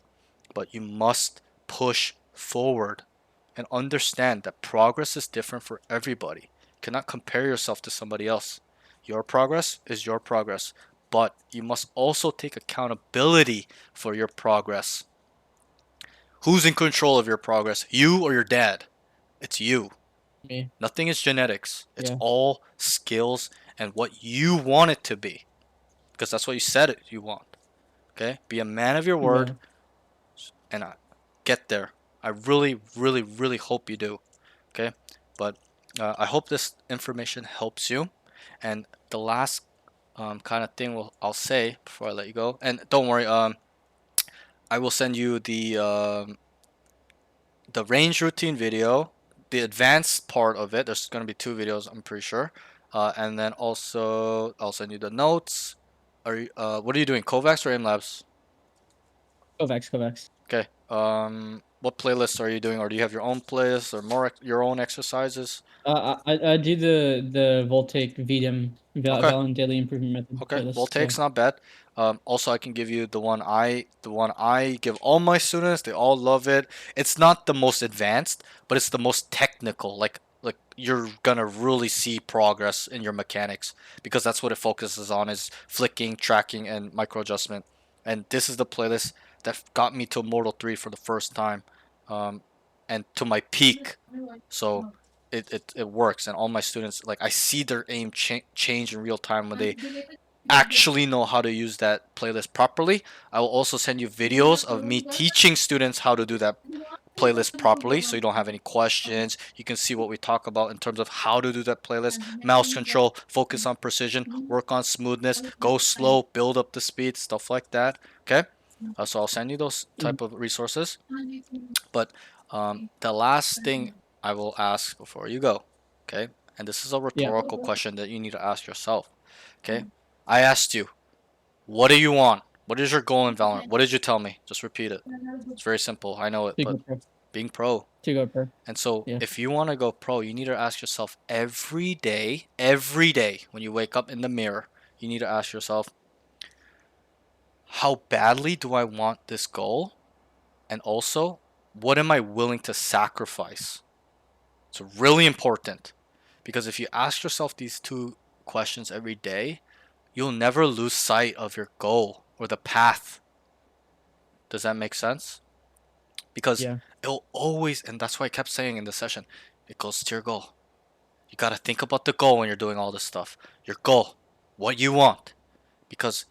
but you must push forward and understand that progress is different for everybody. You cannot compare yourself to somebody else. Your progress is your progress, but you must also take accountability for your progress. Who's in control of your progress? You or your dad? It's you. Me. Nothing is genetics. It's Yeah. all skills and what you want it to be. Because that's what you said it you want. Okay? Be a man of your word Yeah. and get there. I really, really, really hope you do. Okay? But I hope this information helps you. And the last kind of thing I'll say before I let you go, and don't worry, I will send you the range routine video, the advanced part of it. There's going to be two videos, I'm pretty sure. And then also, I'll send you the notes. What are you doing? Kovacs or AimLabs? Kovacs. Kovacs. Okay. What playlists are you doing, or do you have your own playlists or more your own exercises? I do the Voltaic VDM Okay. Valorant Daily Improvement Method Okay, playlist. Yeah. Voltaic's not bad. Also, I can give you the one I give all my students. They all love it. It's not the most advanced, but it's the most technical. Like you're gonna really see progress in your mechanics because that's what it focuses on is flicking, tracking, and micro adjustment. And this is the playlist that got me to Mortal 3 for the first time, um, and to my peak. So it works, and all my students like I see their aim change in real time when they actually know how to use that playlist properly. I will also send you videos of me teaching students how to do that playlist properly so you don't have any questions. You can see what we talk about in terms of how to do that playlist. Mouse control, focus on precision, work on smoothness, go slow, build up the speed, stuff like that. Okay? So I'll send you those type of resources. But the last thing I will ask before you go, okay? And this is a Yeah. rhetorical question that you need to ask yourself. Okay? I asked you, what do you want? What is your goal in Valorant? What did you tell me? Just repeat it. It's very simple. I know it, To but go pro. being pro. To go pro. And so Yeah. if you want to go pro, you need to ask yourself every day, when you wake up in the mirror, you need to ask yourself, how badly do I want this goal? And also, what am I willing to sacrifice? It's really important, because if you ask yourself these two questions every day, you'll never lose sight of your goal or the path. Does that make sense? Because Yeah. it'll always, and that's why I kept saying in the session, it goes to your goal. You gotta think about the goal when you're doing all this stuff. Your goal, what you want, because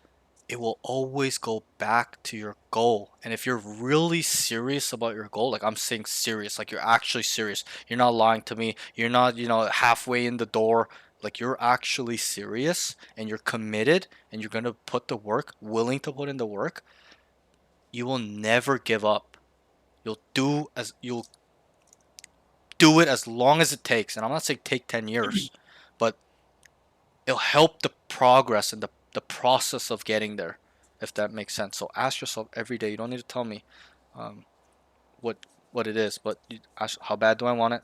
it will always go back to your goal. And if you're really serious about your goal, like I'm saying serious, like you're actually serious, you're not lying to me, you're not, halfway in the door, like you're actually serious and you're committed and you're gonna put the work, willing to put in the work, you will never give up. You'll do it as long as it takes. And I'm not saying take 10 years, but it'll help the progress and the process of getting there, if that makes sense. So ask yourself every day. You don't need to tell me um, what it is, but you ask, how bad do I want it?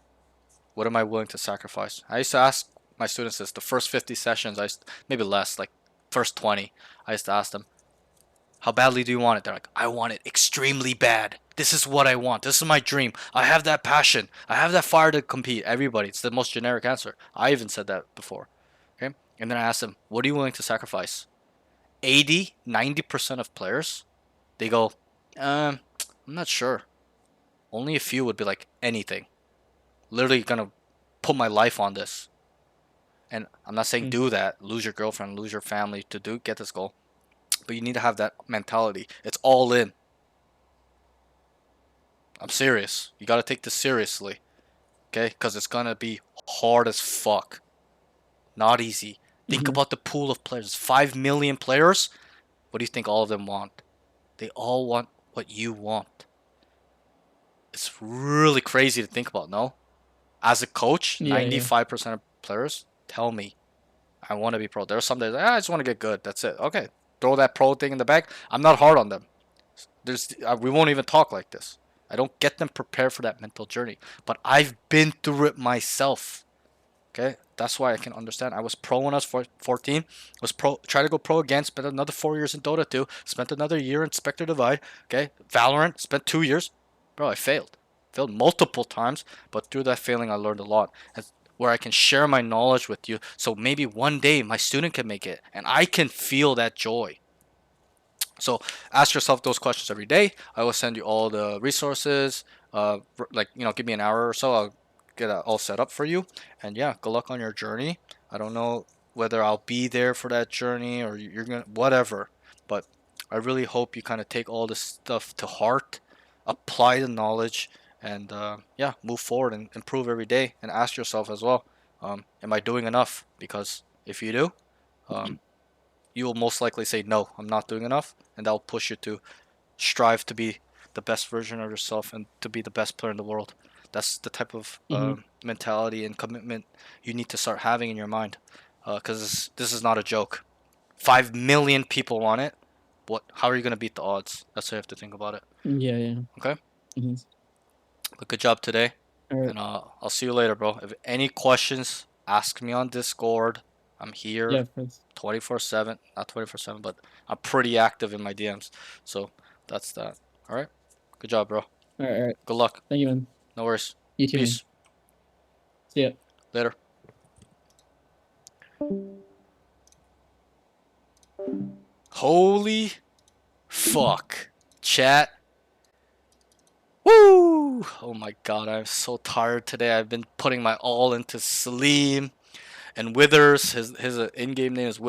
What am I willing to sacrifice? I used to ask my students this the first 50 sessions. Maybe less, like first 20. I used to ask them, how badly do you want it? They're like, I want it extremely bad. This is what I want. This is my dream. I have that passion. I have that fire to compete. Everybody, it's the most generic answer. I even said that before. Okay? And then I asked them, what are you willing to sacrifice? 80, 90% of players, they go, I'm not sure. Only a few would be like, anything. Literally gonna put my life on this. And I'm not saying do that, lose your girlfriend, lose your family to get this goal. But you need to have that mentality. It's all in. I'm serious. You gotta take this seriously. Okay? Because it's gonna be hard as fuck. Not easy. Think about the pool of players. 5 million players. What do you think all of them want? They all want what you want. It's really crazy to think about, no? As a coach, Yeah. 95% of players tell me, I want to be pro. There are some days, I just want to get good. That's it. Okay. Throw that pro thing in the bag. I'm not hard on them. We won't even talk like this. I don't get them prepared for that mental journey. But I've been through it myself. Okay, that's why I can understand. I was pro when I was 14. Was pro, try to go pro again. Spent another 4 years in Dota 2. Spent another year in Spectre Divide. Okay, Valorant. Spent 2 years. Bro, I failed. Failed multiple times. But through that failing, I learned a lot. And where I can share my knowledge with you. So maybe one day my student can make it, and I can feel that joy. So ask yourself those questions every day. I will send you all the resources. Give me an hour or so. I'll get it all set up for you. And yeah, good luck on your journey. I don't know whether I'll be there for that journey or you're gonna whatever, but I really hope you kind of take all this stuff to heart, apply the knowledge, and yeah, move forward and improve every day. And ask yourself as well, am I doing enough? Because if you do, you will most likely say, no, I'm not doing enough. And that'll push you to strive to be the best version of yourself and to be the best player in the world. That's the type of mentality and commitment you need to start having in your mind. Because this is not a joke. 5 million people want it. How are you going to beat the odds? That's how you have to think about it. Yeah. Okay? Mhm. But good job today. All right. And I'll see you later, bro. If any questions, ask me on Discord. I'm here. Yeah, of course. 24/7, not 24/7, but I'm pretty active in my DMs. So that's that. All right. Good job, bro. All right. Good luck. Thank you, man. No worries. You too, man. Peace. See ya. Later. Holy fuck. Chat. Woo! Oh my god, I'm so tired today. I've been putting my all into Salim and Withers. His in-game name is Withers.